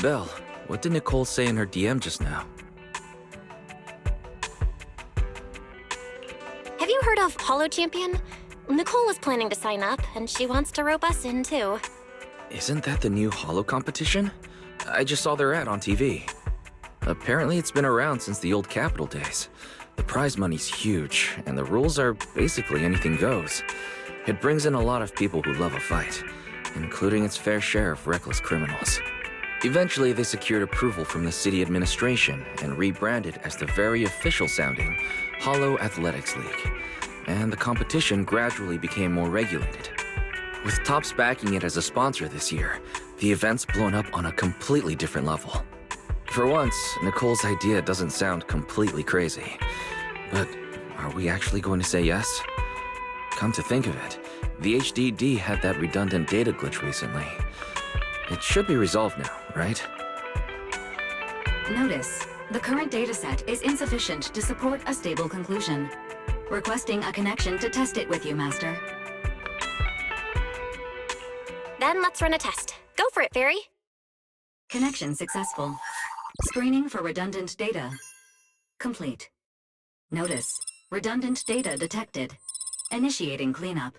Belle, what did Nicole say in her DM just now? Have you heard of Holo Champion? Nicole was planning to sign up, and she wants to rope us in too. Isn't that the new Holo competition? I just saw their ad on TV. Apparently it's been around since the old Capital days. The prize money's huge, and the rules are basically anything goes. It brings in a lot of people who love a fight, including its fair share of reckless criminals. Eventually, they secured approval from the city administration and rebranded as the very official-sounding Holo Athletics League. And the competition gradually became more regulated. With Topps backing it as a sponsor this year, the event's blown up on a completely different level. For once, Nicole's idea doesn't sound completely crazy. But are we actually going to say yes? Come to think of it, the HDD had that redundant data glitch recently. It should be resolved now, right? Notice, the current dataset is insufficient to support a stable conclusion. Requesting a connection to test it with you, Master. Then let's run a test. Go for it, Fairy. Connection successful. Screening for redundant data. Complete. Notice, redundant data detected. Initiating cleanup.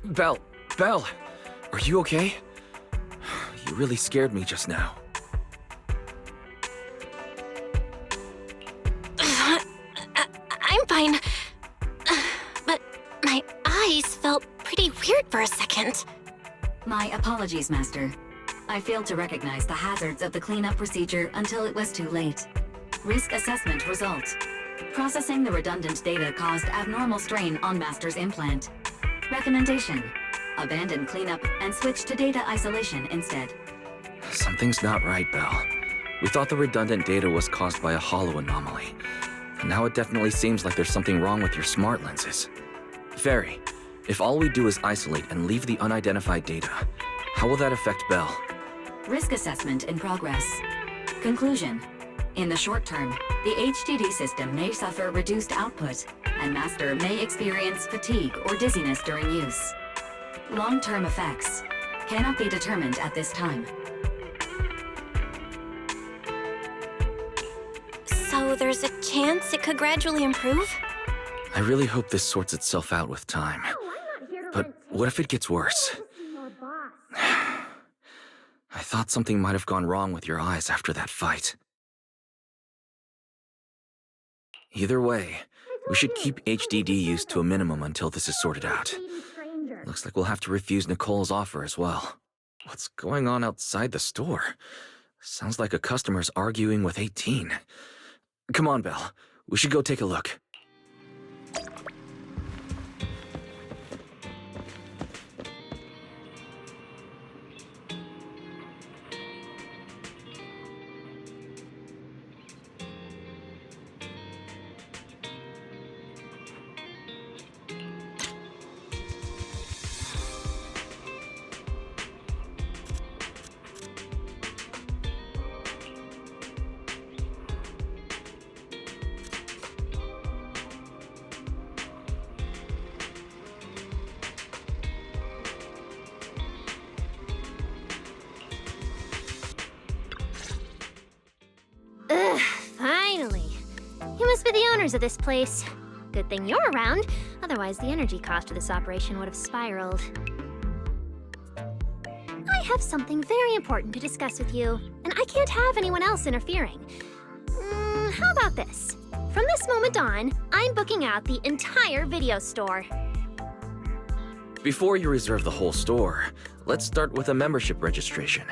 Belle, are you okay? You really scared me just now. I'm fine. But my eyes felt pretty weird for a second. My apologies, Master. I failed to recognize the hazards of the cleanup procedure until it was too late. Risk assessment result. Processing the redundant data caused abnormal strain on Master's implant. Recommendation: abandon cleanup and switch to data isolation instead. Something's not right, Belle. We thought the redundant data was caused by a Holo anomaly. Now it definitely seems like there's something wrong with your smart lenses. Fairy, if all we do is isolate and leave the unidentified data, how will that affect Belle? Risk assessment in progress. Conclusion: in the short term, the HDD system may suffer reduced output, and Master may experience fatigue or dizziness during use. Long-term effects cannot be determined at this time. So there's a chance it could gradually improve? I really hope this sorts itself out with time. But what if it gets worse? I thought something might have gone wrong with your eyes after that fight. Either way, we should keep HDD use to a minimum until this is sorted out. Looks like we'll have to refuse Nicole's offer as well. What's going on outside the store? Sounds like a customer's arguing with 18. Come on, Belle. We should go take a look. Finally. You must be the owners of this place. Good thing you're around, otherwise the energy cost of this operation would have spiraled. I have something very important to discuss with you, and I can't have anyone else interfering. How about this? From this moment on, I'm booking out the entire video store. Before you reserve the whole store, let's start with a membership registration.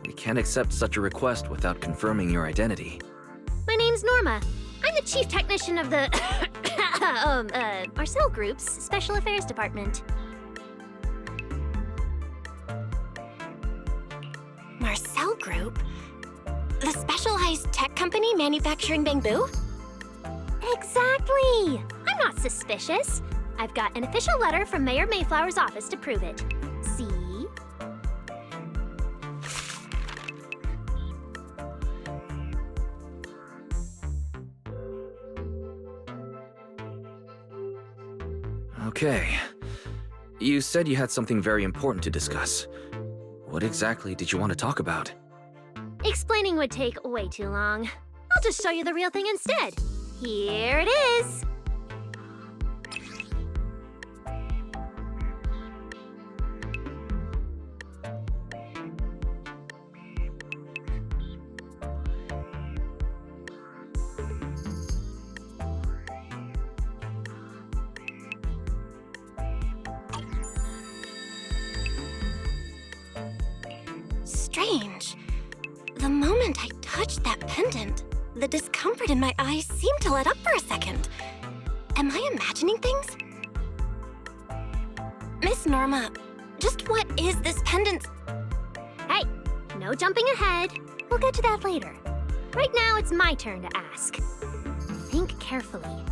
We can't accept such a request without confirming your identity. My name's Norma. I'm the chief technician of the Marcel Group's Special Affairs Department. Marcel Group? The specialized tech company manufacturing bamboo? Exactly! I'm not suspicious. I've got an official letter from Mayor Mayflower's office to prove it. See? Okay. You said you had something very important to discuss. What exactly did you want to talk about? Explaining would take way too long. I'll just show you the real thing instead. Here it is! Strange. The moment I touched that pendant, the discomfort in my eyes seemed to let up for a second. Am I imagining things? Miss Norma, just what is this pendant? Hey, no jumping ahead. We'll get to that later. Right now, it's my turn to ask. Think carefully.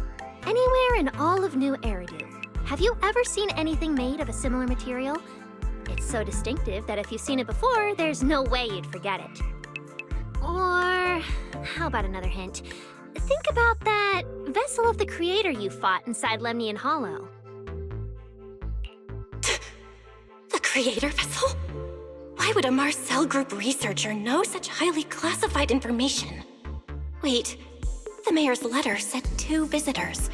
Anywhere in all of New Eridu, have you ever seen anything made of a similar material? It's so distinctive that if you've seen it before, there's no way you'd forget it. Or, how about another hint? Think about that vessel of the Creator you fought inside Lemnian Hollow. The Creator vessel? Why would a Marcel Group researcher know such highly classified information? Wait, the mayor's letter said 2 visitors.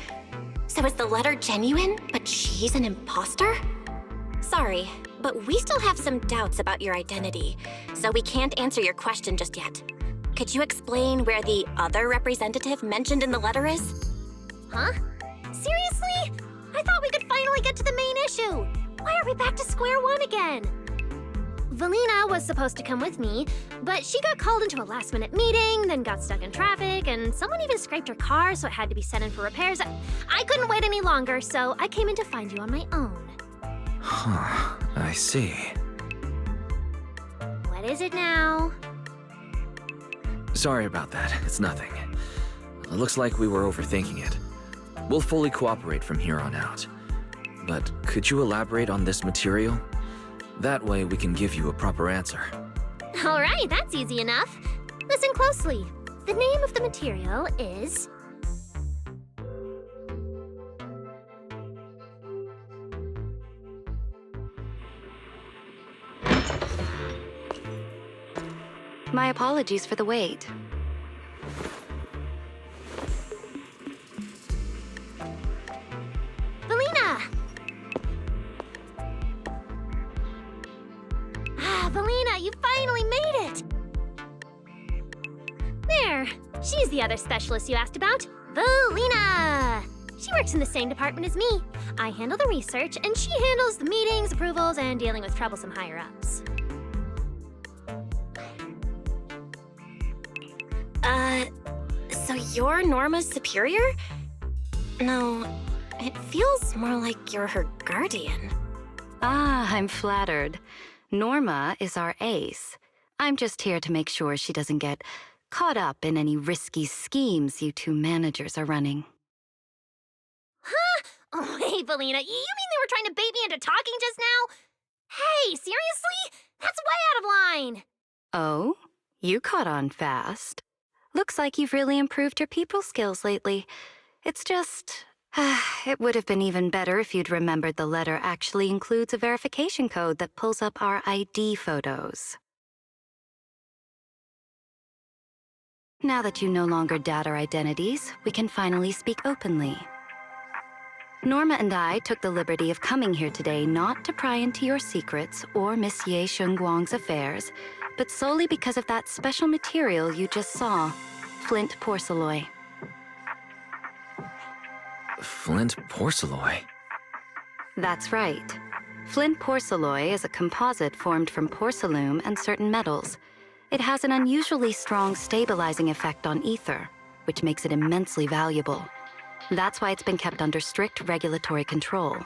So is the letter genuine, but she's an imposter? Sorry, but we still have some doubts about your identity, so we can't answer your question just yet. Could you explain where the other representative mentioned in the letter is? Huh? Seriously? I thought we could finally get to the main issue. Why are we back to square one again? Velina was supposed to come with me, but she got called into a last-minute meeting, then got stuck in traffic, and someone even scraped her car, so it had to be sent in for repairs. I couldn't wait any longer, so I came in to find you on my own. Huh, I see. What is it now? Sorry about that, it's nothing. It looks like we were overthinking it. We'll fully cooperate from here on out. But could you elaborate on this material? That way we can give you a proper answer. All right, that's easy enough. Listen closely. The name of the material is... My apologies for the wait. Velina! Velina, you finally made it! There, she's the other specialist you asked about, Velina! She works in the same department as me. I handle the research, and she handles the meetings, approvals, and dealing with troublesome higher-ups. So you're Norma's superior? No, it feels more like you're her guardian. Ah, I'm flattered. Norma is our ace. I'm just here to make sure she doesn't get caught up in any risky schemes you 2 managers are running. Huh? Oh, hey, Velina, you mean they were trying to bait me into talking just now? Hey, seriously? That's way out of line! Oh? You caught on fast. Looks like you've really improved your people skills lately. It's just... it would have been even better if you'd remembered the letter actually includes a verification code that pulls up our ID photos. Now that you no longer doubt our identities, we can finally speak openly. Norma and I took the liberty of coming here today not to pry into your secrets or Miss Ye Shengguang's affairs, but solely because of that special material you just saw, Flint Porcelloy. Flint Porcelloy? That's right. Flint Porcelloy is a composite formed from porcelain and certain metals. It has an unusually strong stabilizing effect on ether, which makes it immensely valuable. That's why it's been kept under strict regulatory control.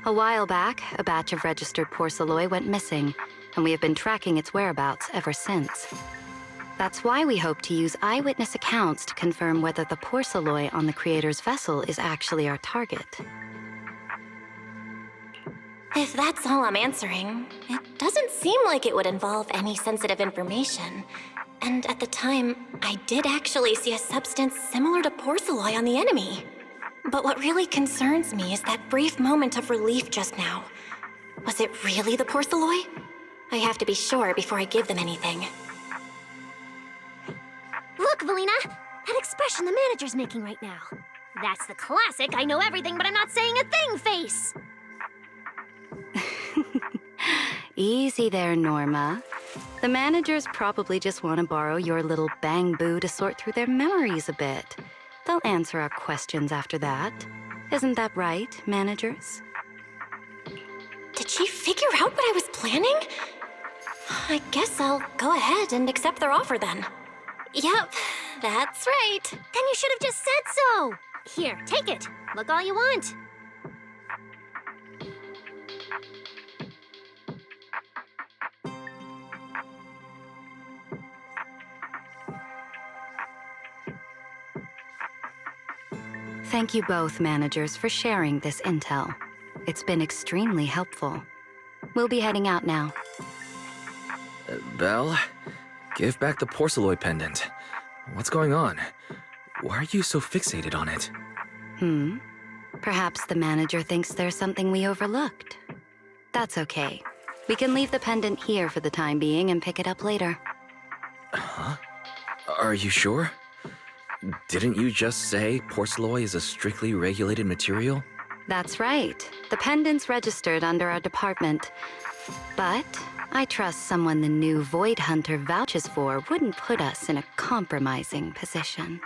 A while back, a batch of registered Porcelloy went missing, and we have been tracking its whereabouts ever since. That's why we hope to use eyewitness accounts to confirm whether the Porcelloy on the Creator's vessel is actually our target. If that's all I'm answering, it doesn't seem like it would involve any sensitive information. And at the time, I did actually see a substance similar to Porcelloy on the enemy. But what really concerns me is that brief moment of relief just now. Was it really the Porcelloy? I have to be sure before I give them anything. Look, Velina! That expression the manager's making right now. That's the classic I know everything but I'm not saying a thing face! Easy there, Norma. The managers probably just want to borrow your little bang-boo to sort through their memories a bit. They'll answer our questions after that. Isn't that right, managers? Did she figure out what I was planning? I guess I'll go ahead and accept their offer then. Yep, that's right. Then you should have just said so! Here, take it. Look all you want. Thank you both, managers, for sharing this intel. It's been extremely helpful. We'll be heading out now. Belle, give back the Porcelloy pendant. What's going on? Why are you so fixated on it? Perhaps the manager thinks there's something we overlooked. That's okay. We can leave the pendant here for the time being and pick it up later. Huh? Are you sure? Didn't you just say Porcelloy is a strictly regulated material? That's right. The pendant's registered under our department. But I trust someone the new Void Hunter vouches for wouldn't put us in a compromising position.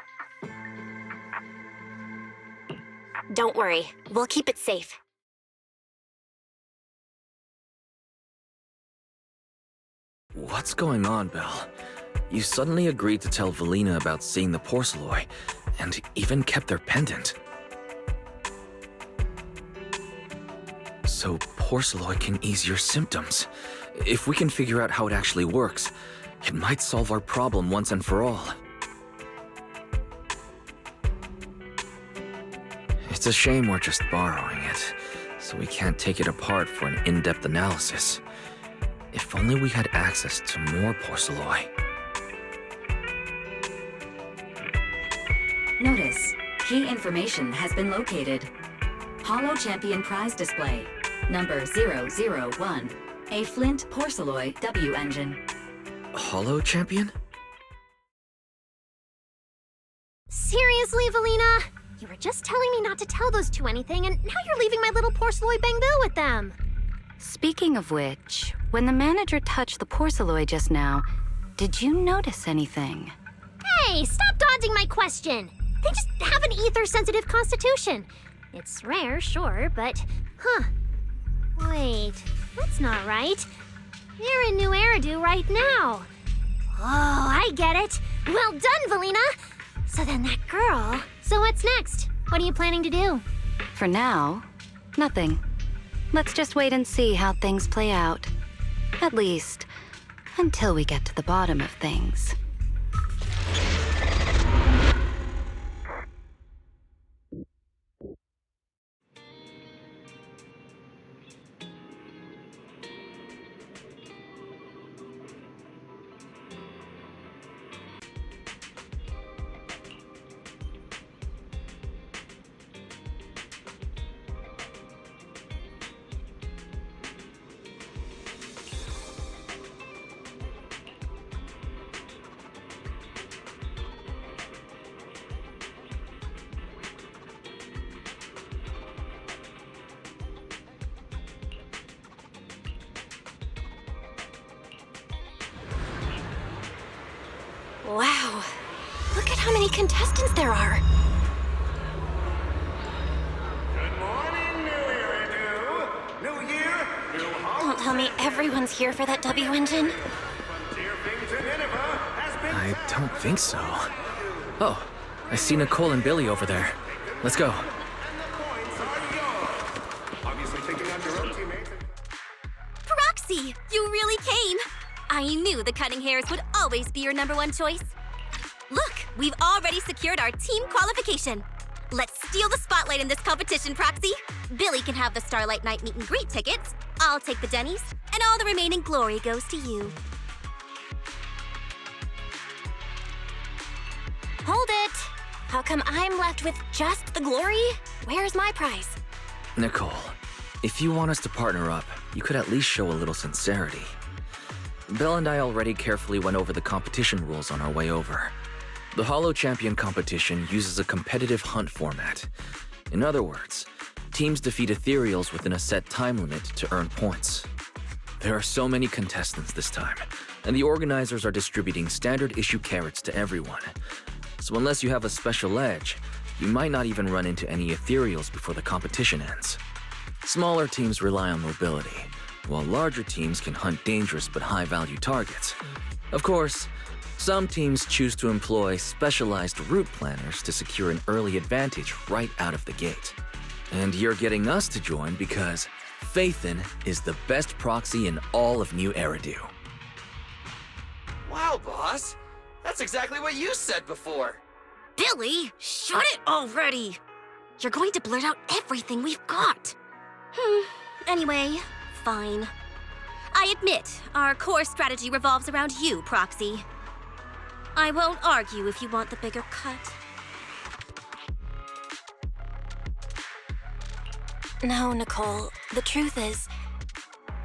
Don't worry, we'll keep it safe. What's going on, Belle? You suddenly agreed to tell Velina about seeing the Porcelloy, and even kept their pendant. So Porcelloy can ease your symptoms. If we can figure out how it actually works, it might solve our problem once and for all. It's a shame we're just borrowing it, so we can't take it apart for an in-depth analysis. If only we had access to more Porcelloy. Notice, key information has been located. Holo Champion prize display, number 001, a Flint Porcelloy W engine. Holo Champion? Seriously, Velina? You were just telling me not to tell those two anything, and now you're leaving my little Porcelloy bang-boo with them. Speaking of which, when the manager touched the Porcelloy just now, did you notice anything? Hey, stop dodging my question! They just have an ether-sensitive constitution. It's rare, sure, but... Wait, that's not right. They're in New Eridu right now. Oh, I get it. Well done, Velina! So then that girl... So what's next? What are you planning to do? For now, nothing. Let's just wait and see how things play out. At least, until we get to the bottom of things. Wow, look at how many contestants there are. Good morning, New Eridu. New year, new holiday. Don't tell me everyone's here for that W engine. Frontier thing to Nineveh has been I don't think so. Oh, I see Nicole and Billy over there. Let's go. and the points are yours. Obviously taking out your own teammates. Proxy, you really came! I knew the cutting hairs would always be your #1 choice. Look, we've already secured our team qualification. Let's steal the spotlight in this competition, Proxy. Billy can have the Starlight Night meet and greet tickets. I'll take the Denny's, and all the remaining glory goes to you. Hold it. How come I'm left with just the glory? Where's my prize? Nicole, if you want us to partner up, you could at least show a little sincerity. Belle and I already carefully went over the competition rules on our way over. The Holo Champion competition uses a competitive hunt format. In other words, teams defeat Ethereals within a set time limit to earn points. There are so many contestants this time, and the organizers are distributing standard issue carrots to everyone. So unless you have a special edge, you might not even run into any Ethereals before the competition ends. Smaller teams rely on mobility, while larger teams can hunt dangerous but high-value targets. Of course, some teams choose to employ specialized route planners to secure an early advantage right out of the gate. And you're getting us to join because Faithin is the best proxy in all of New Eridu. Wow, boss! That's exactly what you said before! Billy, shut it already! You're going to blurt out everything we've got. Anyway, fine. I admit, our core strategy revolves around you, Proxy. I won't argue if you want the bigger cut. No, Nicole. The truth is,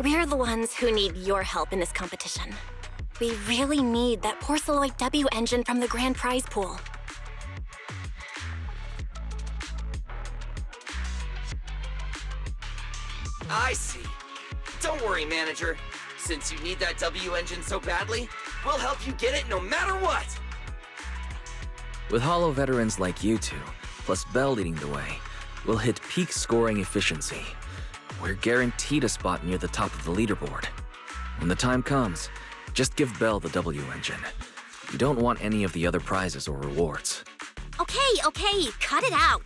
we're the ones who need your help in this competition. We really need that Porcelloy W engine from the grand prize pool. I see. Don't worry, manager. Since you need that W engine so badly, we'll help you get it no matter what! With Holo veterans like you two, plus Belle leading the way, we'll hit peak scoring efficiency. We're guaranteed a spot near the top of the leaderboard. When the time comes, just give Belle the W engine. You don't want any of the other prizes or rewards. Okay, cut it out.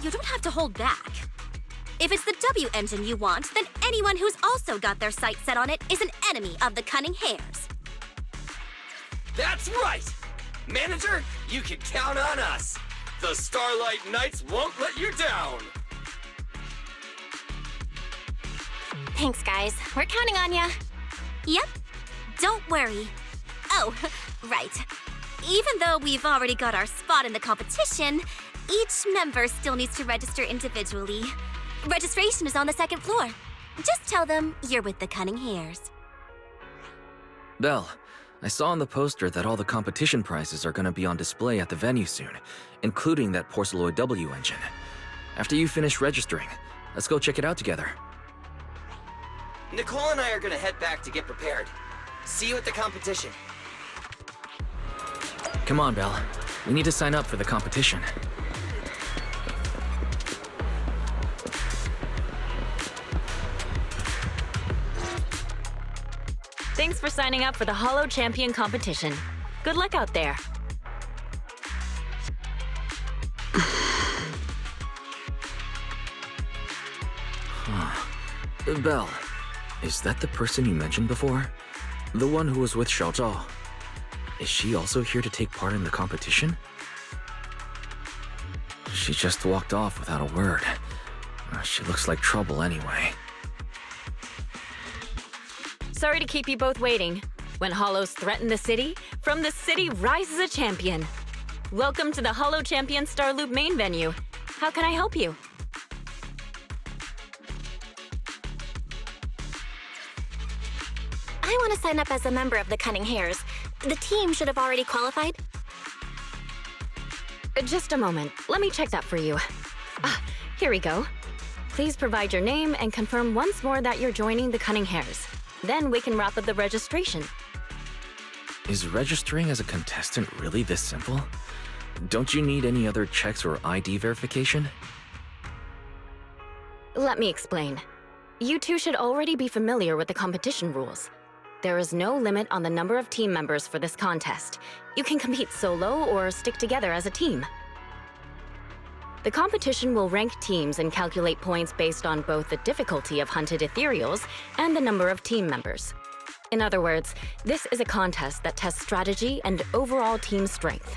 You don't have to hold back. If it's the W engine you want, then anyone who's also got their sights set on it is an enemy of the Cunning Hares. That's right! Manager, you can count on us! The Starlight Knights won't let you down! Thanks, guys. We're counting on ya. Yep, don't worry. Oh, right. Even though we've already got our spot in the competition, each member still needs to register individually. Registration is on the second floor. Just tell them you're with the Cunning Hares. Belle, I saw on the poster that all the competition prizes are gonna be on display at the venue soon, including that Porcelloy W engine. After you finish registering, let's go check it out together. Nicole and I are gonna head back to get prepared. See you at the competition. Come on, Belle. We need to sign up for the competition. Thanks for signing up for the Holo Champion competition. Good luck out there. Belle, is that the person you mentioned before? The one who was with Xiaozhao? Is she also here to take part in the competition? She just walked off without a word. She looks like trouble anyway. Sorry to keep you both waiting. When Holos threaten the city, from the city rises a champion. Welcome to the Holo Champion Star Loop main venue. How can I help you? I want to sign up as a member of the Cunning Hares. The team should have already qualified. Just a moment. Let me check that for you. Here we go. Please provide your name and confirm once more that you're joining the Cunning Hares. Then we can wrap up the registration. Is registering as a contestant really this simple? Don't you need any other checks or ID verification? Let me explain. You two should already be familiar with the competition rules. There is no limit on the number of team members for this contest. You can compete solo or stick together as a team. The competition will rank teams and calculate points based on both the difficulty of hunted ethereals and the number of team members. In other words, this is a contest that tests strategy and overall team strength.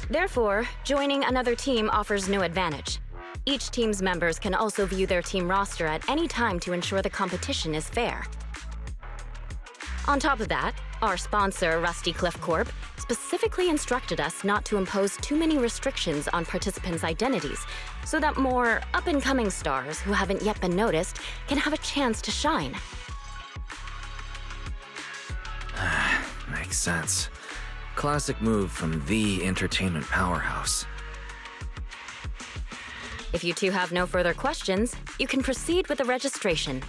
Therefore, joining another team offers no advantage. Each team's members can also view their team roster at any time to ensure the competition is fair. On top of that, our sponsor, Rusty Cliff Corp, specifically instructed us not to impose too many restrictions on participants' identities, so that more up-and-coming stars who haven't yet been noticed can have a chance to shine. Makes sense. Classic move from the entertainment powerhouse. If you two have no further questions, you can proceed with the registration.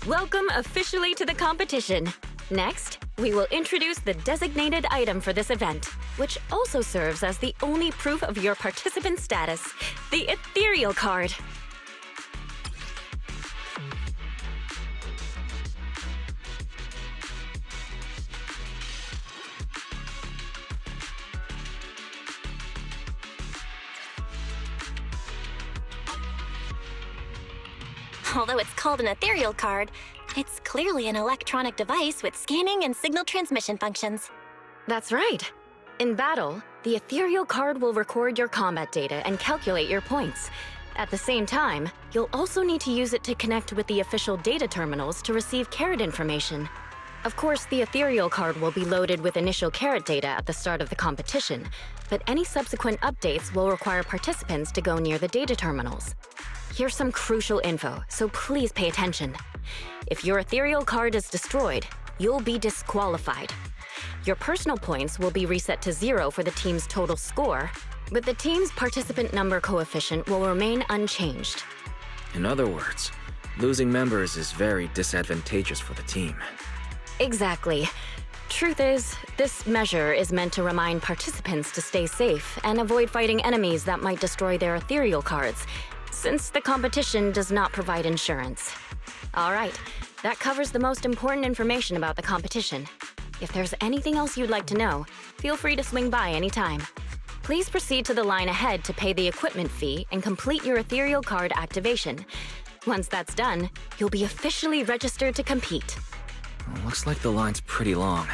Welcome officially to the competition. Next, we will introduce the designated item for this event, which also serves as the only proof of your participant status, the Ethereal card. Although it's called an Ethereal card, it's clearly an electronic device with scanning and signal transmission functions. That's right. In battle, the Ethereal card will record your combat data and calculate your points. At the same time, you'll also need to use it to connect with the official data terminals to receive carrot information. Of course, the Ethereal card will be loaded with initial carrot data at the start of the competition, but any subsequent updates will require participants to go near the data terminals. Here's some crucial info, so please pay attention. If your Ethereal card is destroyed, you'll be disqualified. Your personal points will be reset to 0 for the team's total score, but the team's participant number coefficient will remain unchanged. In other words, losing members is very disadvantageous for the team. Exactly. Truth is, this measure is meant to remind participants to stay safe and avoid fighting enemies that might destroy their Ethereal cards, since the competition does not provide insurance. All right, that covers the most important information about the competition. If there's anything else you'd like to know, feel free to swing by anytime. Please proceed to the line ahead to pay the equipment fee and complete your Ethereal card activation. Once that's done, you'll be officially registered to compete. Looks like the line's pretty long.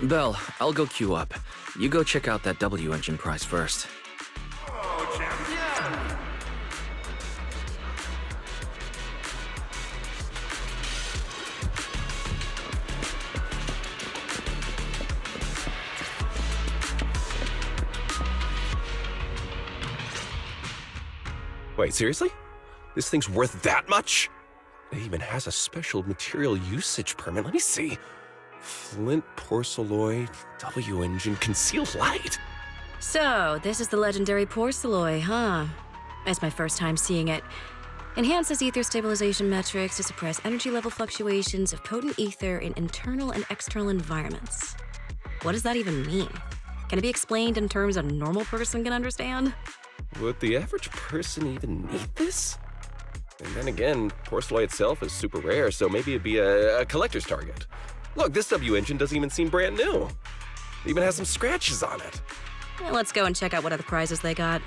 Belle, I'll go queue up. You go check out that W engine prize first. Oh, champion! Wait, seriously? This thing's worth that much? It even has a special material usage permit. Let me see. Flint, Porcelloy, W engine, concealed light. So, this is the legendary Porcelloy, huh? It's my first time seeing it. Enhances ether stabilization metrics to suppress energy level fluctuations of potent ether in internal and external environments. What does that even mean? Can it be explained in terms a normal person can understand? Would the average person even need this? And then again, Porcelloy itself is super rare, so maybe it'd be a collector's target. Look, this W engine doesn't even seem brand new. It even has some scratches on it. Well, let's go and check out what other prizes they got.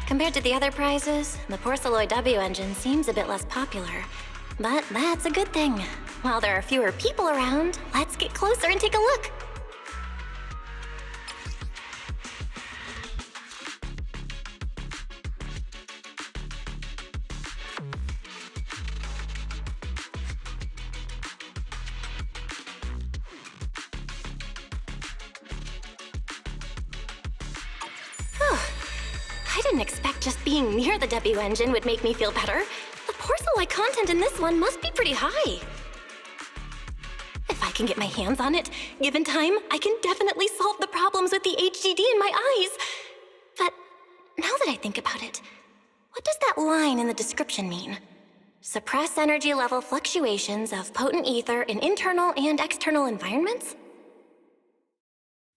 Compared to the other prizes, the Porcelloy W engine seems a bit less popular. But that's a good thing. While there are fewer people around, let's get closer and take a look. I didn't expect just being near the W engine would make me feel better. The Porcelloy content in this one must be pretty high. If I can get my hands on it, given time, I can definitely solve the problems with the HDD in my eyes. But now that I think about it, what does that line in the description mean? Suppress energy level fluctuations of potent ether in internal and external environments?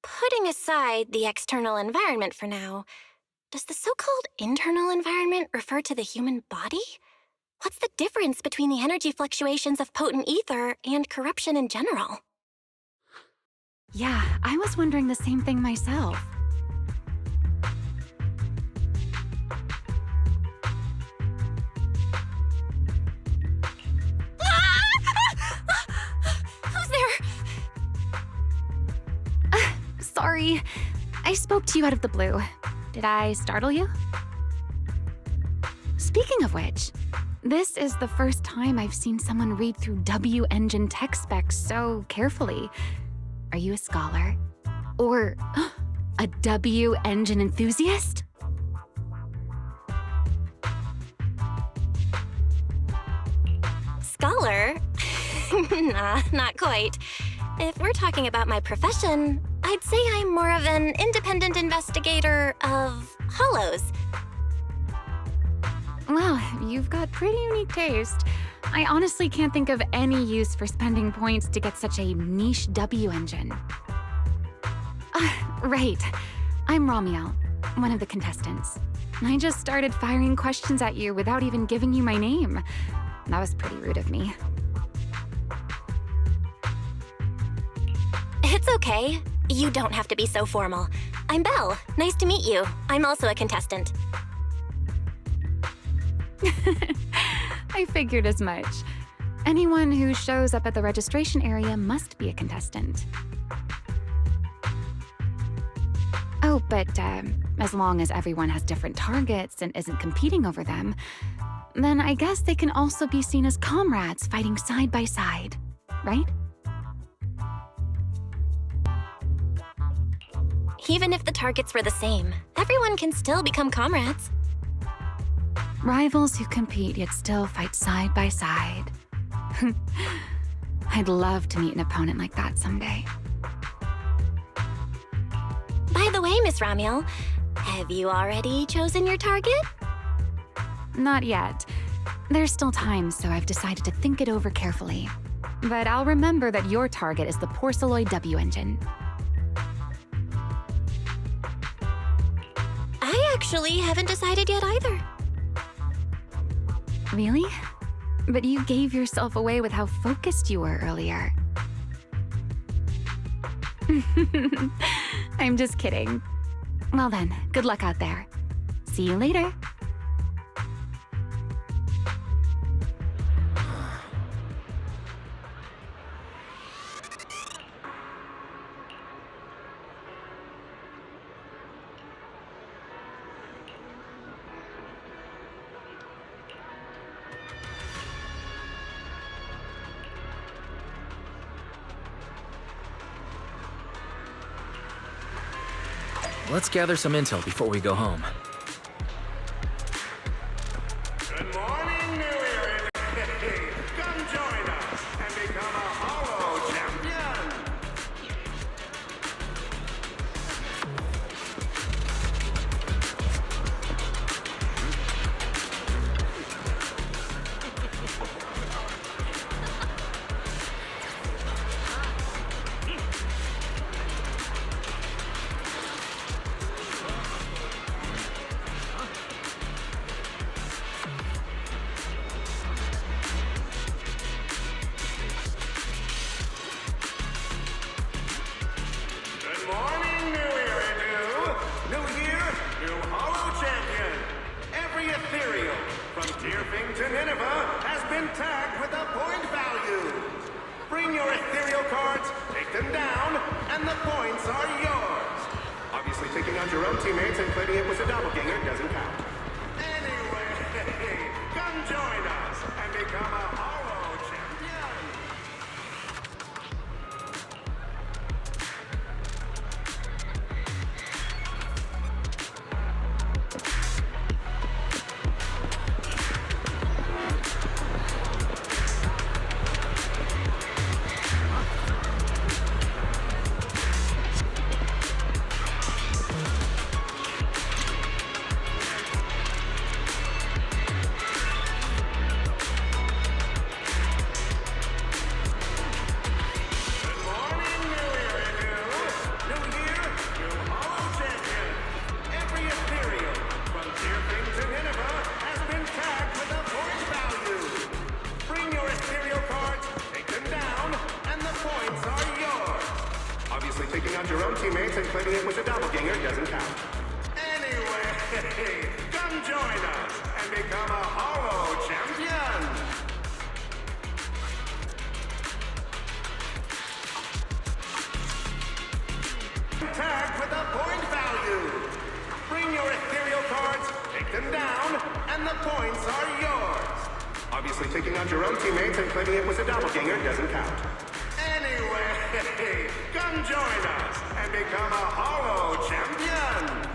Putting aside the external environment for now, does the so-called internal environment refer to the human body? What's the difference between the energy fluctuations of potent ether and corruption in general? Yeah, I was wondering the same thing myself. Who's there? Sorry, I spoke to you out of the blue. Did I startle you? Speaking of which, this is the first time I've seen someone read through W-engine tech specs so carefully. Are you a scholar? Or a W-engine enthusiast? Scholar? Nah, not quite. If we're talking about my profession, I'd say I'm more of an independent investigator of hollows. Well, you've got pretty unique taste. I honestly can't think of any use for spending points to get such a niche W engine. Right. I'm Ramiel, one of the contestants. I just started firing questions at you without even giving you my name. That was pretty rude of me. It's okay. You don't have to be so formal. I'm Belle. Nice to meet you. I'm also a contestant. I figured as much. Anyone who shows up at the registration area must be a contestant. Oh, but as long as everyone has different targets and isn't competing over them, then I guess they can also be seen as comrades fighting side by side, right? Even if the targets were the same, everyone can still become comrades. Rivals who compete yet still fight side by side. I'd love to meet an opponent like that someday. By the way, Miss Ramiel, have you already chosen your target? Not yet. There's still time, so I've decided to think it over carefully. But I'll remember that your target is the Porcelloy W engine. I actually haven't decided yet either. Really? But you gave yourself away with how focused you were earlier. I'm just kidding. Well then, good luck out there. See you later. Let's gather some intel before we go home. Good morning, New Eridan. Come join us and become a hollow champion. Ethereal from Deerfing to Nineveh has been tagged with a point value. Bring your Ethereal cards, take them down, and the points are yours. Obviously, taking out your own teammates and claiming it was a doppelganger doesn't count. Anyway, come join us and become a hollow champion. them down, and the points are yours. Obviously, taking out your own teammates and claiming it was a doppelganger doesn't count. Anyway, come join us and become a Holo champion!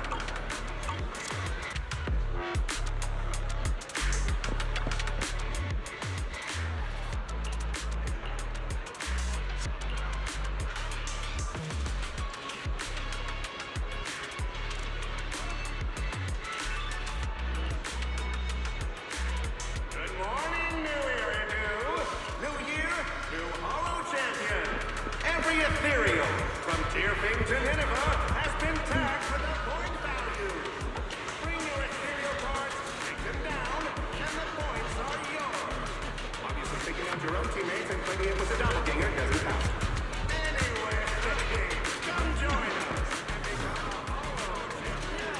Every Ethereal, from Tearfing to Nineveh, has been tagged with a point value. Bring your Ethereal cards, take them down, and the points are yours. Obviously, taking out your own teammates and claiming it was a doppelganger doesn't count. Anyway, come join us and become a Holo champion.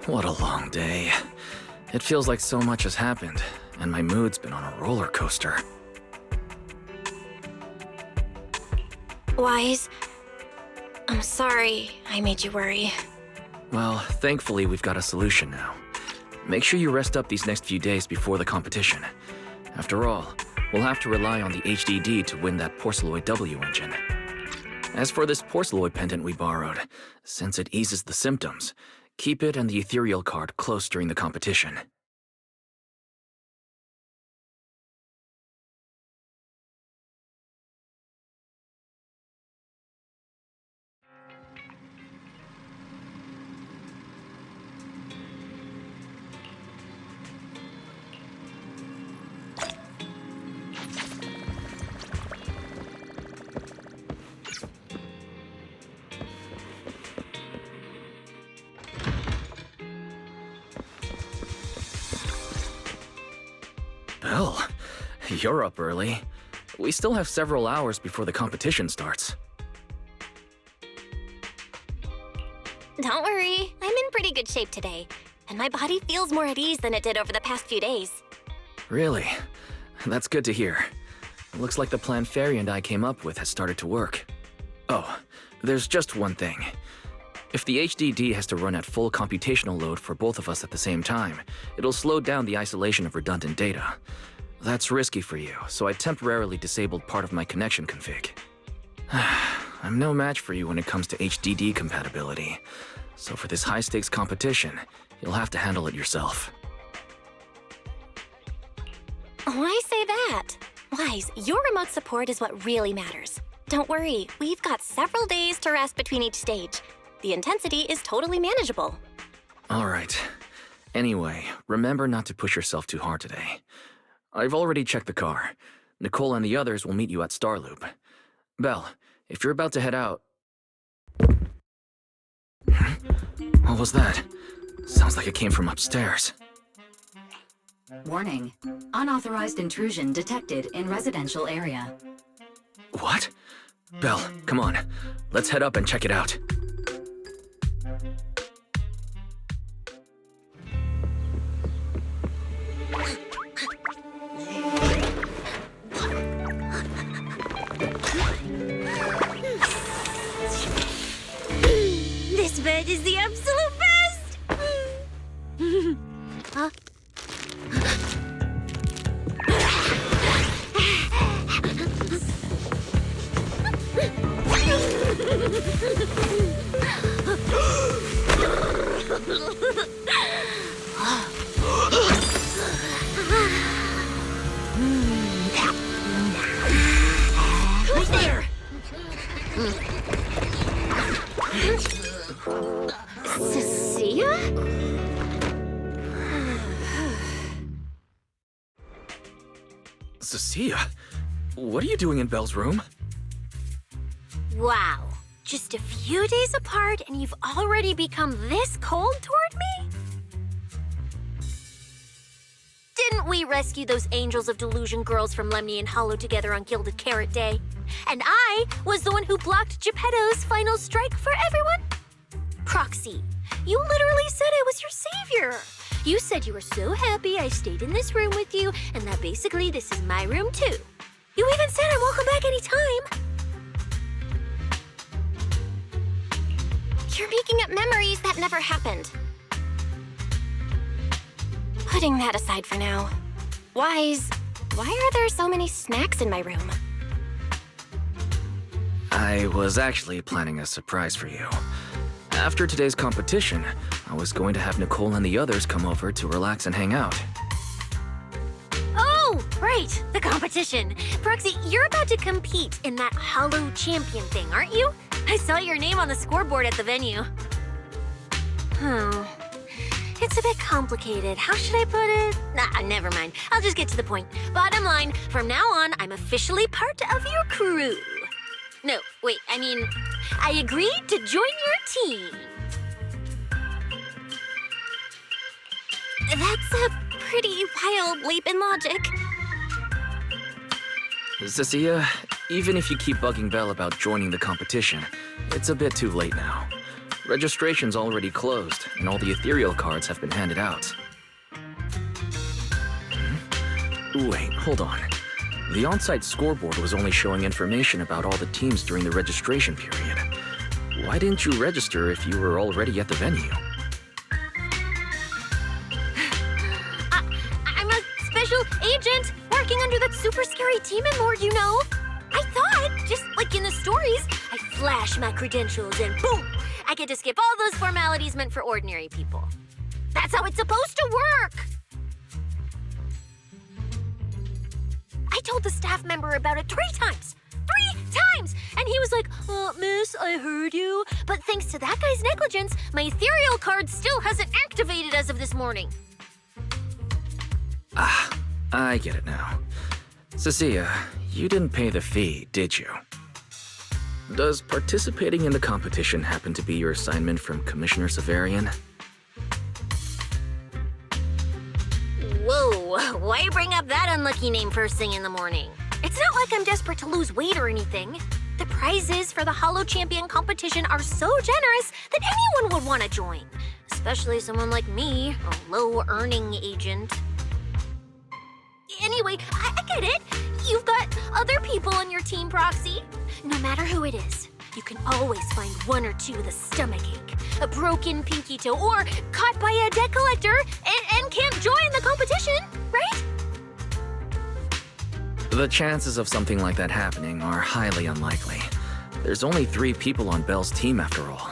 What a long day. It feels like so much has happened, and my mood's been on a roller coaster. Wise, I'm sorry I made you worry. Well, thankfully we've got a solution now. Make sure you rest up these next few days before the competition. After all, we'll have to rely on the HDD to win that Porcelloy W engine. As for this Porcelloy pendant we borrowed, since it eases the symptoms, keep it and the Ethereal card close during the competition. Well, you're up early. We still have several hours before the competition starts. Don't worry, I'm in pretty good shape today, and my body feels more at ease than it did over the past few days. Really? That's good to hear. It looks like the plan Fairy and I came up with has started to work. Oh, there's just one thing. If the HDD has to run at full computational load for both of us at the same time, it'll slow down the isolation of redundant data. That's risky for you, so I temporarily disabled part of my connection config. I'm no match for you when it comes to HDD compatibility, so for this high-stakes competition, you'll have to handle it yourself. Why say that? Wise, your remote support is what really matters. Don't worry, we've got several days to rest between each stage. The intensity is totally manageable. All right. Anyway, remember not to push yourself too hard today. I've already checked the car. Nicole and the others will meet you at Starloop. Belle, if you're about to head out... What was that? Sounds like it came from upstairs. Warning. Unauthorized intrusion detected in residential area. What? Belle, come on. Let's head up and check it out. This bed is the absolute best! Huh? Who's there? Cissia? Cecilia, what are you doing in Belle's room? Wow. Just a few days apart and you've already become this cold toward me? Didn't we rescue those Angels of Delusion girls from Lemnian Hollow together on Gilded Carrot Day? And I was the one who blocked Geppetto's final strike for everyone? Proxy, you literally said I was your savior. You said you were so happy I stayed in this room with you, and that basically this is my room too. You even said I'm welcome back anytime. You're making up memories that never happened. Putting that aside for now. Wise, why are there so many snacks in my room? I was actually planning a surprise for you. After today's competition, I was going to have Nicole and the others come over to relax and hang out. Oh, right, the competition. Proxy, you're about to compete in that Hollow Champion thing, aren't you? I saw your name on the scoreboard at the venue. It's a bit complicated. How should I put it? Nah, never mind. I'll just get to the point. Bottom line, from now on, I'm officially part of your crew. No, wait, I agreed to join your team. That's a pretty wild leap in logic. Cecilia, even if you keep bugging Belle about joining the competition, it's a bit too late now. Registration's already closed, and all the Ethereal cards have been handed out. Wait, hold on. The on-site scoreboard was only showing information about all the teams during the registration period. Why didn't you register if you were already at the venue? I'm a special agent working under that super scary demon lord, you know. I thought, just like in the stories, I flash my credentials and boom, I get to skip all those formalities meant for ordinary people. That's how it's supposed to work. I told the staff member about it 3 times. 3 times! And he was like, miss, I heard you. But thanks to that guy's negligence, my Ethereal card still hasn't activated as of this morning. Ah, I get it now. Cecilia, you didn't pay the fee, did you? Does participating in the competition happen to be your assignment from Commissioner Severian? Whoa, why bring up that unlucky name first thing in the morning? It's not like I'm desperate to lose weight or anything. The prizes for the Hollow Champion competition are so generous that anyone would want to join. Especially someone like me, a low-earning agent. Anyway, I get it. You've got other people on your team, Proxy. No matter who it is, you can always find 1 or 2 with a stomachache, a broken pinky toe, or caught by a debt collector and can't join the competition, right? The chances of something like that happening are highly unlikely. There's only 3 people on Belle's team after all.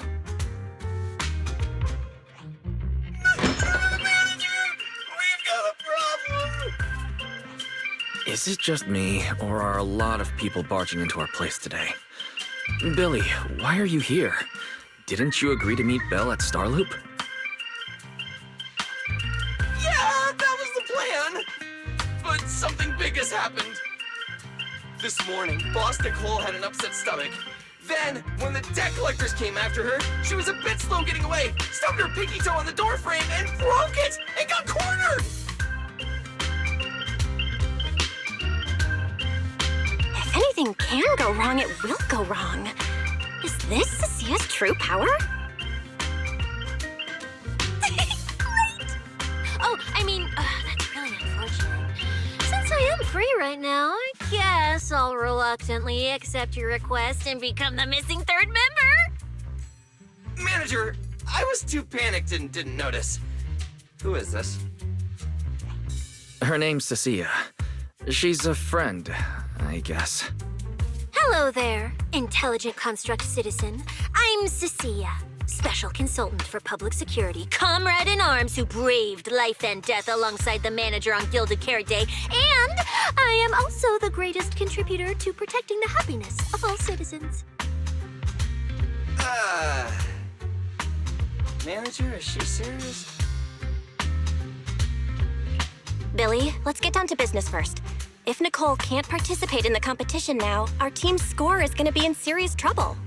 Is it just me, or are a lot of people barging into our place today? Billy, why are you here? Didn't you agree to meet Belle at Starloop? Yeah, that was the plan! But something big has happened. This morning, Boss Nicole had an upset stomach. Then, when the debt collectors came after her, she was a bit slow getting away, stubbed her pinky toe on the door frame, and broke it, and got cornered! If anything can go wrong, it will go wrong. Is this Cecilia's true power? Great! Oh, that's really unfortunate. Since I am free right now, I guess I'll reluctantly accept your request and become the missing 3rd member. Manager, I was too panicked and didn't notice. Who is this? Her name's Cecilia. She's a friend, I guess. Hello there, intelligent construct citizen. I'm Cecilia, special consultant for public security, comrade in arms who braved life and death alongside the manager on Gilded Carrot Day, and I am also the greatest contributor to protecting the happiness of all citizens. Manager, is she serious? Billy, let's get down to business first. If Nicole can't participate in the competition now, our team's score is gonna be in serious trouble.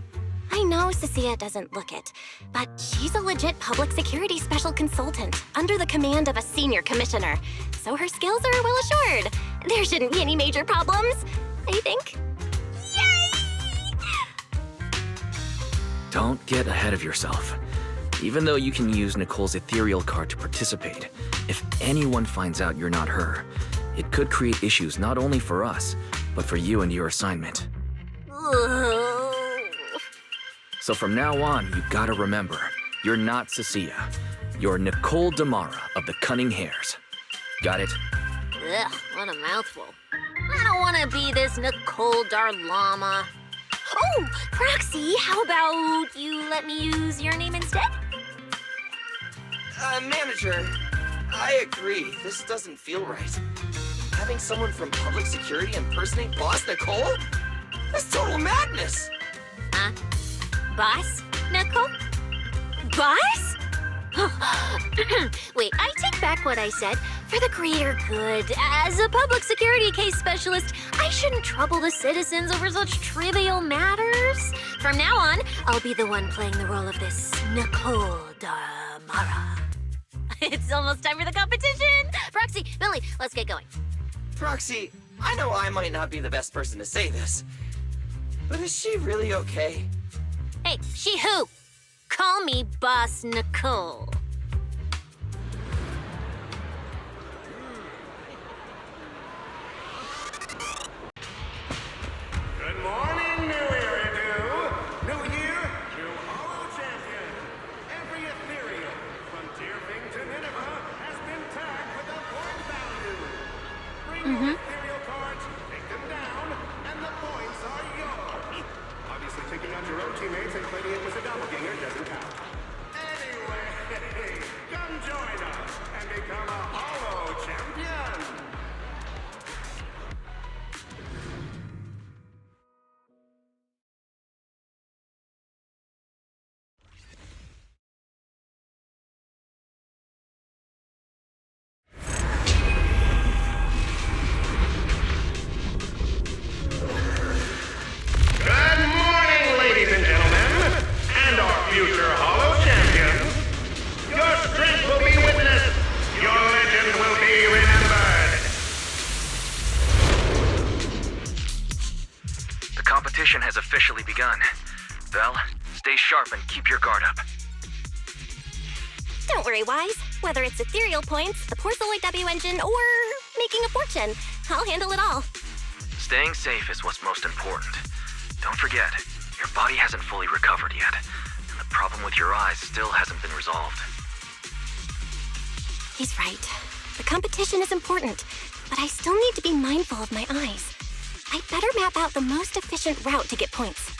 I know Cecilia doesn't look it, but she's a legit public security special consultant under the command of a senior commissioner, so her skills are well assured. There shouldn't be any major problems, I think. Don't get ahead of yourself. Even though you can use Nicole's Ethereal card to participate, if anyone finds out you're not her, it could create issues not only for us, but for you and your assignment. So from now on, you gotta remember, you're not Cissia. You're Nicole Damara of the Cunning Hares. Got it? Ugh, what a mouthful. I don't want to be this Nicole Darlama. Oh, Proxy, how about you let me use your name instead? Manager, I agree. This doesn't feel right. Having someone from public security impersonate Boss Nicole? That's total madness! Huh? Boss, Nicole? Boss? Wait, I take back what I said. For the greater good, as a public security case specialist, I shouldn't trouble the citizens over such trivial matters. From now on, I'll be the one playing the role of this Nicole Damara. It's almost time for the competition! Proxy, Billy, let's get going. Proxy, I know I might not be the best person to say this, but is she really okay? Hey, she who? Call me Boss Nicole. Good morning, new Eridan. New year, new holo champion. Every ethereal from Tearfing to Nineveh has been tagged with a point value. Bring your ethereal cards, take them down, and the points are yours. Obviously, taking out your own teammates and claiming it was a doppelganger doesn't count. Anyway, come join us and become a holo champion. Good morning, ladies and gentlemen, and our future holo champions. Your strength will be witnessed. Your legend will be remembered. The competition has officially begun. Vel, stay sharp and keep your guard up. Don't worry, Wise. Whether it's ethereal points, the Porcelloy W engine, or making a fortune, I'll handle it all. Staying safe is what's most important. Don't forget, your body hasn't fully recovered yet, and the problem with your eyes still hasn't been resolved. He's right. The competition is important, but I still need to be mindful of my eyes. I'd better map out the most efficient route to get points.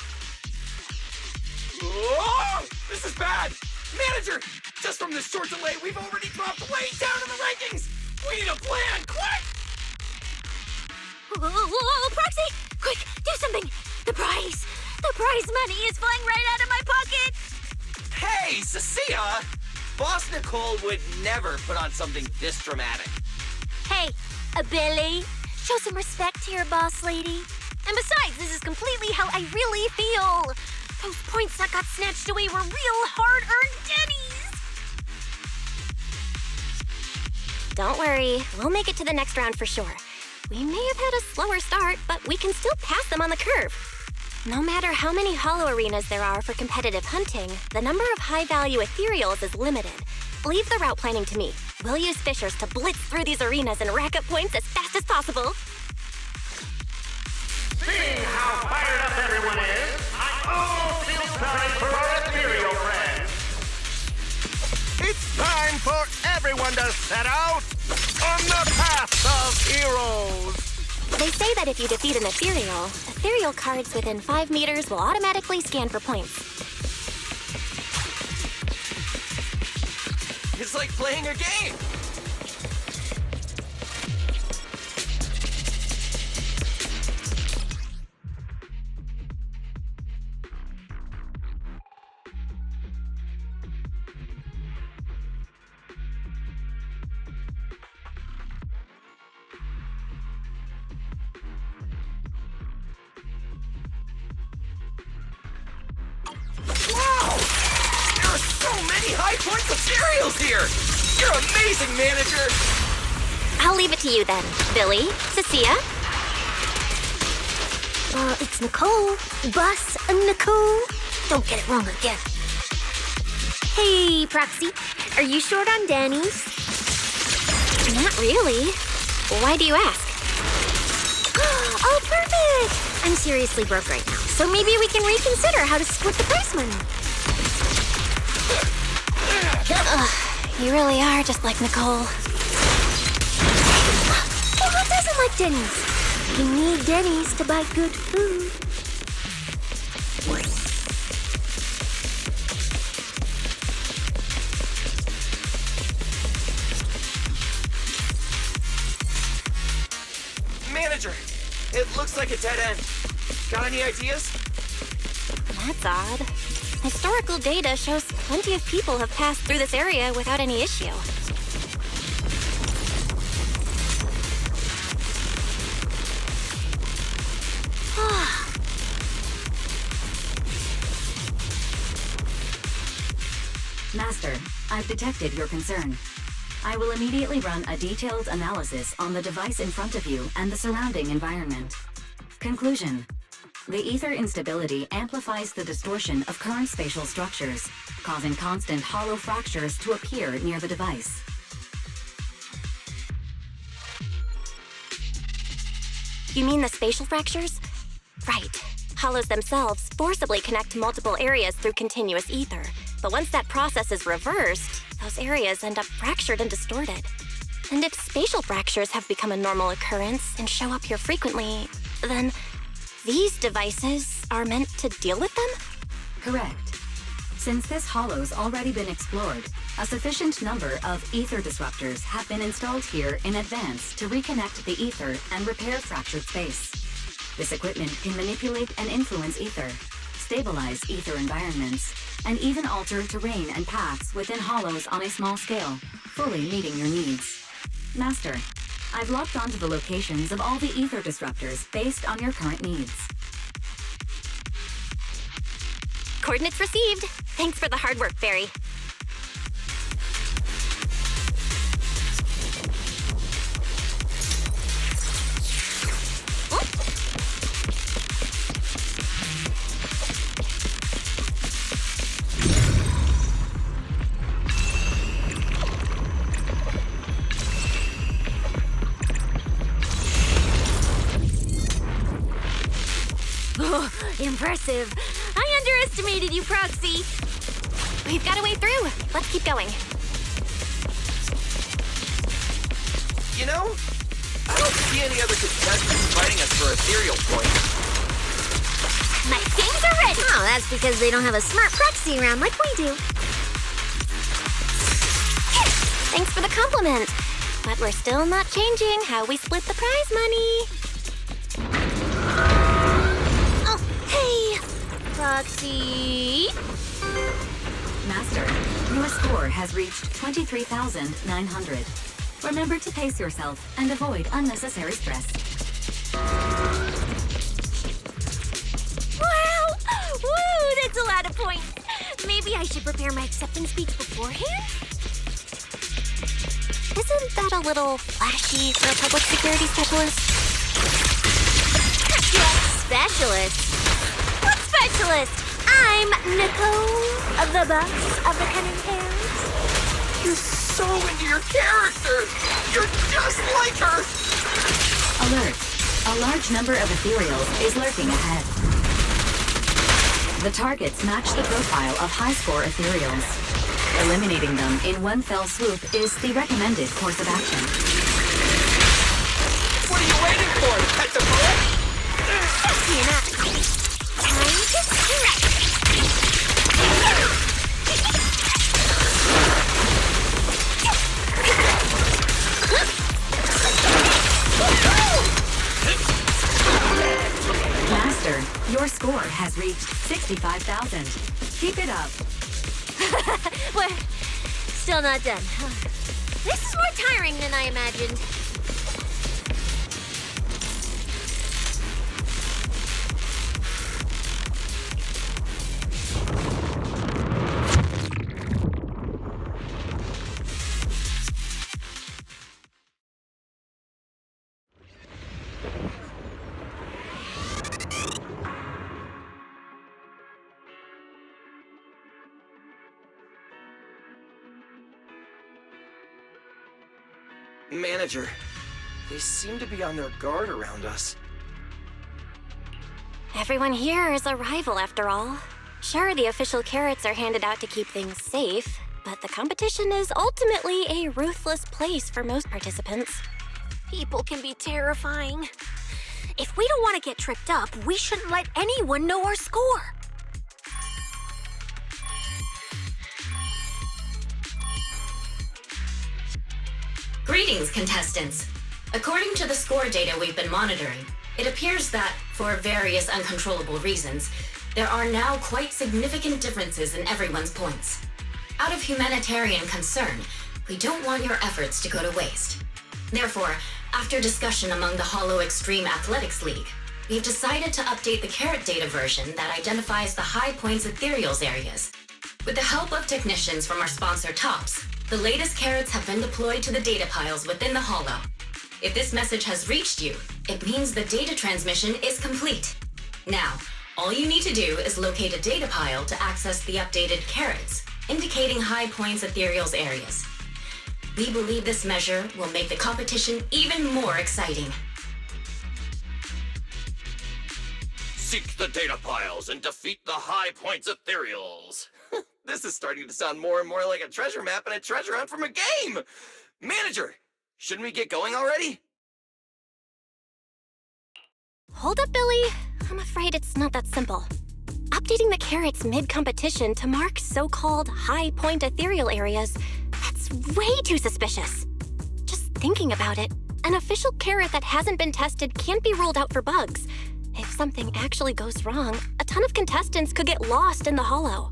Oh, this is bad! Manager, just from this short delay, we've already dropped way down in the rankings! We need a plan, quick! Whoa, Proxy! Quick, do something! The prize money is flying right out of my pocket! Hey, Cecilia! Boss Nicole would never put on something this dramatic. Hey, Billy, show some respect to your boss lady. And besides, this is completely how I really feel. Those points that got snatched away were real hard-earned dennies. Don't worry, we'll make it to the next round for sure. We may have had a slower start, but we can still pass them on the curve. No matter how many holo arenas there are for competitive hunting, the number of high-value ethereals is limited. Leave the route planning to me. We'll use fishers to blitz through these arenas and rack up points as fast as possible. Seeing how fired up everyone is, I almost feel sorry for our ethereal friends. It's time for everyone to set out on the path of heroes. They say that if you defeat an ethereal cards within 5 meters will automatically scan for points. It's like playing a game! high points ethereals here! You're amazing, manager! I'll leave it to you then, Billy, Cissia. It's Nicole. Boss Nicole. Don't get it wrong again. Hey, Proxy. Are you short on Danny's? Not really. Why do you ask? Oh, perfect! I'm seriously broke right now, so maybe we can reconsider how to split the prize money. You really are just like Nicole. Well, who doesn't like Denny's? You need Denny's to buy good food. Manager, it looks like a dead end. Got any ideas? That's odd. Historical data shows plenty of people have passed through this area without any issue. Master, I've detected your concern. I will immediately run a detailed analysis on the device in front of you and the surrounding environment. Conclusion. The ether instability amplifies the distortion of current spatial structures, causing constant hollow fractures to appear near the device. You mean the spatial fractures? Right. Hollows themselves forcibly connect multiple areas through continuous ether. But once that process is reversed, those areas end up fractured and distorted. And if spatial fractures have become a normal occurrence and show up here frequently, then these devices are meant to deal with them? Correct. Since this hollow's already been explored, a sufficient number of ether disruptors have been installed here in advance to reconnect the ether and repair fractured space. This equipment can manipulate and influence ether, stabilize ether environments, and even alter terrain and paths within hollows on a small scale, fully meeting your needs. Master, I've locked onto the locations of all the ether disruptors based on your current needs. Coordinates received. Thanks for the hard work, Barry. Impressive. I underestimated you, Proxy. We've got a way through. Let's keep going. You know, I don't see any other contestants fighting us for ethereal points. My games are ready. Oh, that's because they don't have a smart proxy around like we do. Thanks for the compliment. But we're still not changing how we split the prize money. Oh, hey, Proxy. Master, your score has reached 23,900. Remember to pace yourself and avoid unnecessary stress. Wow! Woo, that's a lot of points. Maybe I should prepare my acceptance speech beforehand? Isn't that a little flashy for a public security specialist? Specialist? What specialist? I'm Nicole, the boss of the cunning hairs. You're so into your character! You're just like her! Alert. A large number of ethereals is lurking ahead. The targets match the profile of high-score ethereals. Eliminating them in one fell swoop is the recommended course of action. What are you waiting for? Pet the bullet? You're not. Time to stretch. Master, your score has reached 65,000. Keep it up. We're still not done. This is more tiring than I imagined. Manager, they seem to be on their guard around us. Everyone here is a rival, after all. Sure, the official carrots are handed out to keep things safe, but the competition is ultimately a ruthless place for most participants. People can be terrifying. If we don't want to get tripped up, we shouldn't let anyone know our score. Greetings, contestants. According to the score data we've been monitoring, it appears that, for various uncontrollable reasons, there are now quite significant differences in everyone's points. Out of humanitarian concern, we don't want your efforts to go to waste. Therefore, after discussion among the Hollow Extreme Athletics League, we've decided to update the carrot data version that identifies the high points ethereals areas. With the help of technicians from our sponsor TOPS, the latest carrots have been deployed to the data piles within the Hollow. If this message has reached you, it means the data transmission is complete. Now, all you need to do is locate a data pile to access the updated carrots, indicating high points ethereals areas. We believe this measure will make the competition even more exciting. Seek the data piles and defeat the high points ethereals. This is starting to sound more and more like a treasure map and a treasure hunt from a game! Manager, shouldn't we get going already? Hold up, Billy. I'm afraid it's not that simple. Updating the carrots mid-competition to mark so-called high-point ethereal areas, that's way too suspicious. Just thinking about it, an official carrot that hasn't been tested can't be ruled out for bugs. If something actually goes wrong, a ton of contestants could get lost in the Hollow.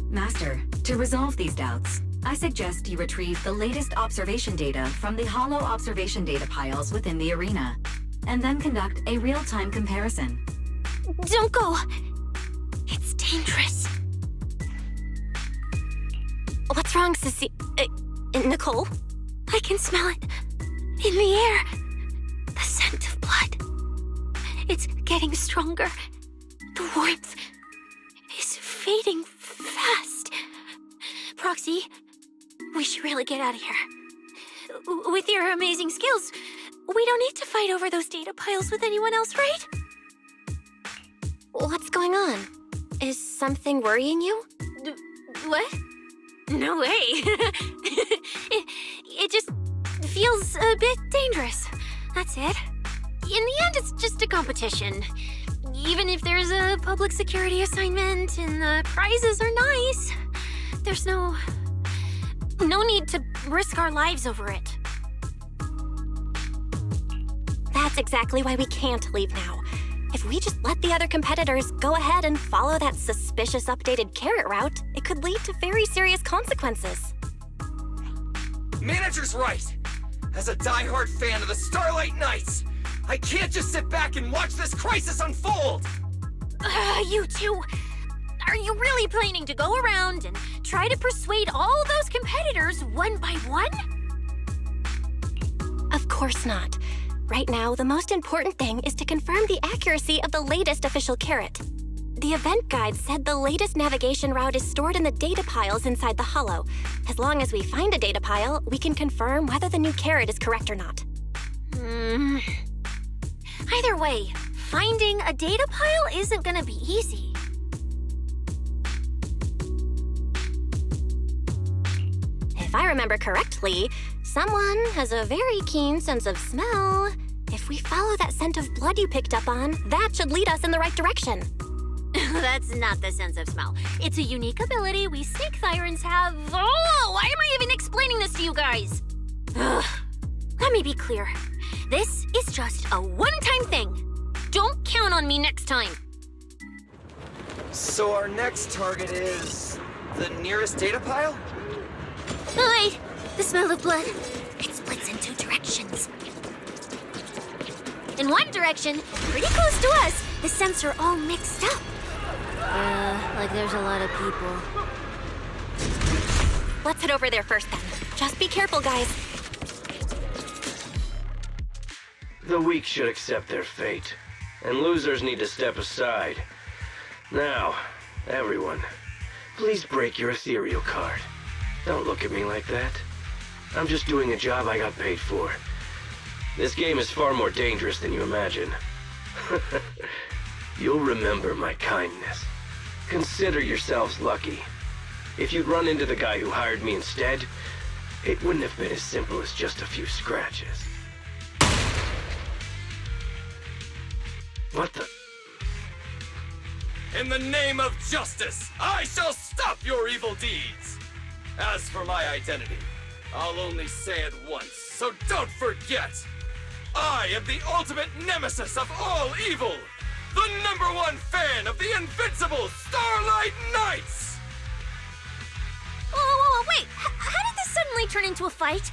Master, to resolve these doubts, I suggest you retrieve the latest observation data from the Hollow observation data piles within the arena, and then conduct a real-time comparison. Don't go! It's dangerous. What's wrong, Cecilia? Nicole? I can smell it. In the air. The scent of blood. It's getting stronger. The warmth is fading fast. Proxy, we should really get out of here. With your amazing skills, we don't need to fight over those data piles with anyone else, right? What's going on? Is something worrying you? What? No way. it just feels a bit dangerous. That's it. In the end, it's just a competition. Even if there's a public security assignment and the prizes are nice, there's no need to risk our lives over it. That's exactly why we can't leave now. If we just let the other competitors go ahead and follow that suspicious updated carrot route, it could lead to very serious consequences. Manager's right! As a diehard fan of the Starlight Knights, I can't just sit back and watch this crisis unfold! You two, are you really planning to go around and try to persuade all those competitors one by one? Of course not. Right now, the most important thing is to confirm the accuracy of the latest official carrot. The event guide said the latest navigation route is stored in the data piles inside the Hollow. As long as we find a data pile, we can confirm whether the new carrot is correct or not. Either way, finding a data pile isn't gonna be easy. If I remember correctly, someone has a very keen sense of smell. If we follow that scent of blood you picked up on, that should lead us in the right direction. That's not the sense of smell. It's a unique ability we snake sirens have. Oh, why am I even explaining this to you guys? Ugh. Let me be clear. This is just a one-time thing. Don't count on me next time. So our next target is the nearest data pile? Oh, wait. The smell of blood. It splits in two directions. In one direction, pretty close to us, the scents are all mixed up. Like there's a lot of people. Let's head over there first then. Just be careful, guys. The weak should accept their fate, and losers need to step aside. Now, everyone, please break your ethereal card. Don't look at me like that. I'm just doing a job I got paid for. This game is far more dangerous than you imagine. You'll remember my kindness. Consider yourselves lucky. If you'd run into the guy who hired me instead, it wouldn't have been as simple as just a few scratches. What the? In the name of justice, I shall stop your evil deeds! As for my identity, I'll only say it once, so don't forget! I am the ultimate nemesis of all evil! The #1 fan of the invincible Starlight Knights! Whoa, wait! How did this suddenly turn into a fight?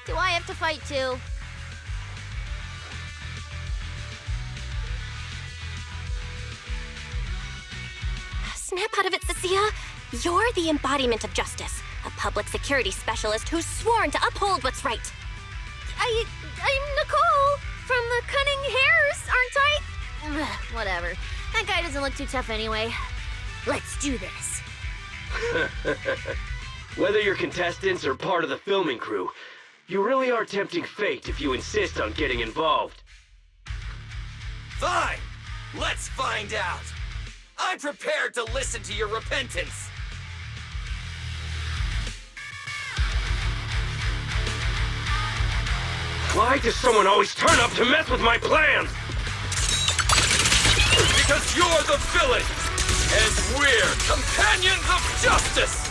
Do I have to fight too? Snap out of it, Cissia. You're the embodiment of justice, a public security specialist who's sworn to uphold what's right. I'm Nicole from the Cunning Hairs, aren't I? Ugh, whatever. That guy doesn't look too tough anyway. Let's do this. Whether you're contestants or part of the filming crew, you really are tempting fate if you insist on getting involved. Fine! Let's find out! I'm prepared to listen to your repentance! Why does someone always turn up to mess with my plans? Because you're the villain! And we're companions of justice!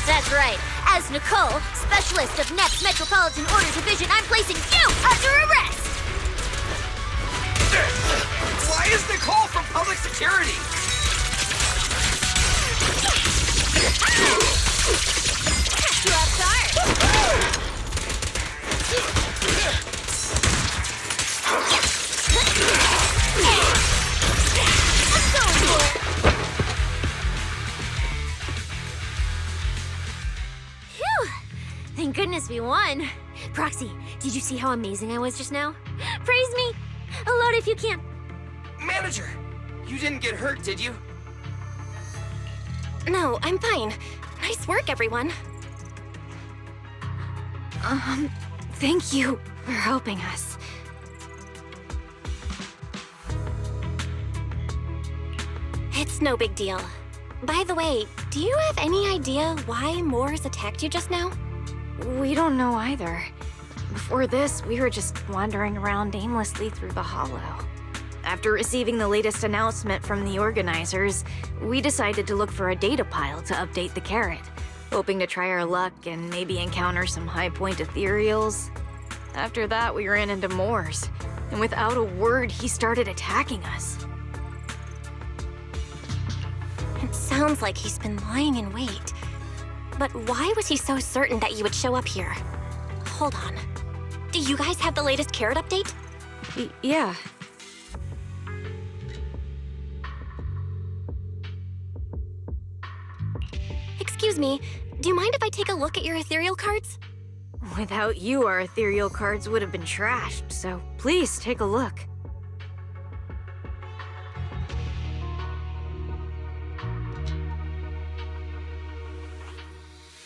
That's right. As Nicole, specialist of NEP's Metropolitan Order Division, I'm placing you under arrest! Why is Nicole from public security? Catch you off guard! Let's go, Nicole! Phew! Thank goodness we won. Proxy, did you see how amazing I was just now? Praise me! Alert if you can. Manager, you didn't get hurt, did you? No, I'm fine. Nice work, everyone. Thank you for helping us. It's no big deal. By the way, do you have any idea why Mors attacked you just now? We don't know either. Before this, we were just wandering around aimlessly through the hollow. After receiving the latest announcement from the organizers, we decided to look for a data pile to update the carrot, hoping to try our luck and maybe encounter some high-point ethereals. After that, we ran into Mors, and without a word, he started attacking us. It sounds like he's been lying in wait. But why was he so certain that you would show up here? Hold on. Do you guys have the latest carrot update? Yeah. Excuse me, do you mind if I take a look at your ethereal cards? Without you, our ethereal cards would have been trashed, so please take a look.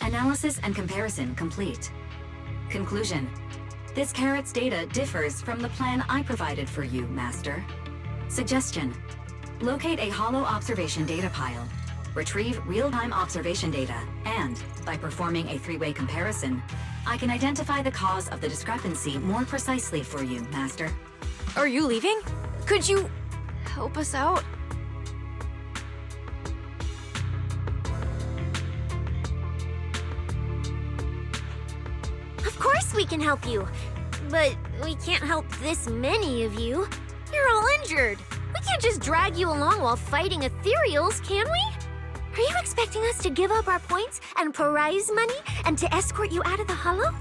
Analysis and comparison complete. Conclusion. This carrot's data differs from the plan I provided for you, Master. Suggestion. Locate a hollow observation data pile. Retrieve real-time observation data, and, by performing a three-way comparison, I can identify the cause of the discrepancy more precisely for you, Master. Are you leaving? Could you help us out? Of course we can help you, but we can't help this many of you. You're all injured. We can't just drag you along while fighting ethereals, can we? Are you expecting us to give up our points and prize money and to escort you out of the hollow?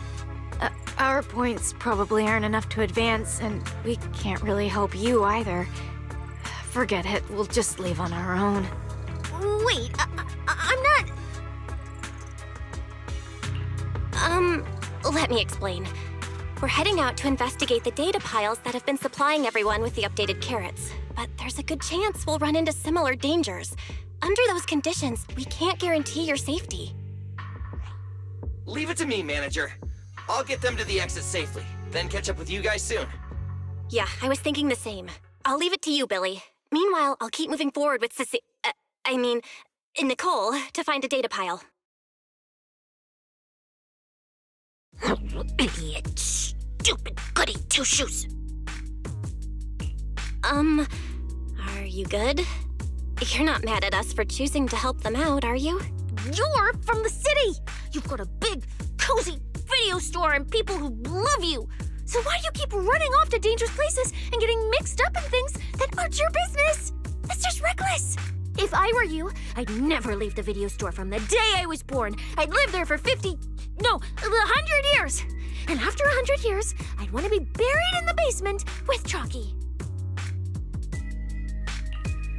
Our points probably aren't enough to advance, and we can't really help you either. Forget it, we'll just leave on our own. Wait, I'm not... Let me explain. We're heading out to investigate the data piles that have been supplying everyone with the updated carrots. But there's a good chance we'll run into similar dangers. Under those conditions, we can't guarantee your safety. Leave it to me, manager. I'll get them to the exit safely, then catch up with you guys soon. Yeah, I was thinking the same. I'll leave it to you, Billy. Meanwhile, I'll keep moving forward with Nicole, to find a data pile. Idiot. Stupid goody two-shoes. Are you good? You're not mad at us for choosing to help them out, are you? You're from the city! You've got a big, cozy video store and people who love you! So why do you keep running off to dangerous places and getting mixed up in things that aren't your business? That's just reckless! If I were you, I'd never leave the video store from the day I was born. I'd live there for 100 years! And after 100 years, I'd want to be buried in the basement with Chalky.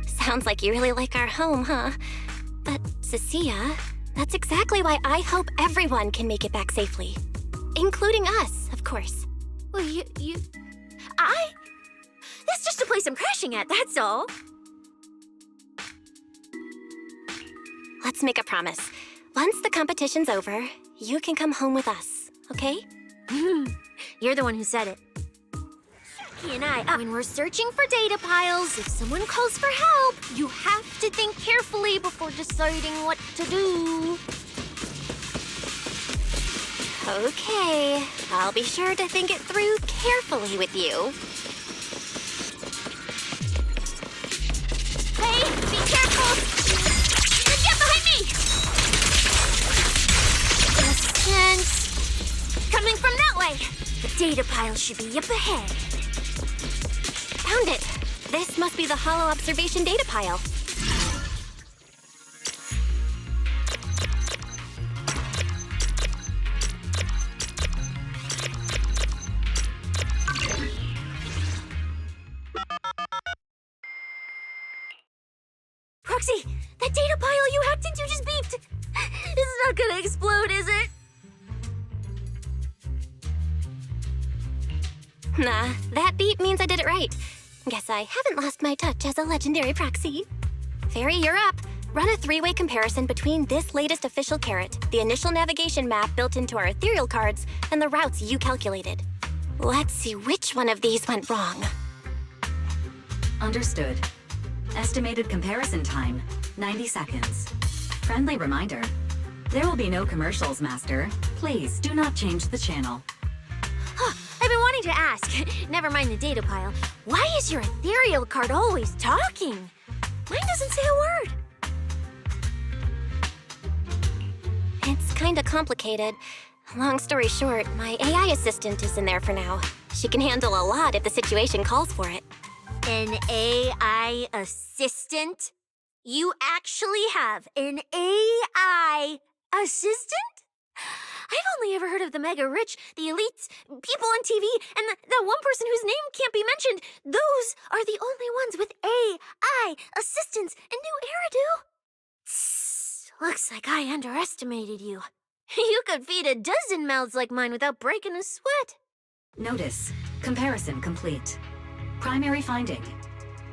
Sounds like you really like our home, huh? But, Cecilia, that's exactly why I hope everyone can make it back safely. Including us, of course. Well, That's just a place I'm crashing at, that's all. Let's make a promise. Once the competition's over, you can come home with us, okay? You're the one who said it. Chalky and I, when we're searching for data piles, if someone calls for help, you have to think carefully before deciding what to do. Okay, I'll be sure to think it through carefully with you. Hey, be careful! Get behind me! Distance. Coming from that way. The data pile should be up ahead. Found it. This must be the hollow observation data pile. Proxy, that data pile you hacked into just beeped. It's not gonna explode, is it? Nah, that beep means I did it right. Guess I haven't lost my touch as a legendary proxy. Fairy, you're up. Run a three-way comparison between this latest official carrot, the initial navigation map built into our ethereal cards, and the routes you calculated. Let's see which one of these went wrong. Understood. Estimated comparison time, 90 seconds. Friendly reminder, there will be no commercials, Master. Please do not change the channel. I've been wanting to ask, never mind the data pile, why is your ethereal card always talking? Mine doesn't say a word. It's kinda complicated. Long story short, my AI assistant is in there for now. She can handle a lot if the situation calls for it. An AI assistant? You actually have an AI assistant? I've only ever heard of the mega rich, the elites, people on TV, and that one person whose name can't be mentioned. Those are the only ones with AI assistants in New Eridu. Tss, looks like I underestimated you. You could feed a dozen mouths like mine without breaking a sweat. Notice, comparison complete. Primary finding.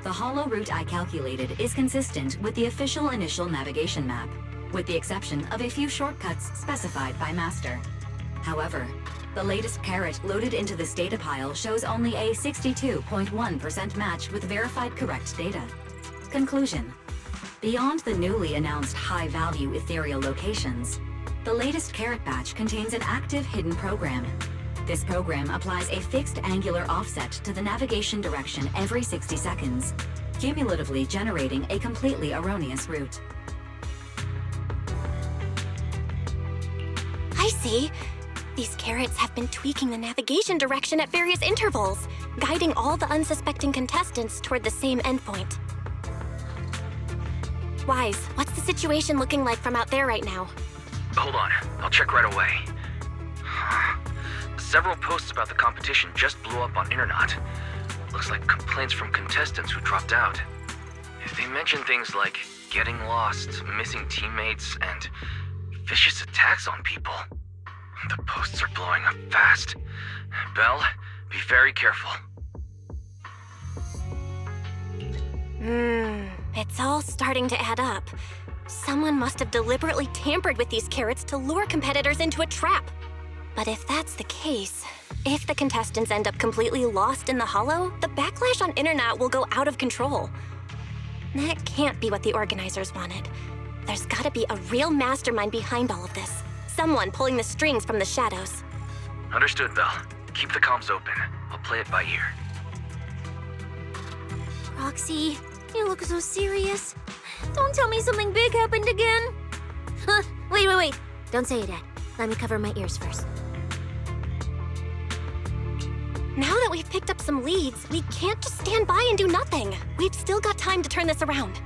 The hollow route I calculated is consistent with the official initial navigation map, with the exception of a few shortcuts specified by Master. However, the latest carrot loaded into this data pile shows only a 62.1% match with verified correct data. Conclusion. Beyond the newly announced high-value ethereal locations, the latest carrot batch contains an active hidden program. This program applies a fixed angular offset to the navigation direction every 60 seconds, cumulatively generating a completely erroneous route. I see. These carrots have been tweaking the navigation direction at various intervals, guiding all the unsuspecting contestants toward the same endpoint. Wise, what's the situation looking like from out there right now? Hold on, I'll check right away. Several posts about the competition just blew up on Internet. Looks like complaints from contestants who dropped out. They mention things like getting lost, missing teammates, and vicious attacks on people. The posts are blowing up fast. Belle, be very careful. It's all starting to add up. Someone must have deliberately tampered with these carrots to lure competitors into a trap. But if that's the case, if the contestants end up completely lost in the hollow, the backlash on internet will go out of control. That can't be what the organizers wanted. There's gotta be a real mastermind behind all of this. Someone pulling the strings from the shadows. Understood, Belle. Keep the comms open. I'll play it by ear. Proxy, you look so serious. Don't tell me something big happened again. Huh, wait. Don't say it yet. Let me cover my ears first. Now that we've picked up some leads, we can't just stand by and do nothing. We've still got time to turn this around.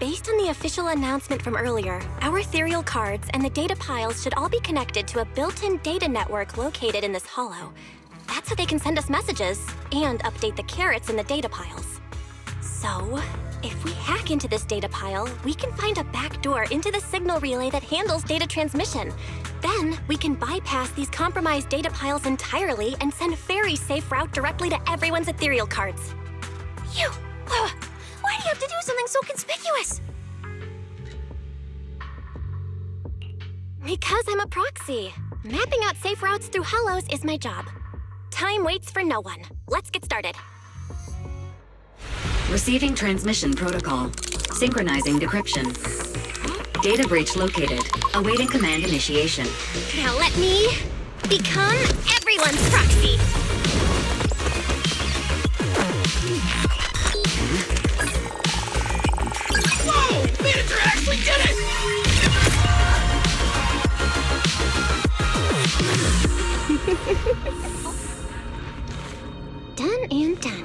Based on the official announcement from earlier, our ethereal cards and the data piles should all be connected to a built-in data network located in this hollow. That's how they can send us messages and update the carrots in the data piles. So, if we hack into this data pile, we can find a back door into the signal relay that handles data transmission. Then, we can bypass these compromised data piles entirely and send very safe route directly to everyone's ethereal cards. Why do you have to do something so conspicuous? Because I'm a proxy. Mapping out safe routes through hollows is my job. Time waits for no one. Let's get started. Receiving transmission protocol. Synchronizing decryption. Data breach located. Awaiting command initiation. Now let me become everyone's proxy. Whoa! Manager actually did it! Done and done.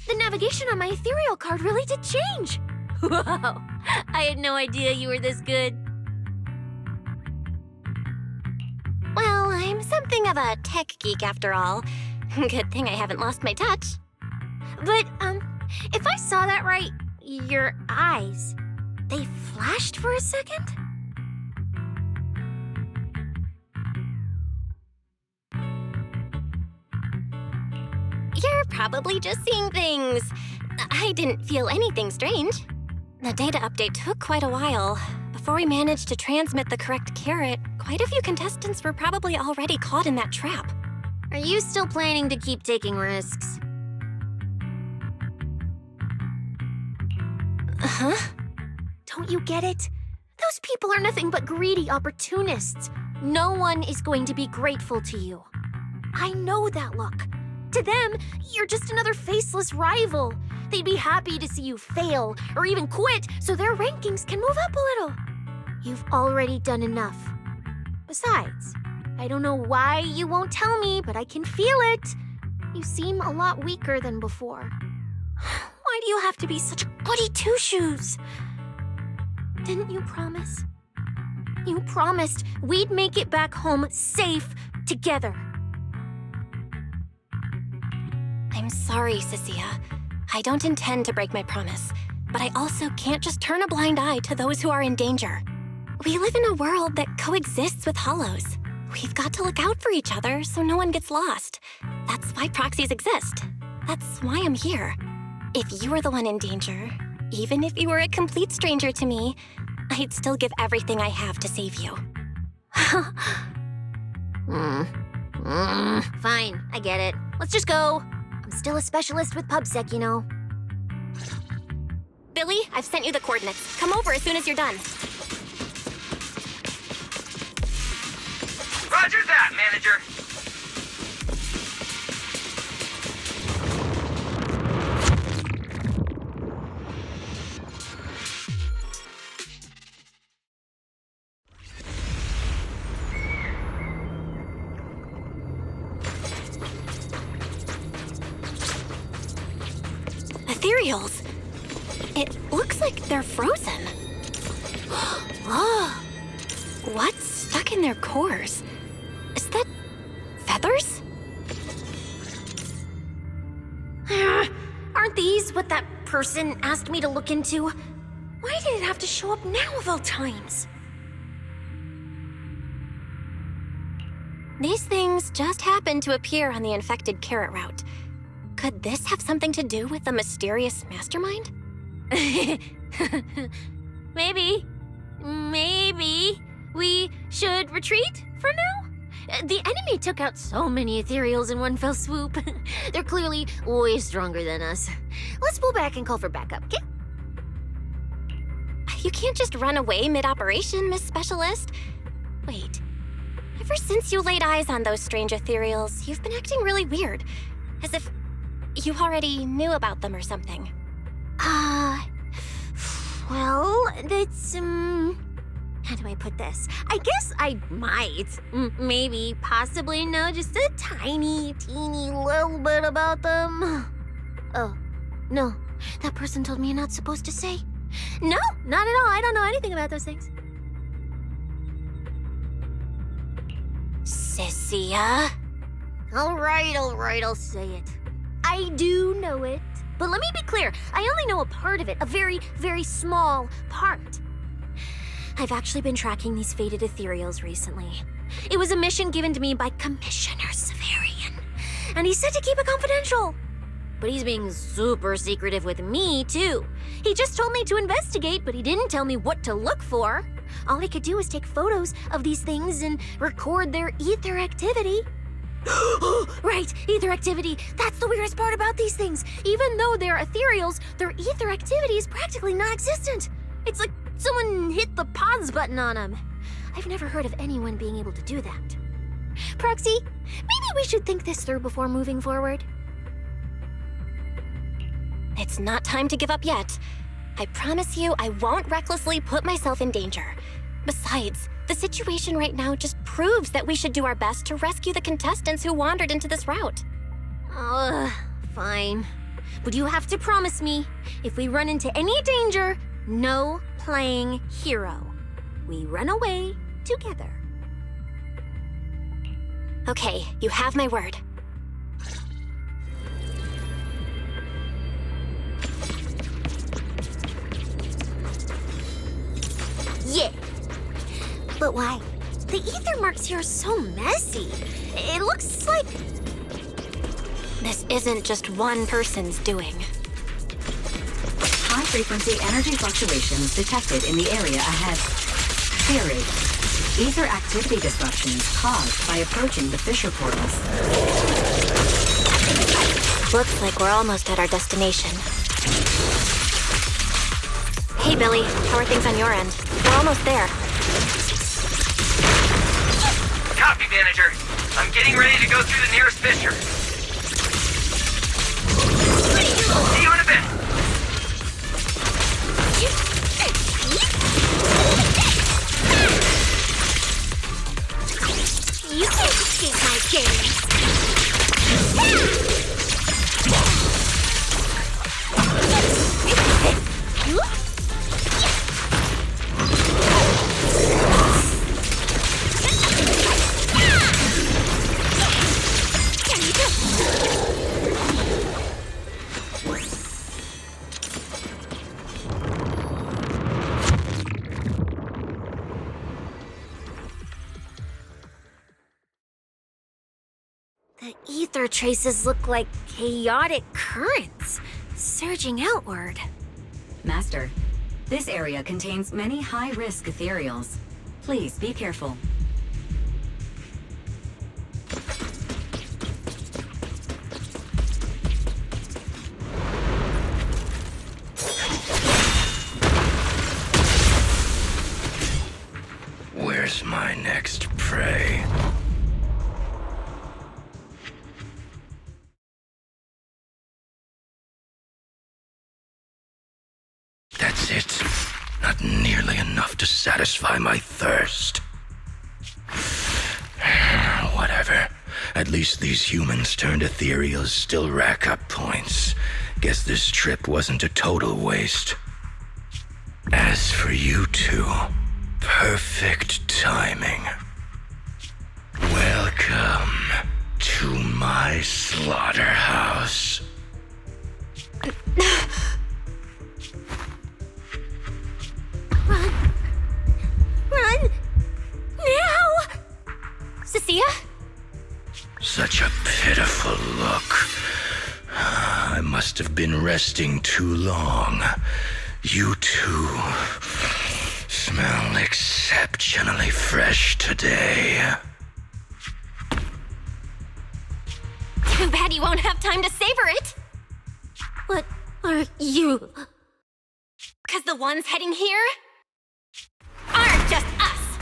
The navigation on my ethereal card really did change. Wow, I had no idea you were this good. Well, I'm something of a tech geek after all. Good thing I haven't lost my touch. But, if I saw that right, your eyes, they flashed for a second? You're probably just seeing things. I didn't feel anything strange. The data update took quite a while. Before we managed to transmit the correct carrot, quite a few contestants were probably already caught in that trap. Are you still planning to keep taking risks? Huh? Don't you get it? Those people are nothing but greedy opportunists. No one is going to be grateful to you. I know that look. To them, you're just another faceless rival. They'd be happy to see you fail or even quit so their rankings can move up a little. You've already done enough. Besides, I don't know why you won't tell me, but I can feel it. You seem a lot weaker than before. Why do you have to be such a goody two-shoes? Didn't you promise? You promised we'd make it back home safe together. I'm sorry, Cissia. I don't intend to break my promise, but I also can't just turn a blind eye to those who are in danger. We live in a world that coexists with hollows. We've got to look out for each other so no one gets lost. That's why proxies exist. That's why I'm here. If you were the one in danger, even if you were a complete stranger to me, I'd still give everything I have to save you. Fine, I get it. Let's just go. I'm still a specialist with PubSec, you know. Billy, I've sent you the coordinates. Come over as soon as you're done. Roger that, manager. Ethereals. It looks like they're frozen. Oh, what's stuck in their cores? Is that feathers? Aren't these what that person asked me to look into? Why did it have to show up now of all times? These things just happened to appear on the infected carrot route. Could this have something to do with the mysterious mastermind? Maybe we should retreat for now? The enemy took out so many Ethereals in one fell swoop. They're clearly way stronger than us. Let's pull back and call for backup, okay? You can't just run away mid-operation, Miss Specialist. Wait. Ever since you laid eyes on those strange Ethereals, you've been acting really weird. As if you already knew about them or something. Well, that's, how do I put this? I guess I might, maybe, possibly know just a tiny, teeny little bit about them. Oh, no, that person told me you're not supposed to say. No, not at all. I don't know anything about those things. Cecilia? All right, I'll say it. I do know it. But let me be clear, I only know a part of it, a very, very small part. I've actually been tracking these fated Ethereals recently. It was a mission given to me by Commissioner Severian, and he said to keep it confidential. But he's being super secretive with me, too. He just told me to investigate, but he didn't tell me what to look for. All he could do was take photos of these things and record their ether activity. Right, ether activity. That's the weirdest part about these things. Even though they're Ethereals, their ether activity is practically non-existent. It's like someone hit the pause button on them. I've never heard of anyone being able to do that. Proxy, maybe we should think this through before moving forward. It's not time to give up yet. I promise you I won't recklessly put myself in danger. Besides, the situation right now just proves that we should do our best to rescue the contestants who wandered into this route. Fine. But you have to promise me, if we run into any danger, no playing hero. We run away together. Okay, you have my word. Yeah. But why? The ether marks here are so messy. It looks like... This isn't just one person's doing. High-frequency energy fluctuations detected in the area ahead. Theory: ether activity disruptions caused by approaching the fissure portals. Looks like we're almost at our destination. Hey, Billy. How are things on your end? We're almost there. Copy, Manager. I'm getting ready to go through the nearest fissure. See you in a bit. You can't escape my games. The ether traces look like chaotic currents, surging outward. Master, this area contains many high-risk Ethereals. Please be careful. Where's my next prey? That's it. Not nearly enough to satisfy my thirst. Whatever. At least these humans turned Ethereals still rack up points. Guess this trip wasn't a total waste. As for you two, perfect timing. Welcome to my slaughterhouse. Run! Now! Cecilia? Such a pitiful look. must have been resting too long. You two smell exceptionally fresh today. Too bad you won't have time to savor it. What are you? Because the ones heading here aren't just us.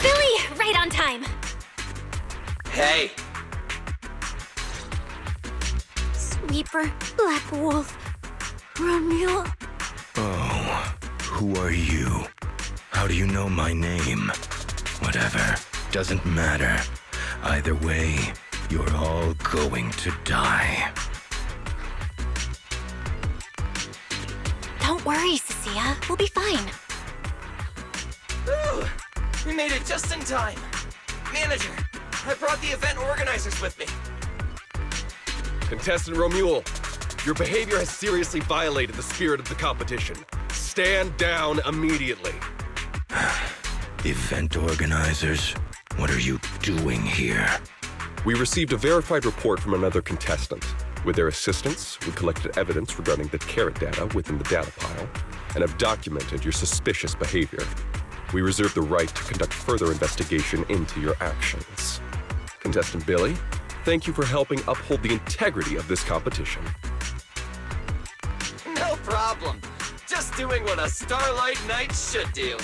Billy, right on time. Hey! Sweeper, Black Wolf, Ramul. Oh, who are you? How do you know my name? Whatever, doesn't matter. Either way, you're all going to die. Don't worry, Cecilia. We'll be fine. Ooh, we made it just in time. Manager, I brought the event organizers with me. Contestant Romeul, your behavior has seriously violated the spirit of the competition. Stand down immediately. Event organizers, what are you doing here? We received a verified report from another contestant. With their assistance, we collected evidence regarding the carrot data within the data pile and have documented your suspicious behavior. We reserve the right to conduct further investigation into your actions. Contestant Billy, thank you for helping uphold the integrity of this competition. No problem. Just doing what a Starlight Knight should do.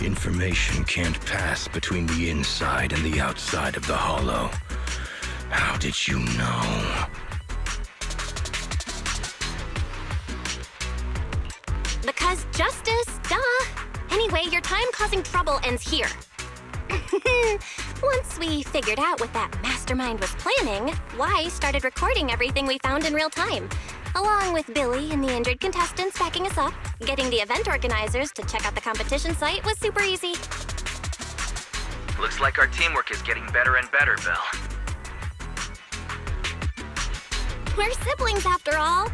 Information can't pass between the inside and the outside of the hollow. How did you know? Because justice, duh. Anyway, your time causing trouble ends here. Once we figured out what that mastermind was planning, Y started recording everything we found in real time. Along with Billy and the injured contestants backing us up, getting the event organizers to check out the competition site was super easy. Looks like our teamwork is getting better and better, Belle. We're siblings after all.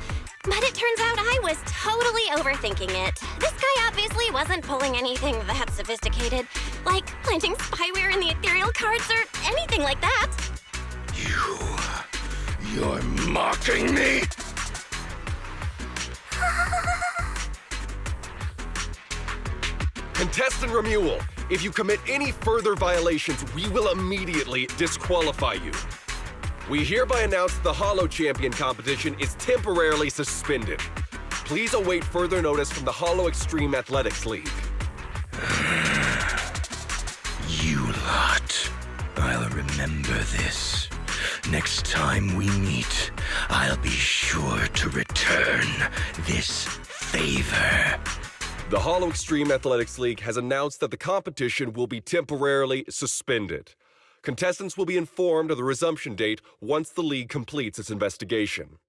But it turns out I was totally overthinking it. This guy obviously wasn't pulling anything that sophisticated, like planting spyware in the Ethereal cards or anything like that. You're mocking me? Contestant Ramul, if you commit any further violations, we will immediately disqualify you. We hereby announce that the Hollow Champion competition is temporarily suspended. Please await further notice from the Hollow Extreme Athletics League. You lot. I'll remember this. Next time we meet, I'll be sure to return this favor. The Hollow Extreme Athletics League has announced that the competition will be temporarily suspended. Contestants will be informed of the resumption date once the league completes its investigation.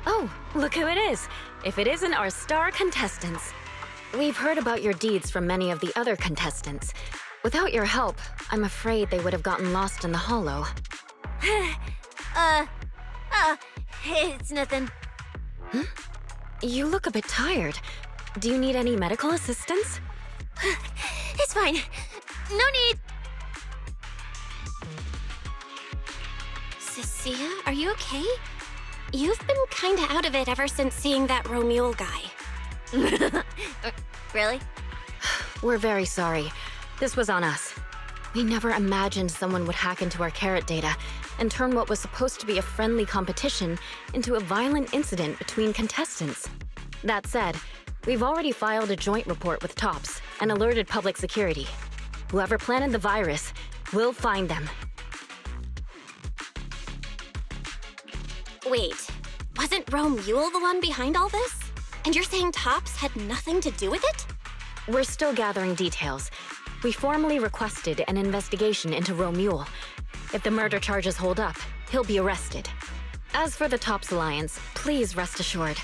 Oh, look who it is. If it isn't our star contestants. We've heard about your deeds from many of the other contestants. Without your help, I'm afraid they would have gotten lost in the hollow. It's nothing. You look a bit tired. Do you need any medical assistance? It's fine. No need. Cissia, are you okay? You've been kinda out of it ever since seeing that romeul guy. Really? We're very sorry. This was on us. We never imagined someone would hack into our carrot data and turn what was supposed to be a friendly competition into a violent incident between contestants. That said, we've already filed a joint report with TOPS and alerted public security. Whoever planted the virus, we'll find them. Wait, wasn't Romeul the one behind all this? And you're saying TOPS had nothing to do with it? We're still gathering details. We formally requested an investigation into Romeul. If the murder charges hold up, he'll be arrested. As for the Tops Alliance, please rest assured,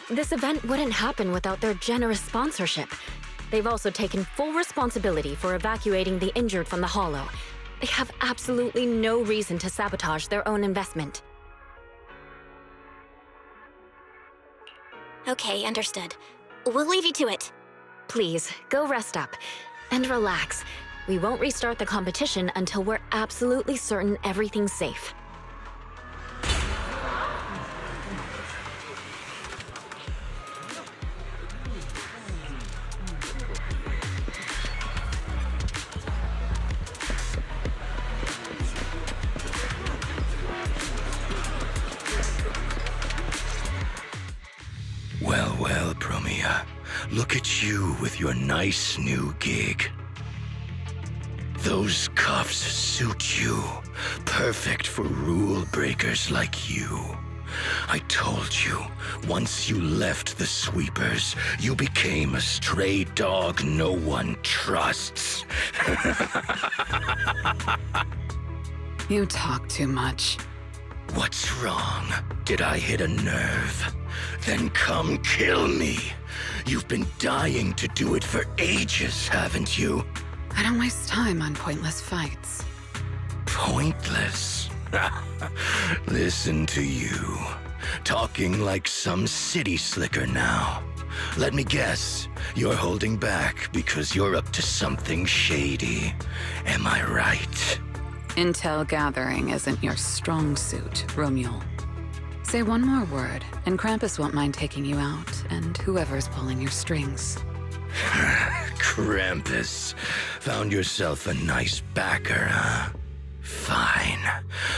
this event wouldn't happen without their generous sponsorship. They've also taken full responsibility for evacuating the injured from the Hollow. They have absolutely no reason to sabotage their own investment. Okay, understood. We'll leave you to it. Please, go rest up. And relax. We won't restart the competition until we're absolutely certain everything's safe. Well, promeia. Look at you with your nice new gig. Those cuffs suit you. Perfect for rule breakers like you. I told you, once you left the sweepers, you became a stray dog no one trusts. You talk too much. What's wrong? Did I hit a nerve? Then come kill me. You've been dying to do it for ages, haven't you? I don't waste time on pointless fights. Pointless? Listen to you. Talking like some city slicker now. Let me guess, you're holding back because you're up to something shady. Am I right? Intel gathering isn't your strong suit, Romeul. Say one more word, and Krampus won't mind taking you out, and whoever's pulling your strings. Krampus. Found yourself a nice backer, huh? Fine.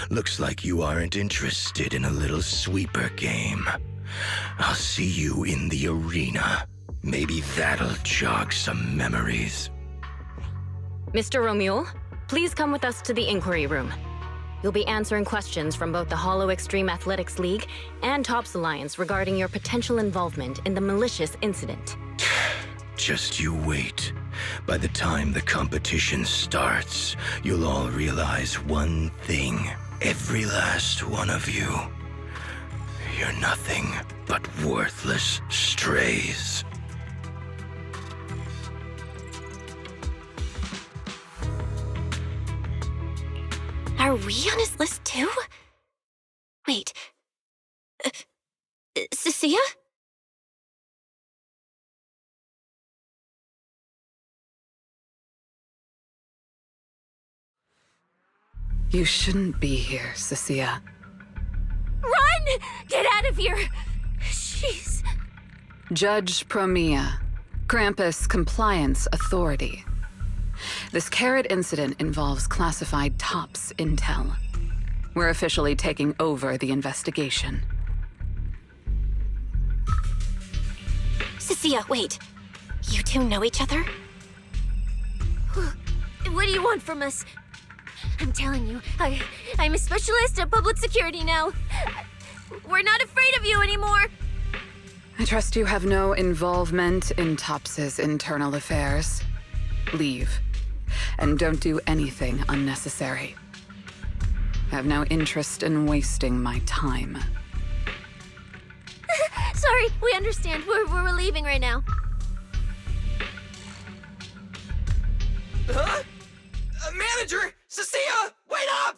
Looks like you aren't interested in a little sweeper game. I'll see you in the arena. Maybe that'll jog some memories. Mr. Romeul, please come with us to the inquiry room. You'll be answering questions from both the Hollow Extreme Athletics League and Tops Alliance regarding your potential involvement in the malicious incident. Just you wait. By the time the competition starts, you'll all realize one thing. Every last one of you. You're nothing but worthless strays. Are we on his list too? Wait. Cissia? You shouldn't be here, Cecilia. Run! Get out of here! Jeez. Judge Promeia, Krampus Compliance Authority. This carrot incident involves classified Tops intel. We're officially taking over the investigation. Cissia, wait. You two know each other? What do you want from us? I'm telling you, I'm a specialist at public security now. We're not afraid of you anymore. I trust you have no involvement in Tops's internal affairs. Leave. And don't do anything unnecessary. I have no interest in wasting my time. Sorry, we understand. We're leaving right now. Huh? Manager! Cissia! Wait up!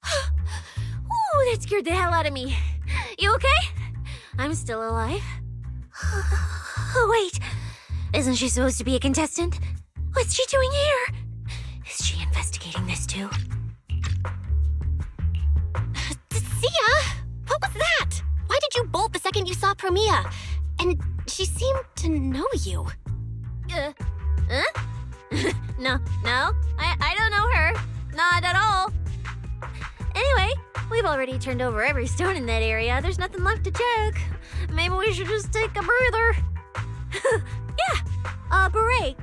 Ooh, that scared the hell out of me. You okay? I'm still alive. Oh, wait. Isn't she supposed to be a contestant? What's she doing here? Is she investigating this too? Cissia! What was that? Why did you bolt the second you saw Promeia? And she seemed to know you. Huh? No, I don't know her. Not at all. Anyway, we've already turned over every stone in that area. There's nothing left to check. Maybe we should just take a breather. Yeah, a break.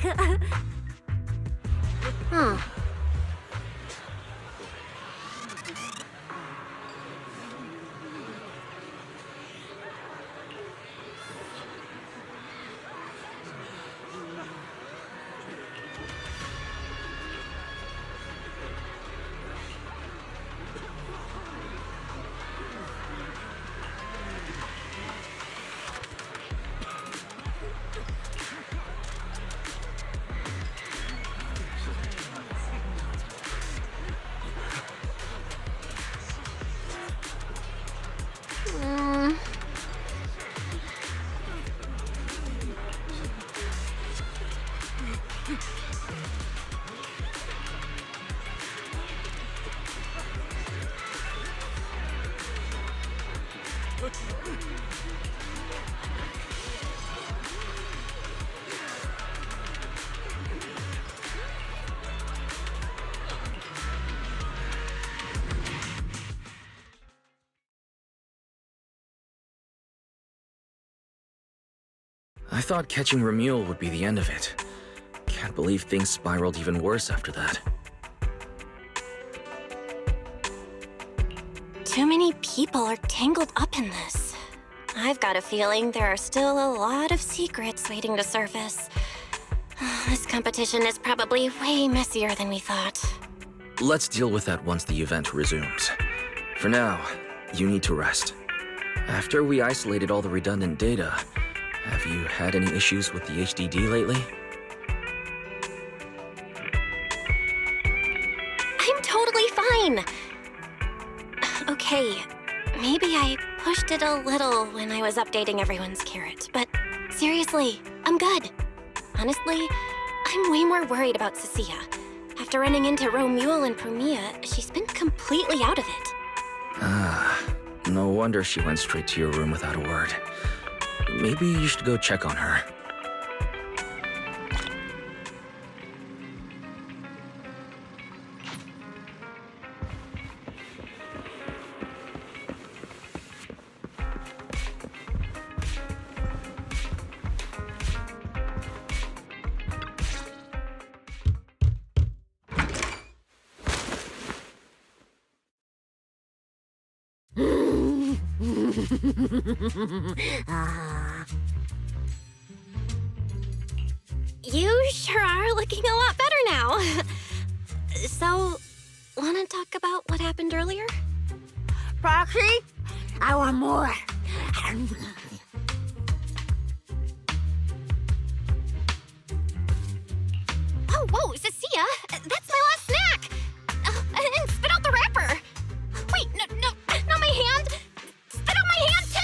I thought catching Ramul would be the end of it. Can't believe things spiraled even worse after that. Too many people are tangled up in this. I've got a feeling there are still a lot of secrets waiting to surface. This competition is probably way messier than we thought. Let's deal with that once the event resumes. For now, you need to rest. After we isolated all the redundant data, have you had any issues with the HDD lately? I'm totally fine. Okay, maybe I pushed it a little when I was updating everyone's carrot, but seriously, I'm good. Honestly, I'm way more worried about Cecilia. After running into romeul and promeia, she's been completely out of it. Ah, no wonder she went straight to your room without a word. Maybe you should go check on her. You sure are looking a lot better now. So, wanna talk about what happened earlier? Proxy, I want more. Oh, whoa, Cissia, that's my last snack. And spit out the wrapper. Wait, no, not my hand. Spit out my hand too.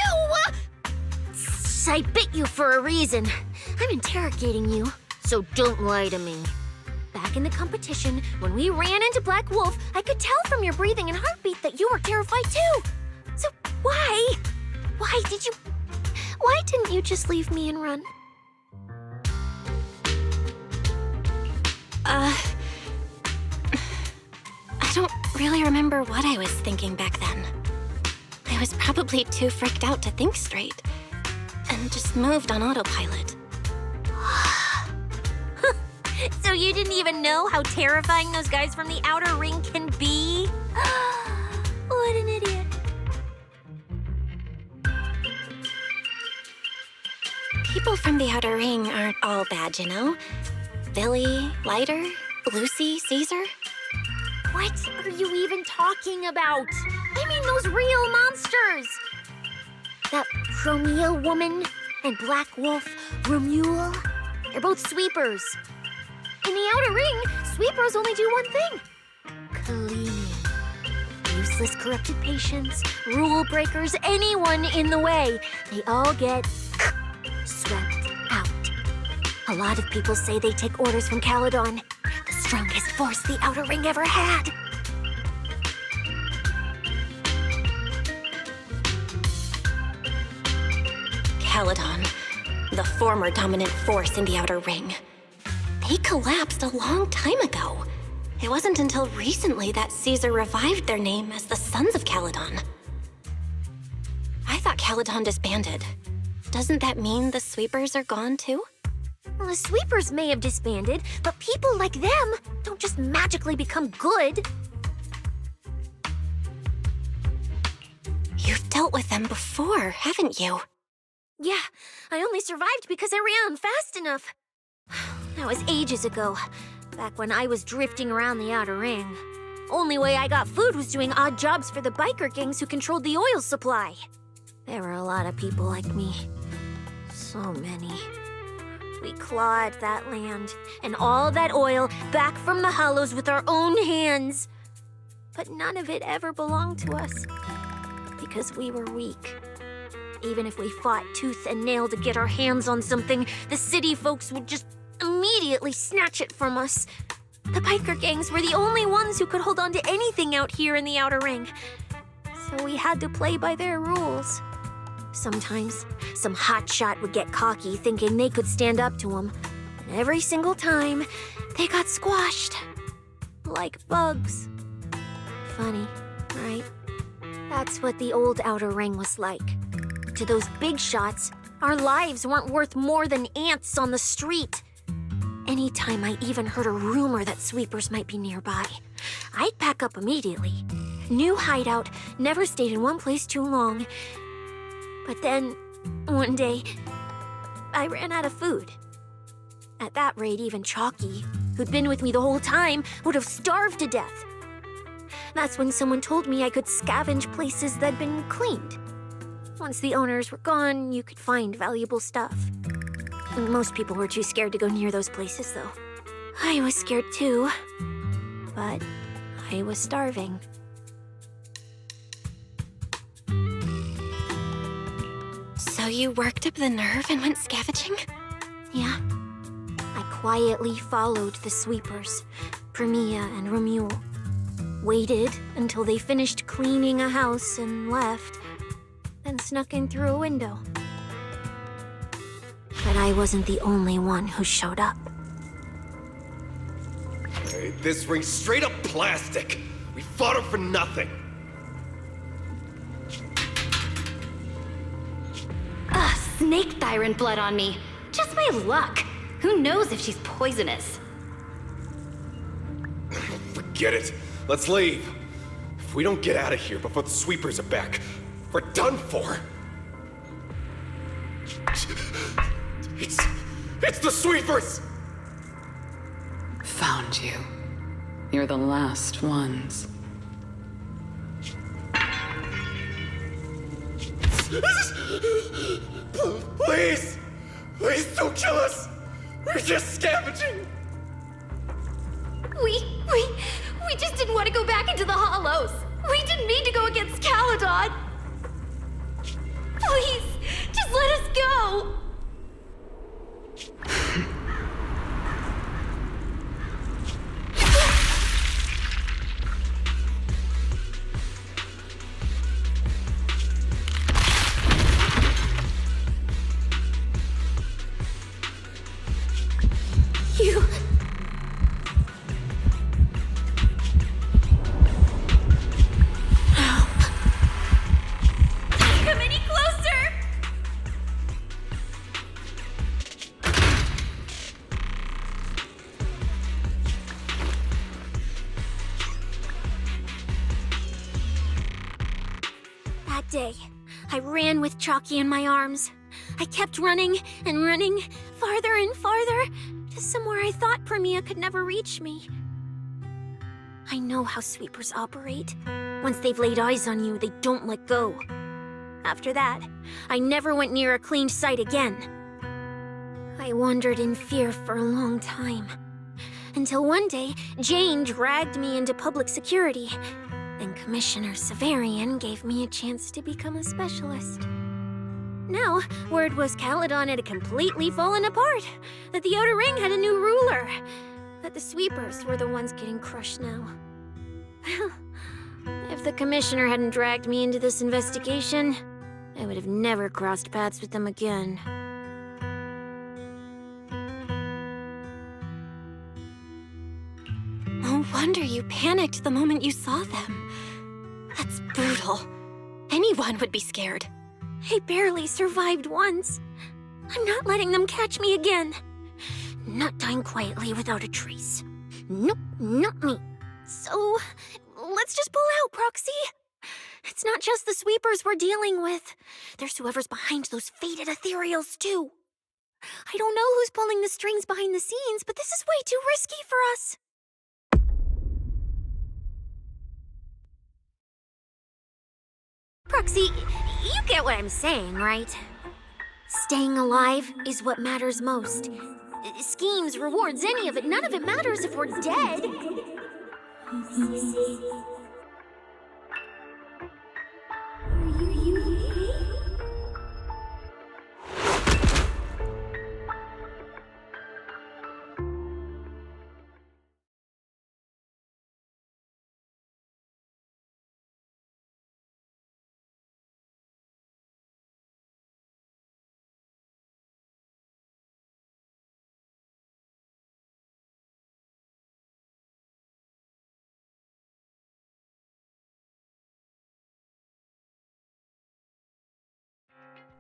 I bit you for a reason. I'm interrogating you, so don't lie to me. Back in the competition, when we ran into Black Wolf, I could tell from your breathing and heartbeat that you were terrified too. So why? Why didn't you just leave me and run? I don't really remember what I was thinking back then. I was probably too freaked out to think straight, and just moved on autopilot. So you didn't even know how terrifying those guys from the Outer Ring can be? What an idiot. People from the Outer Ring aren't all bad, you know? Billy, Lighter, Lucy, Caesar. What are you even talking about? I mean those real monsters! That promeia woman and Black Wolf, Romeul, they're both sweepers. In the Outer Ring, sweepers only do one thing. Cleaning. Useless corrupted patients, rule breakers, anyone in the way. They all get swept out. A lot of people say they take orders from Caledon, the strongest force the Outer Ring ever had. Caledon, the former dominant force in the Outer Ring. They collapsed a long time ago. It wasn't until recently that Caesar revived their name as the Sons of Caledon. I thought Caledon disbanded. Doesn't that mean the sweepers are gone too? Well, the sweepers may have disbanded, but people like them don't just magically become good. You've dealt with them before, haven't you? Yeah, I only survived because I ran fast enough. That was ages ago, back when I was drifting around the Outer Ring. Only way I got food was doing odd jobs for the biker gangs who controlled the oil supply. There were a lot of people like me. So many. We clawed that land and all that oil back from the hollows with our own hands. But none of it ever belonged to us, because we were weak. Even if we fought tooth and nail to get our hands on something, the city folks would just immediately snatch it from us. The biker gangs were the only ones who could hold on to anything out here in the Outer Ring. So we had to play by their rules. Sometimes, some hotshot would get cocky thinking they could stand up to them. And every single time, they got squashed. Like bugs. Funny, right? That's what the old Outer Ring was like. To those big shots, Our lives weren't worth more than ants on the street. Anytime I even heard a rumor that sweepers might be nearby, I'd pack up immediately. New hideout, never stayed in one place too long. But then, one day, I ran out of food. At that rate, even Chalky, who'd been with me the whole time, would have starved to death. That's when someone told me I could scavenge places that'd been cleaned. Once the owners were gone, you could find valuable stuff. Most people were too scared to go near those places, though. I was scared too, but I was starving. So you worked up the nerve and went scavenging? Yeah. I quietly followed the sweepers, promeia and romeul. Waited until they finished cleaning a house and left, then snuck in through a window. But I wasn't the only one who showed up. Hey, this ring's straight up plastic. We fought her for nothing. Ugh, snake thyron blood on me. Just my luck. Who knows if she's poisonous? Forget it. Let's leave. If we don't get out of here before the sweepers are back, we're done for. It's the sweepers! Found you. You're the last ones. Please! Please don't kill us! We're just scavenging! We just didn't want to go back into the hollows. We didn't mean to go against Caledon. Please, just let us go. You... Come any closer! That day, I ran with Chalky in my arms. I kept running and running, farther and farther, to somewhere I thought promeia could never reach me. I know how sweepers operate. Once they've laid eyes on you, they don't let go. After that, I never went near a cleaned site again. I wandered in fear for a long time. Until one day, Jane dragged me into public security, and Commissioner Severian gave me a chance to become a specialist. Now, word was Caledon had completely fallen apart, that the Outer Ring had a new ruler, that the sweepers were the ones getting crushed now. Well, if the Commissioner hadn't dragged me into this investigation, I would have never crossed paths with them again. No wonder you panicked the moment you saw them. That's brutal. Anyone would be scared. I barely survived once. I'm not letting them catch me again. Not dying quietly without a trace. Nope, not me. So, let's just pull out, Proxy. It's not just the sweepers we're dealing with. There's whoever's behind those fated ethereals, too. I don't know who's pulling the strings behind the scenes, but this is way too risky for us. Proxy, you get what I'm saying, right? Staying alive is what matters most. Schemes, rewards, any of it, none of it matters if we're dead.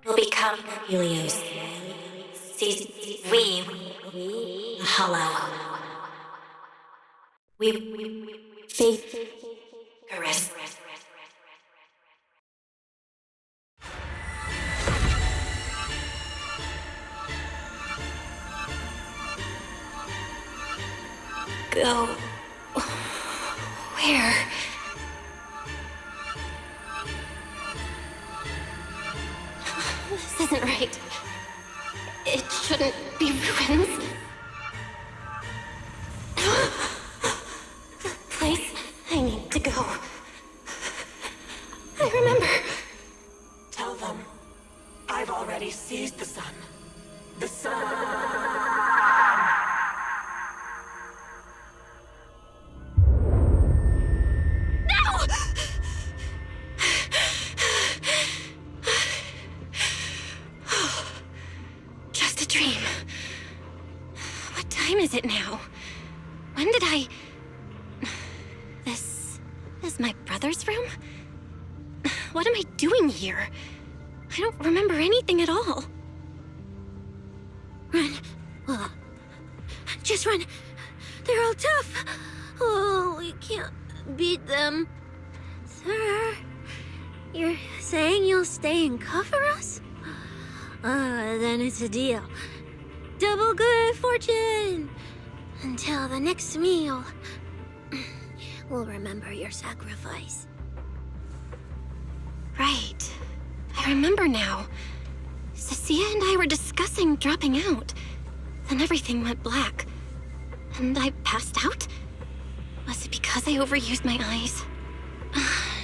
will become Helios. We, hollow. We, faith, caress. Go. Where? This isn't right. It shouldn't be ruins. The place I need to go. I remember. Tell them I've already seized the sun. The sun. Just a dream. What time is it now? When did I... This is my brother's room? What am I doing here? I don't remember anything at all. Run. Just run. They're all tough. Oh, we can't beat them. Sir, you're saying you'll stay and cover us? Then it's a deal. Double good fortune! Until the next meal. We'll remember your sacrifice. Right. I remember now. Cecilia and I were discussing dropping out. Then everything went black. And I passed out? Was it because I overused my eyes?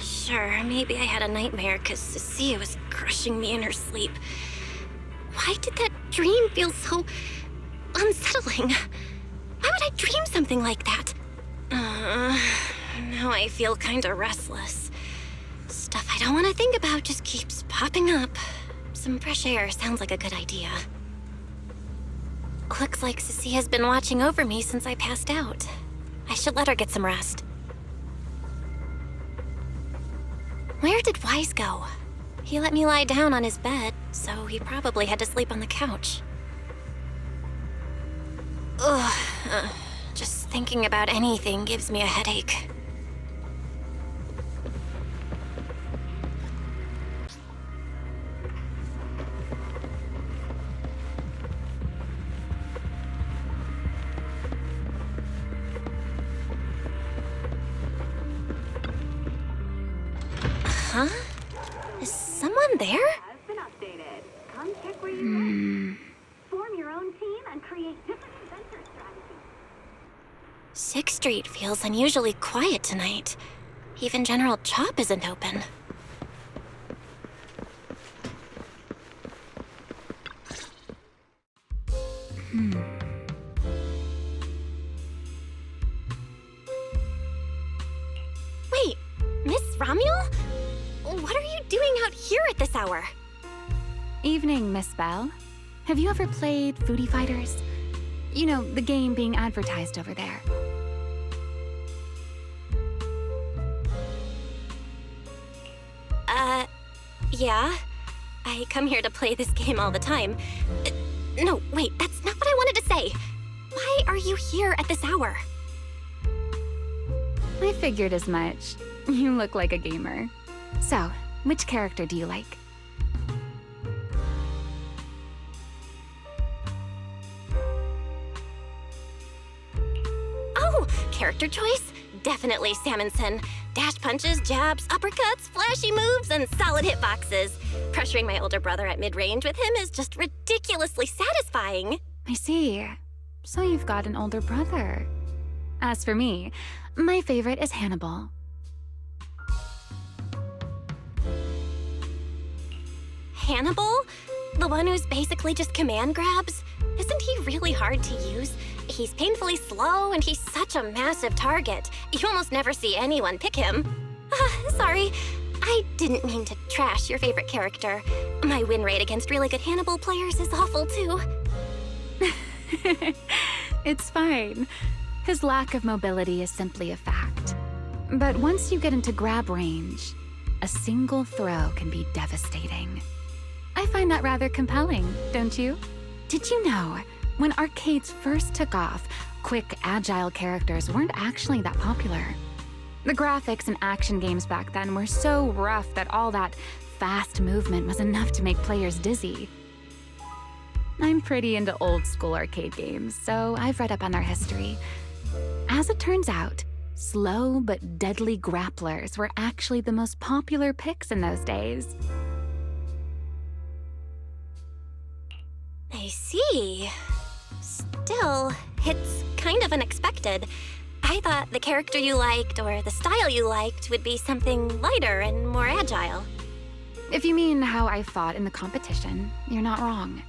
Sure, maybe I had a nightmare because Cecilia was crushing me in her sleep. Why did that dream feel so unsettling? Why would I dream something like that? Now I feel kinda restless. Stuff I don't want to think about just keeps popping up. Some fresh air sounds like a good idea. Looks like Cecilia's been watching over me since I passed out. I should let her get some rest. Where did Wise go? He let me lie down on his bed, so he probably had to sleep on the couch. Ugh, just thinking about anything gives me a headache. Huh? Is someone there? Has been updated. Come check where you're at. Form your own team and create different adventure strategies. 6th Street feels unusually quiet tonight. Even General Chop isn't open. Wait, Miss Ramul? What are you doing out here at this hour? Evening, Miss Bell. Have you ever played Foodie Fighters? You know, the game being advertised over there. Yeah. I come here to play this game all the time. No, wait, that's not what I wanted to say. Why are you here at this hour? I figured as much. You look like a gamer. So, which character do you like? Oh, character choice? Definitely Salmonson. Dash punches, jabs, uppercuts, flashy moves, and solid hitboxes. Pressuring my older brother at mid-range with him is just ridiculously satisfying. I see. So you've got an older brother. As for me, my favorite is Hannibal. Hannibal? The one who's basically just command grabs? Isn't he really hard to use? He's painfully slow, and he's such a massive target. You almost never see anyone pick him. Sorry. I didn't mean to trash your favorite character. My win rate against really good Hannibal players is awful, too. It's fine. His lack of mobility is simply a fact. But once you get into grab range, a single throw can be devastating. I find that rather compelling, don't you? Did you know, when arcades first took off, quick, agile characters weren't actually that popular. The graphics in action games back then were so rough that all that fast movement was enough to make players dizzy. I'm pretty into old school arcade games, so I've read up on their history. As it turns out, slow but deadly grapplers were actually the most popular picks in those days. I see. Still, it's kind of unexpected. I thought the character you liked or the style you liked would be something lighter and more agile. If you mean how I fought in the competition, you're not wrong.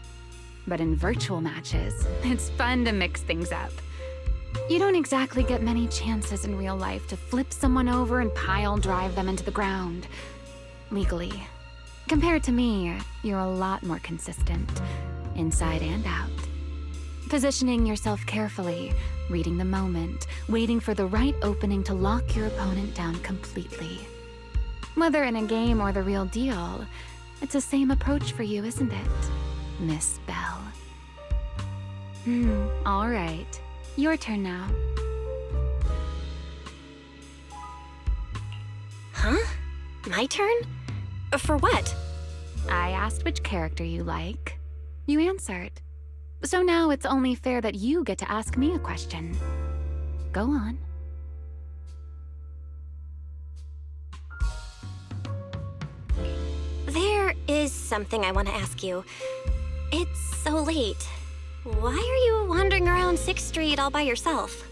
But in virtual matches, it's fun to mix things up. You don't exactly get many chances in real life to flip someone over and pile drive them into the ground. Legally. Compared to me, you're a lot more consistent, inside and out. Positioning yourself carefully, reading the moment, waiting for the right opening to lock your opponent down completely. Whether in a game or the real deal, it's the same approach for you, isn't it, Miss Bell? All right. Your turn now. Huh? My turn? For what? I asked which character you like. You answered. So now it's only fair that you get to ask me a question. Go on. There is something I want to ask you. It's so late. Why are you wandering around 6th Street all by yourself?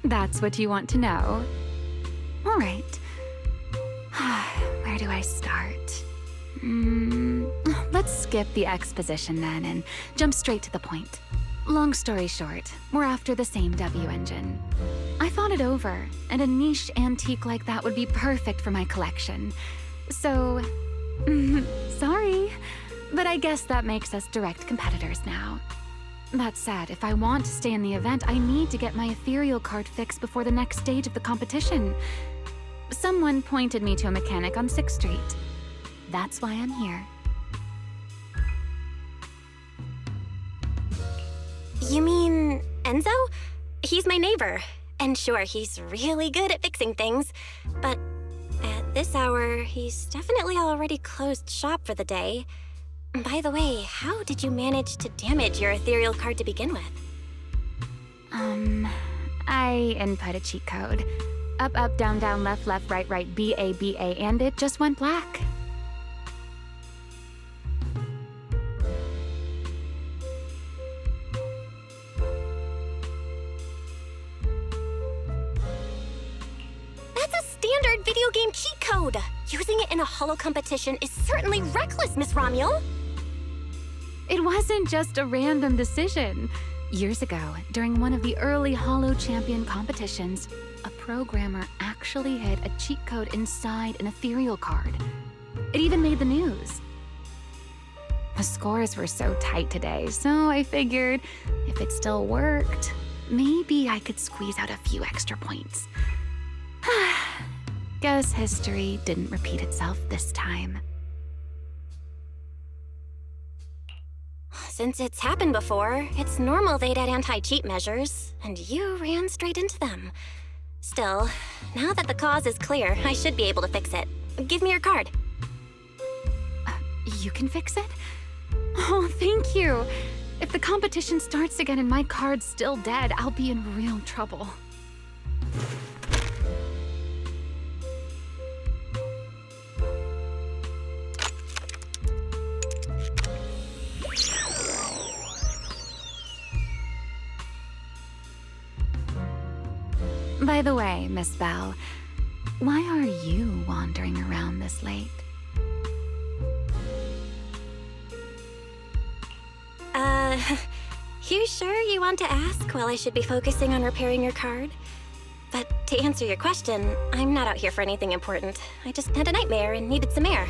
That's what you want to know. All right. Where do I start? Let's skip the exposition then and jump straight to the point. Long story short, we're after the same W engine. I thought it over, and a niche antique like that would be perfect for my collection. So, sorry, but I guess that makes us direct competitors now. That said, if I want to stay in the event, I need to get my Ethereal card fixed before the next stage of the competition. Someone pointed me to a mechanic on 6th Street. That's why I'm here. You mean Enzo? He's my neighbor. And sure, he's really good at fixing things. But at this hour, he's definitely already closed shop for the day. By the way, how did you manage to damage your Ethereal card to begin with? I input a cheat code. Up, up, down, down, left, left, right, right, B, A, and it just went black. That's a standard video game cheat code. Using it in a holo competition is certainly reckless, Miss Ramul. It wasn't just a random decision. Years ago, during one of the early Holo Champion competitions, a programmer actually hid a cheat code inside an Ethereal card. It even made the news. The scores were so tight today, so I figured if it still worked, maybe I could squeeze out a few extra points. Guess history didn't repeat itself this time. Since it's happened before, it's normal they'd add anti-cheat measures, and you ran straight into them. Still, now that the cause is clear, I should be able to fix it. Give me your card. You can fix it? Oh, thank you. If the competition starts again and my card's still dead, I'll be in real trouble. By the way, Miss Bell, why are you wandering around this late? You sure you want to ask while I should be focusing on repairing your card? But to answer your question, I'm not out here for anything important. I just had a nightmare and needed some air.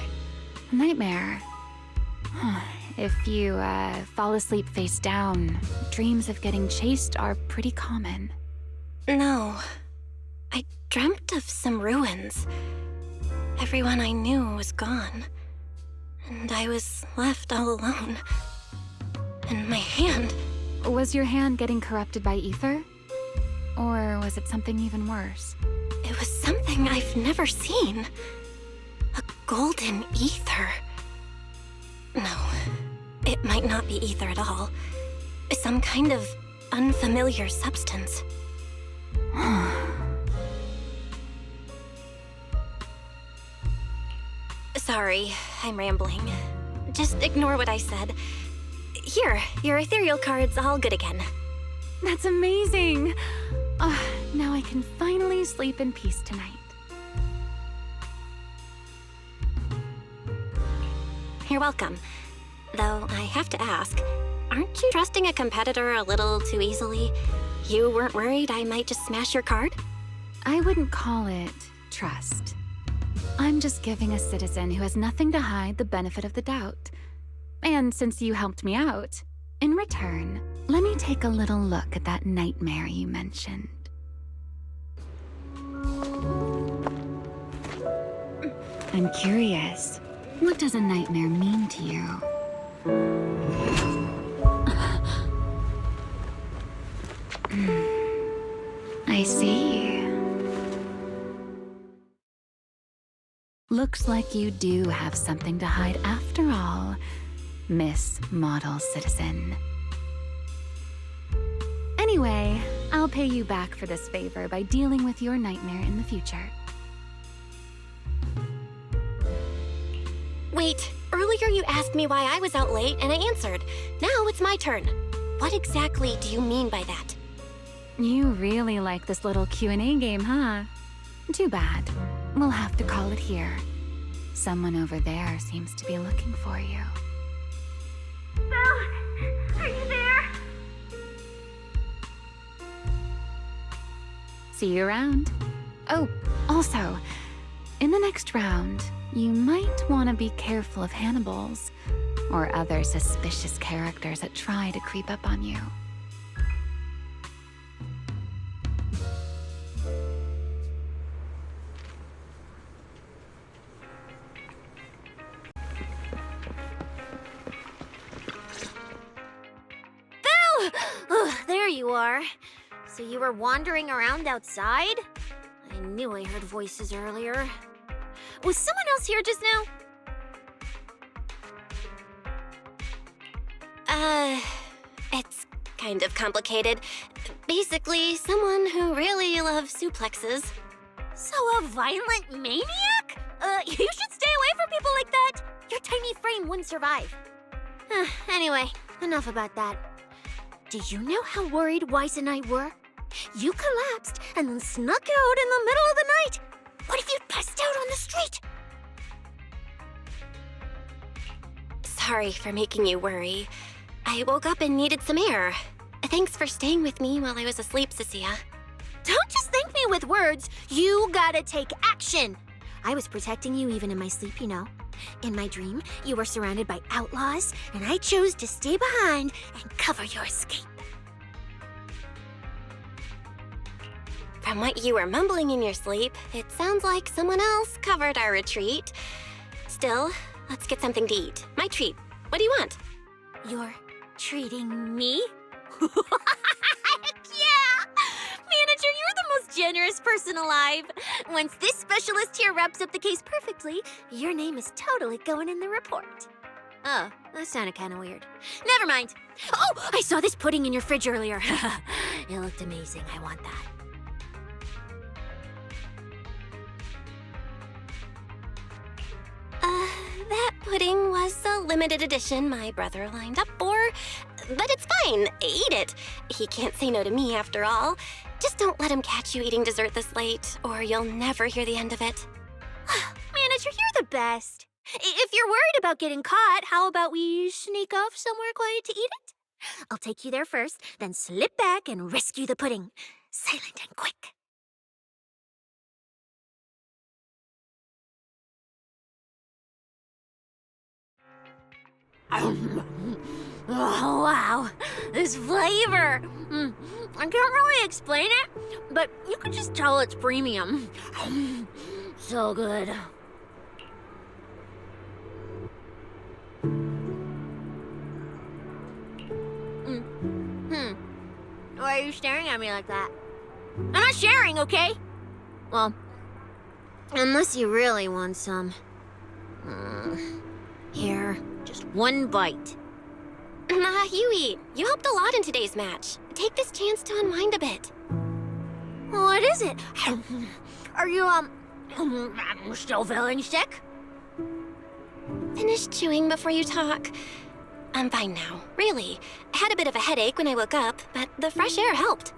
A nightmare? If you, fall asleep face down, dreams of getting chased are pretty common. No. I dreamt of some ruins. everyone I knew was gone. And I was left all alone. And my hand... Was your hand getting corrupted by ether? Or was it something even worse? It was something I've never seen. A golden ether. No, it might not be ether at all. Some kind of unfamiliar substance. Sorry, I'm rambling. Just ignore what I said. Here, your ethereal card's all good again. That's amazing! Now I can finally sleep in peace tonight. You're welcome. Though I have to ask, aren't you trusting a competitor a little too easily? You weren't worried I might just smash your card? I wouldn't call it trust. I'm just giving a citizen who has nothing to hide the benefit of the doubt. And since you helped me out, in return, let me take a little look at that nightmare you mentioned. I'm curious, what does a nightmare mean to you? I see. Looks like you do have something to hide after all, Miss Model Citizen. Anyway, I'll pay you back for this favor by dealing with your nightmare in the future. Wait, earlier you asked me why I was out late and I answered. Now it's my turn. What exactly do you mean by that? You really like this little Q&A game, huh? Too bad. We'll have to call it here. Someone over there seems to be looking for you. Belle, are you there? See you around. Oh, also, in the next round, you might want to be careful of Hannibals or other suspicious characters that try to creep up on you. Belle! Oh, there you are. So you were wandering around outside? I knew I heard voices earlier. Was someone else here just now? It's kind of complicated. Basically, someone who really loves suplexes. So a violent maniac? You should stay away from people like that. Your tiny frame wouldn't survive. Anyway, enough about that. Do you know how worried Weiss and I were? You collapsed and then snuck out in the middle of the night. What if you'd passed out on the street? Sorry for making you worry. I woke up and needed some air. Thanks for staying with me while I was asleep, Cissia. Don't just thank me with words. You gotta take action. I was protecting you even in my sleep, you know. In my dream, you were surrounded by outlaws, and I chose to stay behind and cover your escape. From what you were mumbling in your sleep, it sounds like someone else covered our retreat. Still, let's get something to eat. My treat. What do you want? You're treating me? Heck yeah! Manager, you're the most generous person alive. Once this specialist here wraps up the case perfectly, your name is totally going in the report. Oh, that sounded kind of weird. Never mind. Oh, I saw this pudding in your fridge earlier. It looked amazing. I want that. That pudding was a limited edition my brother lined up for. But it's fine. Eat it. He can't say no to me after all. Just don't let him catch you eating dessert this late, or you'll never hear the end of it. Manager, you're the best. If you're worried about getting caught, how about we sneak off somewhere quiet to eat it? I'll take you there first, then slip back and rescue the pudding. Silent and quick. Oh, wow. This flavor. I can't really explain it, but you can just tell it's premium. So good. you staring at me like that? I'm not sharing, okay? Well, unless you really want some. Here, just one bite. Nah, you eat. You helped a lot in today's match. Take this chance to unwind a bit. What is it? Are you, still feeling sick? Finish chewing before you talk. I'm fine now, really. I had a bit of a headache when I woke up, but the fresh air helped.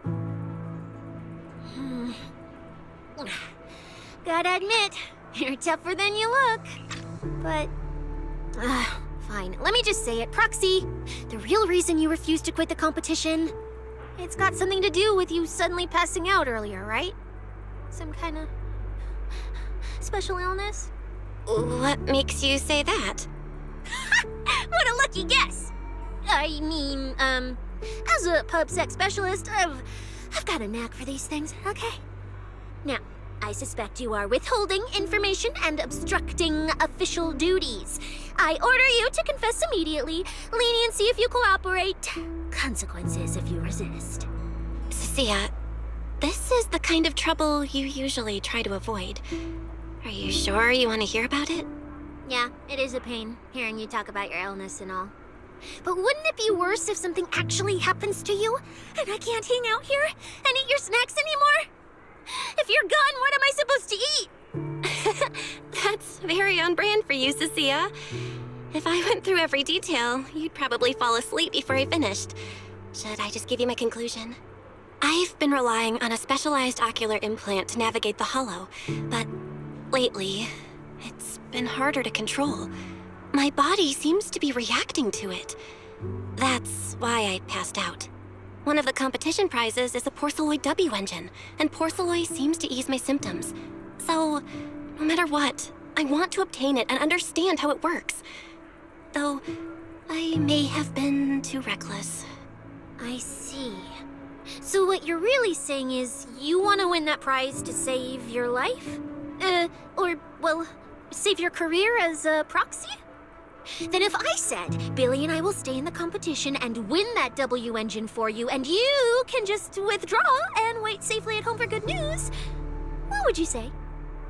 Gotta admit, you're tougher than you look. But, fine. Let me just say it. Proxy, the real reason you refused to quit the competition, it's got something to do with you suddenly passing out earlier, right? Some kind of special illness? What makes you say that? What a lucky guess! I mean, as a pub sex specialist, I've got a knack for these things, okay? Now, I suspect you are withholding information and obstructing official duties. I order you to confess immediately, leniency if you cooperate, consequences if you resist. Cissia, this is the kind of trouble you usually try to avoid. Are you sure you want to hear about it? Yeah, it is a pain, hearing you talk about your illness and all. But wouldn't it be worse if something actually happens to you, and I can't hang out here and eat your snacks anymore? If you're gone, what am I supposed to eat? That's very on brand for you, Cissia. If I went through every detail, you'd probably fall asleep before I finished. Should I just give you my conclusion? I've been relying on a specialized ocular implant to navigate the hollow, but lately, it's been harder to control. My body seems to be reacting to it. That's why I passed out. One of the competition prizes is a Porcelloy W engine, and Porcelloy seems to ease my symptoms. So, no matter what, I want to obtain it and understand how it works. Though, I may have been too reckless. I see. So what you're really saying is you want to win that prize to save your life? Save your career as a proxy? Then if I said, Billy and I will stay in the competition and win that W engine for you, and you can just withdraw and wait safely at home for good news, what would you say?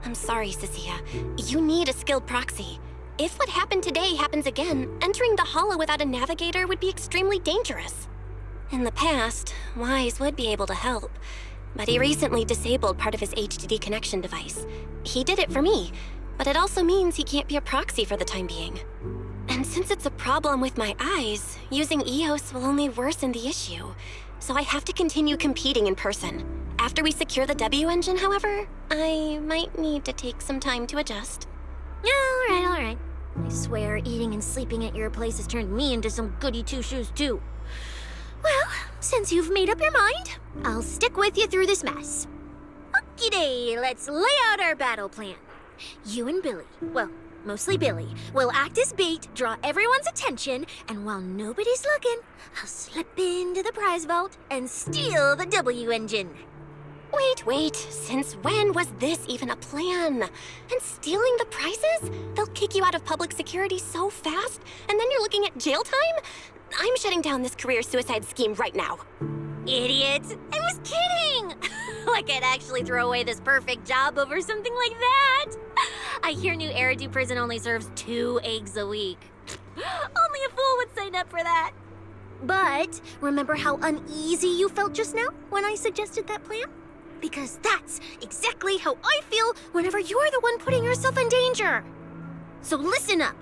I'm sorry, Cissia. You need a skilled proxy. If what happened today happens again, entering the hollow without a navigator would be extremely dangerous. In the past, Wise would be able to help, but he recently disabled part of his HDD connection device. He did it for me, but it also means he can't be a proxy for the time being. And since it's a problem with my eyes, using EOS will only worsen the issue. So I have to continue competing in person. After we secure the W engine, however, I might need to take some time to adjust. All right. I swear eating and sleeping at your place has turned me into some goody two-shoes too. Well, since you've made up your mind, I'll stick with you through this mess. Okie-day, let's lay out our battle plan. You and Billy, well, mostly Billy, will act as bait, draw everyone's attention, and while nobody's looking, I'll slip into the prize vault and steal the W engine. Wait, since when was this even a plan? And stealing the prizes? They'll kick you out of public security so fast, and then you're looking at jail time? I'm shutting down this career suicide scheme right now. Idiot! I was kidding! Like I'd actually throw away this perfect job over something like that! I hear New Eridan prison only serves 2 eggs a week. Only a fool would sign up for that. But remember how uneasy you felt just now when I suggested that plan? Because that's exactly how I feel whenever you're the one putting yourself in danger. So listen up.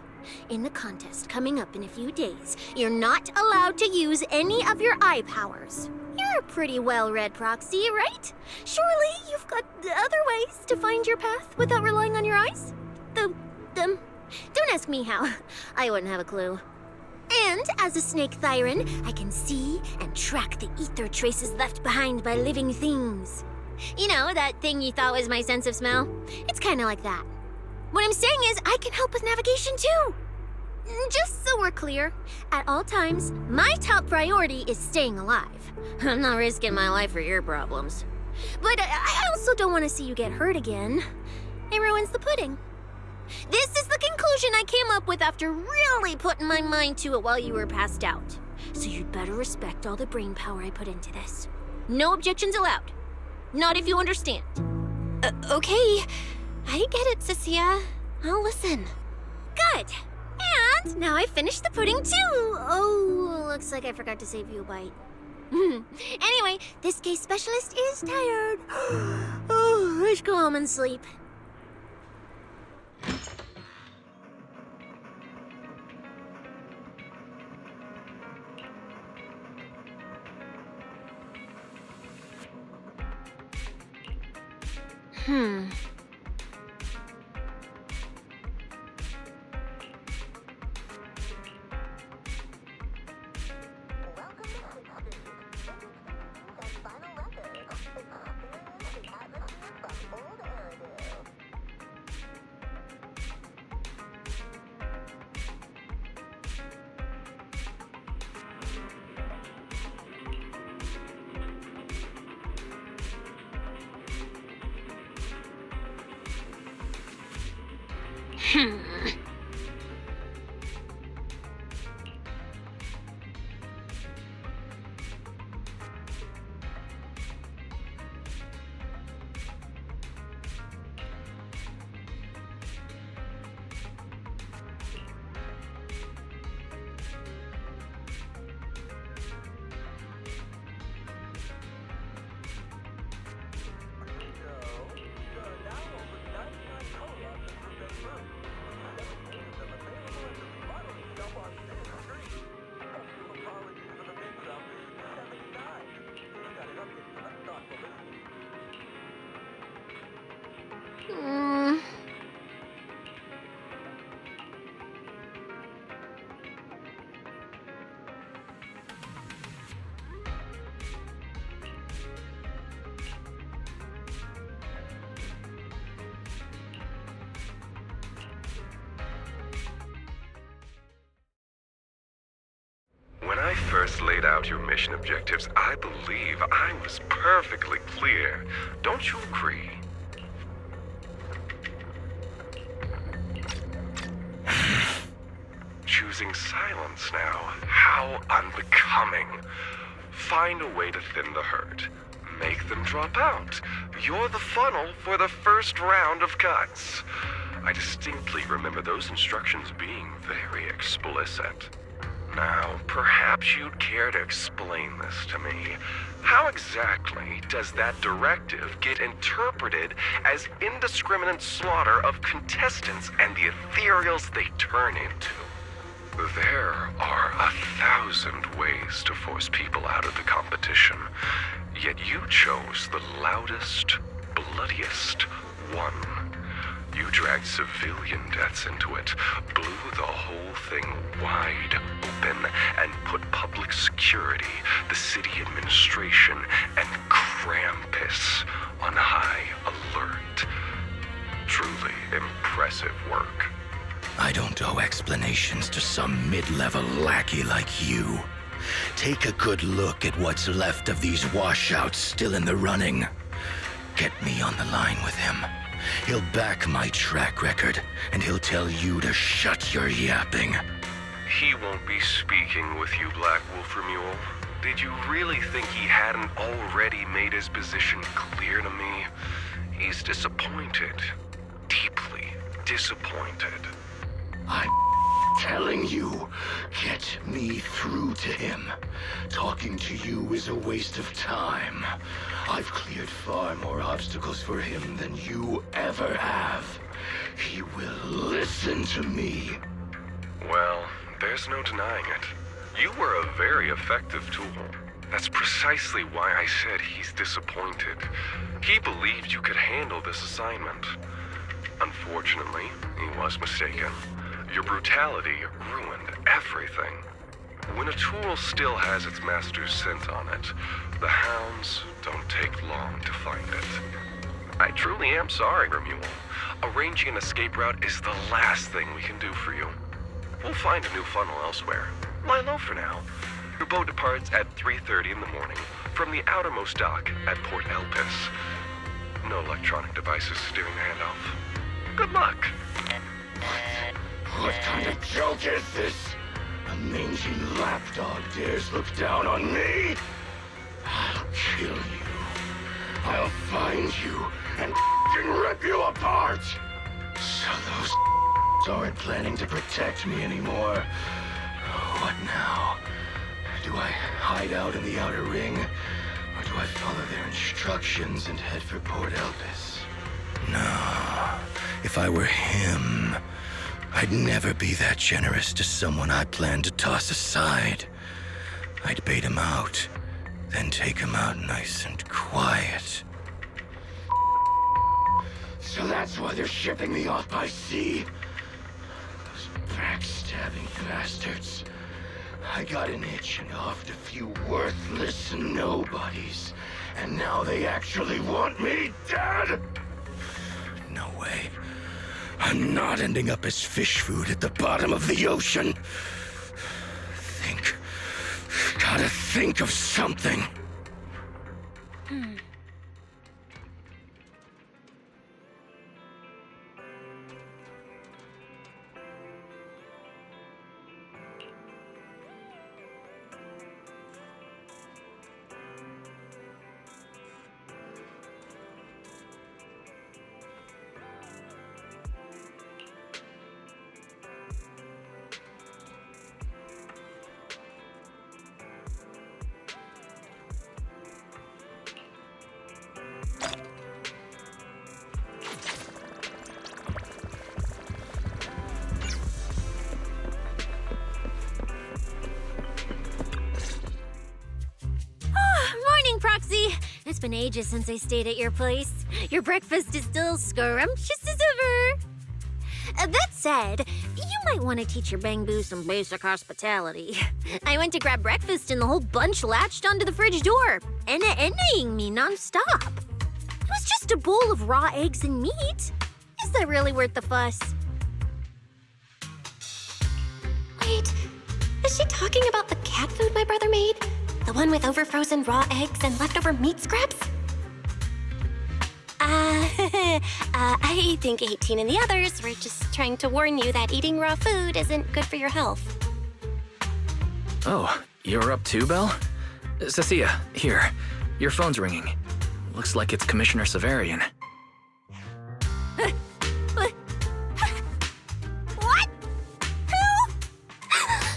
In the contest coming up in a few days, you're not allowed to use any of your eye powers. You're a pretty well-read proxy, right? Surely you've got other ways to find your path without relying on your eyes? Don't ask me how. I wouldn't have a clue. And as a snake Thyran, I can see and track the ether traces left behind by living things. You know, that thing you thought was my sense of smell? It's kind of like that. What I'm saying is I can help with navigation too. Just so we're clear, at all times, my top priority is staying alive. I'm not risking my life for your problems. But I also don't want to see you get hurt again. It ruins the pudding. This is the conclusion I came up with after really putting my mind to it while you were passed out. So you'd better respect all the brain power I put into this. No objections allowed. Not if you understand. Okay. I get it, Cissia. I'll listen. Good. And now I've finished the pudding too. Oh, looks like I forgot to save you a bite. Anyway, this case specialist is tired. Oh, let's go home and sleep. When I first laid out your mission objectives, I believe I was perfectly clear. Don't you agree? Choosing silence now. How unbecoming. Find a way to thin the herd. Make them drop out. You're the funnel for the first round of cuts. I distinctly remember those instructions being very explicit. Now, perhaps you'd care to explain this to me. How exactly does that directive get interpreted as indiscriminate slaughter of contestants and the ethereals they turn into? There are 1,000 ways to force people out of the competition, yet you chose the loudest, bloodiest one. You dragged civilian deaths into it, blew the whole thing wide open, and put public security, the city administration, and Krampus on high alert. Truly impressive work. I don't owe explanations to some mid-level lackey like you. Take a good look at what's left of these washouts still in the running. Get me on the line with him. He'll back my track record, and he'll tell you to shut your yapping. He won't be speaking with you, Black Wolf Ramul. Did you really think he hadn't already made his position clear to me? He's disappointed. Deeply disappointed. I'm telling you, get me through to him. Talking to you is a waste of time. I've cleared far more obstacles for him than you ever have. He will listen to me. Well, there's no denying it. You were a very effective tool. That's precisely why I said he's disappointed. He believed you could handle this assignment. Unfortunately, he was mistaken. Your brutality ruined everything. When a tool still has its master's scent on it, the hounds don't take long to find it. I truly am sorry, Ramul. Arranging an escape route is the last thing we can do for you. We'll find a new funnel elsewhere. Lie low for now. Your boat departs at 3:30 in the morning from the outermost dock at Port Elpis. No electronic devices steering the handoff. Good luck. What kind of joke is this? A mangy lapdog dares look down on me? I'll kill you. I'll find you and f***ing rip you apart. So those aren't planning to protect me anymore. What now? Do I hide out in the outer ring? Or do I follow their instructions and head for Port Elpis? No. If I were him, I'd never be that generous to someone I planned to toss aside. I'd bait him out, then take him out nice and quiet. So that's why they're shipping me off by sea? Those backstabbing bastards. I got an itch and offed a few worthless nobodies, and now they actually want me dead? No way. I'm not ending up as fish food at the bottom of the ocean. Gotta think of something. Proxy! It's been ages since I stayed at your place. Your breakfast is still scrumptious as ever. That said, you might want to teach your Bangbu some basic hospitality. I went to grab breakfast and the whole bunch latched onto the fridge door, envying me nonstop. It was just a bowl of raw eggs and meat. Is that really worth the fuss? Wait, is she talking about the cat food my brother made? The one with overfrozen raw eggs and leftover meat scraps? I think 18 and the others were just trying to warn you that eating raw food isn't good for your health. Oh, you're up too, Belle? Cecilia, here. Your phone's ringing. Looks like it's Commissioner Severian. What? Who?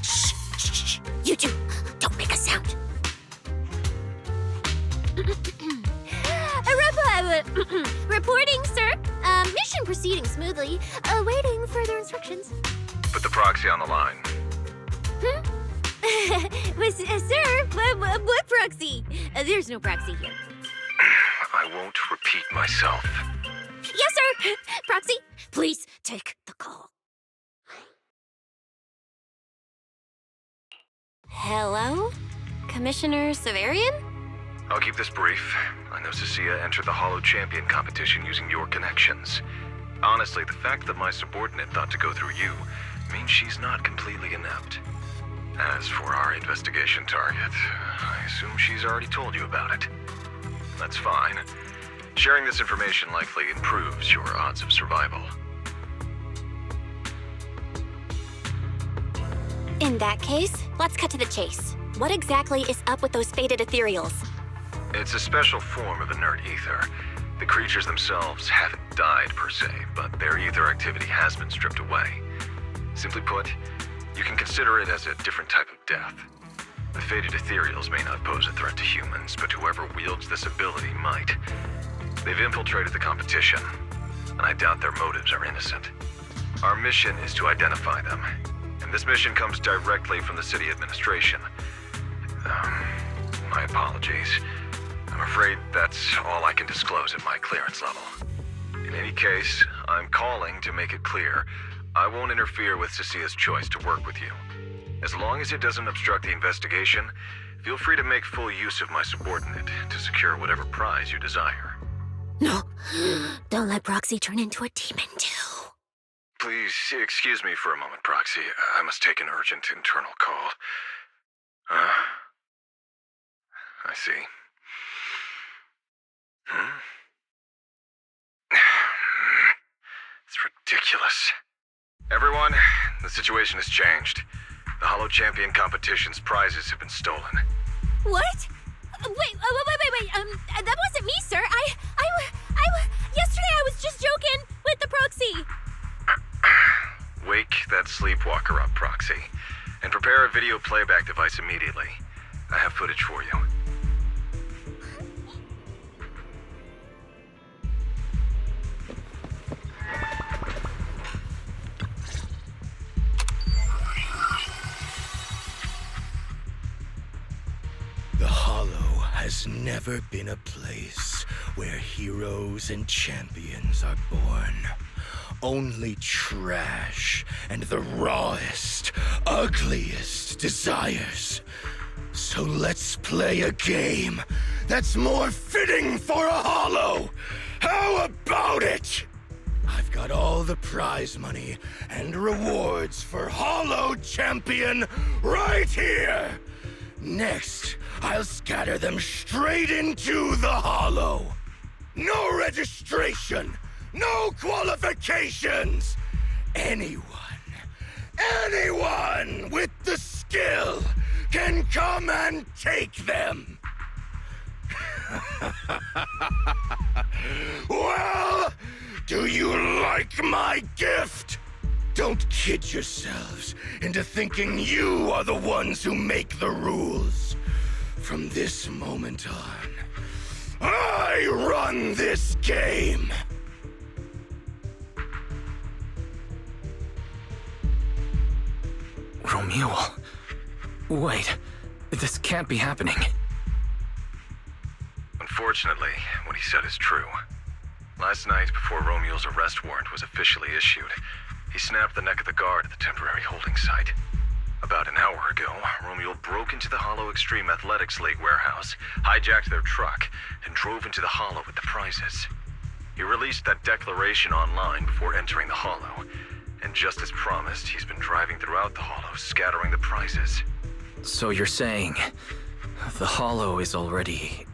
Shh. You two, don't make a sound. Reporting, sir. Mission proceeding smoothly. Awaiting further instructions. Put the proxy on the line. Sir, what proxy? There's no proxy here. I won't repeat myself. Yes, sir. Proxy, please take the call. Hello? Commissioner Severian? I'll keep this brief. I know Cissia entered the Hollow Champion competition using your connections. Honestly, the fact that my subordinate thought to go through you means she's not completely inept. As for our investigation target, I assume she's already told you about it. That's fine. Sharing this information likely improves your odds of survival. In that case, let's cut to the chase. What exactly is up with those fated ethereals? It's a special form of inert ether. The creatures themselves haven't died per se, but their ether activity has been stripped away. Simply put, you can consider it as a different type of death. The fated ethereals may not pose a threat to humans, but whoever wields this ability might. They've infiltrated the competition, and I doubt their motives are innocent. Our mission is to identify them, and this mission comes directly from the city administration. My apologies. I'm afraid that's all I can disclose at my clearance level. In any case, I'm calling to make it clear I won't interfere with Cecilia's choice to work with you. As long as it doesn't obstruct the investigation, feel free to make full use of my subordinate to secure whatever prize you desire. No, don't let Proxy turn into a demon too. Please excuse me for a moment, Proxy. I must take an urgent internal call. I see. It's ridiculous. Everyone, the situation has changed. The Hollow Champion competition's prizes have been stolen. What? Wait. That wasn't me, sir. Yesterday I was just joking with the proxy. Wake that sleepwalker up, Proxy, and prepare a video playback device immediately. I have footage for you. The Hollow has never been a place where heroes and champions are born. Only trash and the rawest, ugliest desires. So let's play a game that's more fitting for a Hollow. How about it? I've got all the prize money and rewards for Hollow Champion right here. Next, I'll scatter them straight into the Hollow. No registration, no qualifications. Anyone with the skill can come and take them. Well, do you like my gift? Don't kid yourselves into thinking you are the ones who make the rules. From this moment on, I run this game. Romeul. Wait, this can't be happening. Unfortunately, what he said is true. Last night, before Romeul's arrest warrant was officially issued, he snapped the neck of the guard at the temporary holding site. About an hour ago, Romeul broke into the Hollow Extreme Athletics League warehouse, hijacked their truck, and drove into the Hollow with the prizes. He released that declaration online before entering the Hollow, and just as promised, he's been driving throughout the Hollow, scattering the prizes. So you're saying the Hollow is already...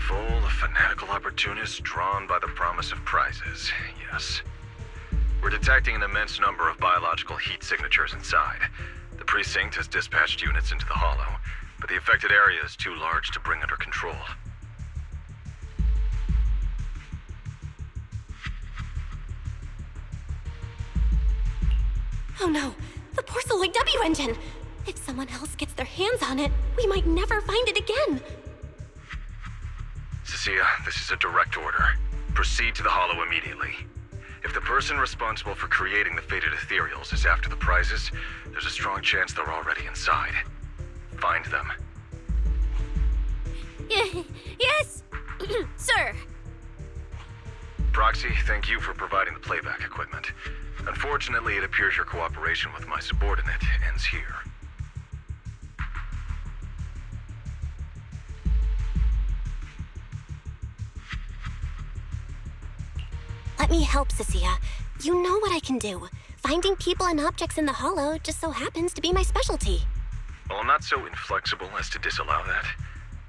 full of fanatical opportunists drawn by the promise of prizes, yes. We're detecting an immense number of biological heat signatures inside. The precinct has dispatched units into the Hollow, but the affected area is too large to bring under control. Oh no, the Porcelloy W engine! If someone else gets their hands on it, we might never find it again. Cissia, this is a direct order. Proceed to the Hollow immediately. If the person responsible for creating the fated Ethereals is after the prizes, there's a strong chance they're already inside. Find them. Yes, sir. Proxy, thank you for providing the playback equipment. Unfortunately, it appears your cooperation with my subordinate ends here. Let me help, Cissia. You know what I can do. Finding people and objects in the Hollow just so happens to be my specialty. Well, I'm not so inflexible as to disallow that.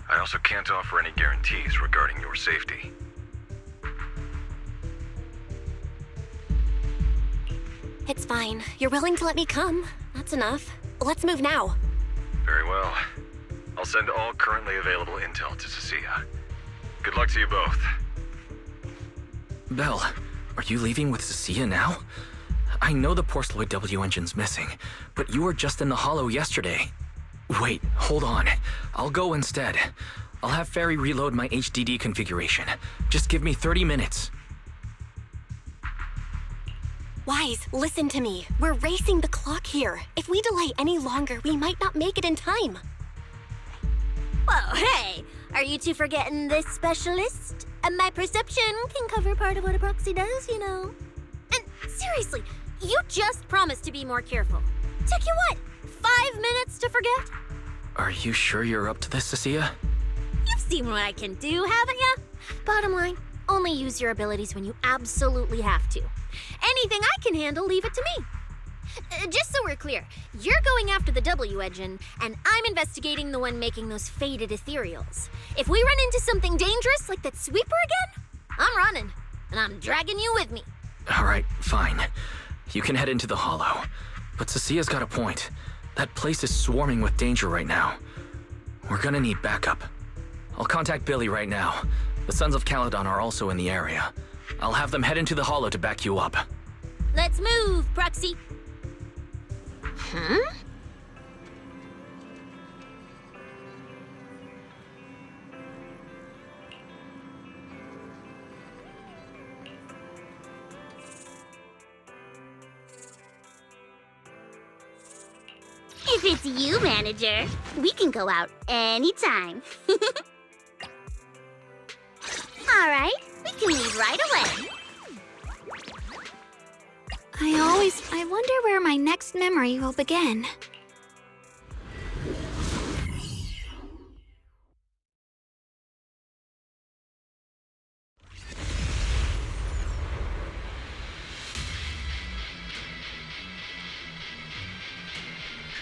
I also can't offer any guarantees regarding your safety. It's fine. You're willing to let me come. That's enough. Let's move now. Very well. I'll send all currently available intel to Cecilia. Good luck to you both. Belle, are you leaving with Cecilia now? I know the Porcelloy W engine's missing, but you were just in the Hollow yesterday. Wait, hold on. I'll go instead. I'll have Ferry reload my HDD configuration. Just give me 30 minutes. Wise, listen to me. We're racing the clock here. If we delay any longer, we might not make it in time. Whoa, hey! Are you two forgetting this specialist? My perception can cover part of what a proxy does, you know. And seriously, you just promised to be more careful. Took you what, 5 minutes to forget? Are you sure you're up to this, Cissia? You've seen what I can do, haven't you? Bottom line, only use your abilities when you absolutely have to. Anything I can handle, leave it to me. Just so we're clear, you're going after the W engine, and I'm investigating the one making those faded Ethereals. If we run into something dangerous like that sweeper again, I'm running, and I'm dragging you with me. All right, fine. You can head into the Hollow. But Cecilia's got a point. That place is swarming with danger right now. We're gonna need backup. I'll contact Billy right now. The Sons of Caledon are also in the area. I'll have them head into the Hollow to back you up. Let's move, Proxy. Huh? If it's you, manager, we can go out anytime. All right, we can leave right away. I wonder where my next memory will begin.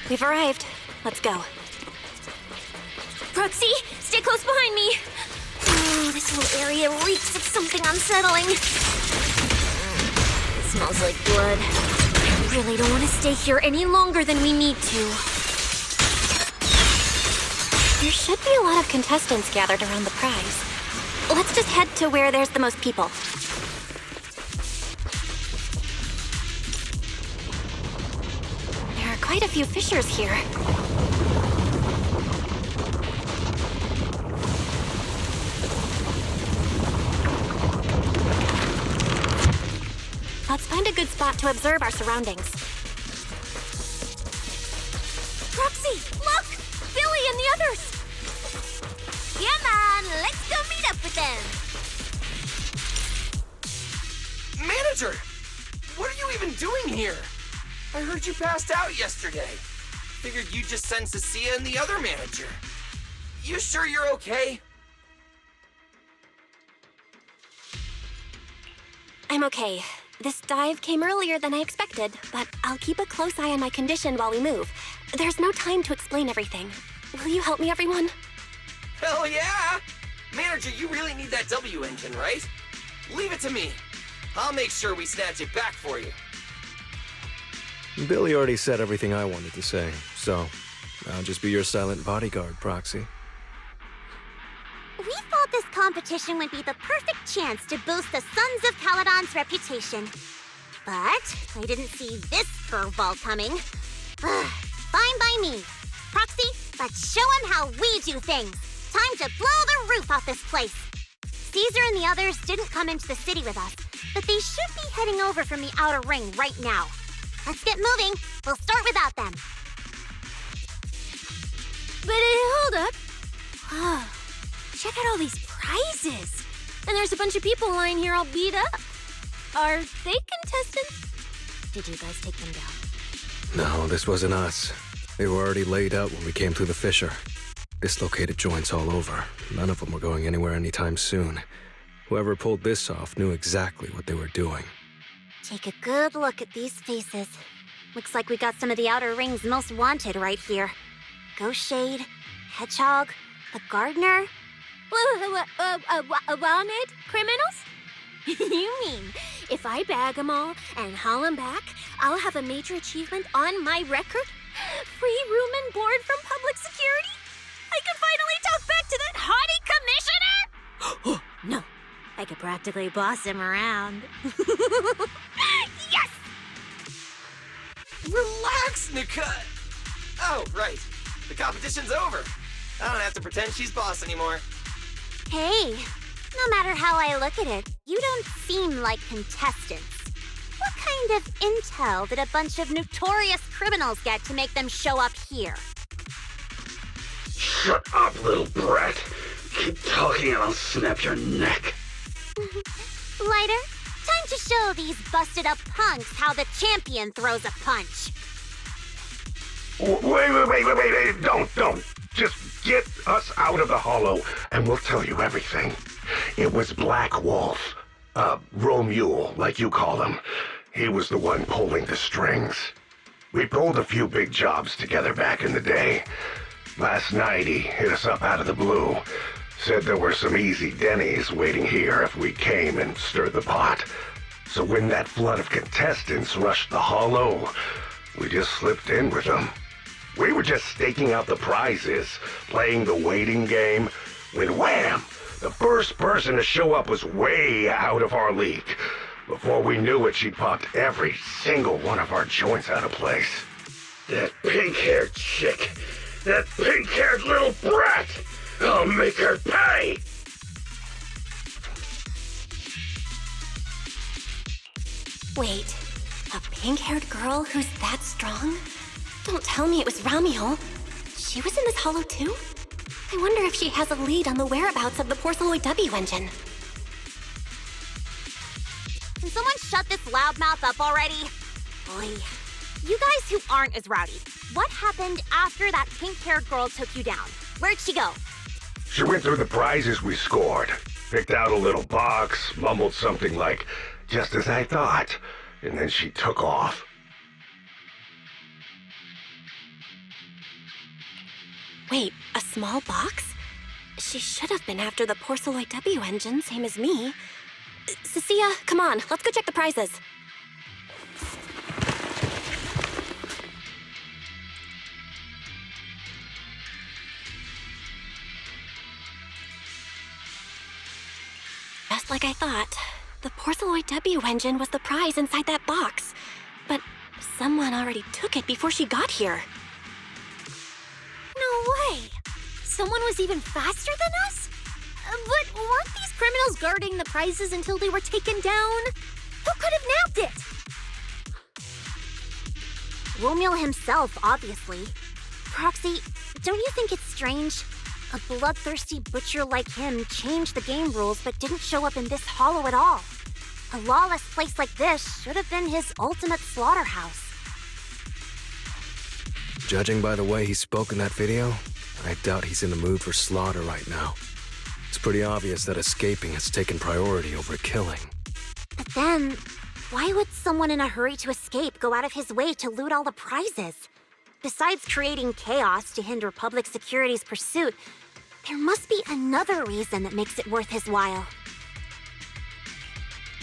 We've arrived. Let's go. Proxy, stay close behind me. Oh, this whole area reeks of something unsettling. It smells like blood. I really don't want to stay here any longer than we need to. There should be a lot of contestants gathered around the prize. Let's just head to where there's the most people. There are quite a few fissures here. Let's find a good spot to observe our surroundings. Proxy, look! Billy and the others! Come on, let's go meet up with them! Manager! What are you even doing here? I heard you passed out yesterday. Figured you'd just send Cissia and the other manager. You sure you're okay? I'm okay. This dive came earlier than I expected, but I'll keep a close eye on my condition while we move. There's no time to explain everything. Will you help me, everyone? Hell yeah! Manager, you really need that W engine, right? Leave it to me. I'll make sure we snatch it back for you. Billy already said everything I wanted to say, so I'll just be your silent bodyguard, Proxy. We thought this competition would be the perfect chance to boost the Sons of Caledon's reputation. But I didn't see this curveball coming. Fine by me. Proxy, let's show them how we do things. Time to blow the roof off this place. Caesar and the others didn't come into the city with us, but they should be heading over from the outer ring right now. Let's get moving. We'll start without them. But hold up. Oh, check out all these prizes. And there's a bunch of people lying here all beat up. Are they contestants? Did you guys take them down? No, this wasn't us. They were already laid out when we came through the fissure. Dislocated joints all over. None of them were going anywhere anytime soon. Whoever pulled this off knew exactly what they were doing. Take a good look at these faces. Looks like we got some of the outer ring's most wanted right here. Ghost Shade, Hedgehog, the Gardener. Wanted criminals? You mean, if I bag them all and haul them back, I'll have a major achievement on my record? Free room and board from public security? I could finally talk back to that haughty commissioner! No, I could practically boss him around. Yes! Relax, Nicole! Oh, right. The competition's over. I don't have to pretend she's boss anymore. Hey, no matter how I look at it, you don't seem like contestants. What kind of intel did a bunch of notorious criminals get to make them show up here? Shut up, little brat. Keep talking and I'll snap your neck. Lighter, time to show these busted up punks how the champion throws a punch. Wait, don't. Just get us out of the Hollow and we'll tell you everything. It was Black Wolf, romeul, like you call him. He was the one pulling the strings. We pulled a few big jobs together back in the day. Last night he hit us up out of the blue. Said there were some easy Denny's waiting here if we came and stirred the pot. So when that flood of contestants rushed the Hollow, we just slipped in with them. We were just staking out the prizes, playing the waiting game, when wham! The first person to show up was way out of our league. Before we knew it, she popped every single one of our joints out of place. That pink-haired chick! That pink-haired little brat! I'll make her pay! Wait, a pink-haired girl who's that strong? Don't tell me it was Ramul. She was in this holo too? I wonder if she has a lead on the whereabouts of the Porcelloy W engine. Can someone shut this loudmouth up already? Boy, you guys who aren't as rowdy, what happened after that pink-haired girl took you down? Where'd she go? She went through the prizes we scored, picked out a little box, mumbled something like, "Just as I thought," and then she took off. Wait, a small box? She should have been after the Porcelloy W engine, same as me. Cecilia, come on, let's go check the prizes. Just like I thought, the Porcelloy W engine was the prize inside that box. But someone already took it before she got here. No way! Someone was even faster than us? But weren't these criminals guarding the prizes until they were taken down? Who could have nabbed it? Romeul himself, obviously. Proxy, don't you think it's strange? A bloodthirsty butcher like him changed the game rules but didn't show up in this hollow at all. A lawless place like this should have been his ultimate slaughterhouse. Judging by the way he spoke in that video, I doubt he's in the mood for slaughter right now. It's pretty obvious that escaping has taken priority over killing. But then, why would someone in a hurry to escape go out of his way to loot all the prizes? Besides creating chaos to hinder public security's pursuit, there must be another reason that makes it worth his while.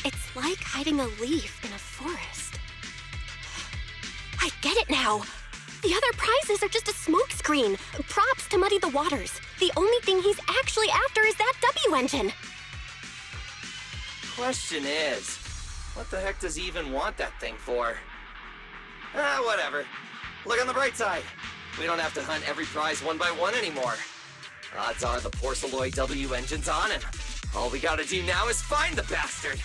It's like hiding a leaf in a forest. I get it now! The other prizes are just a smokescreen, props to muddy the waters. The only thing he's actually after is that W engine. Question is, what the heck does he even want that thing for? Whatever. Look on the bright side. We don't have to hunt every prize one by one anymore. Odds are the Porcelloy W engine's on him. All we gotta do now is find the bastard.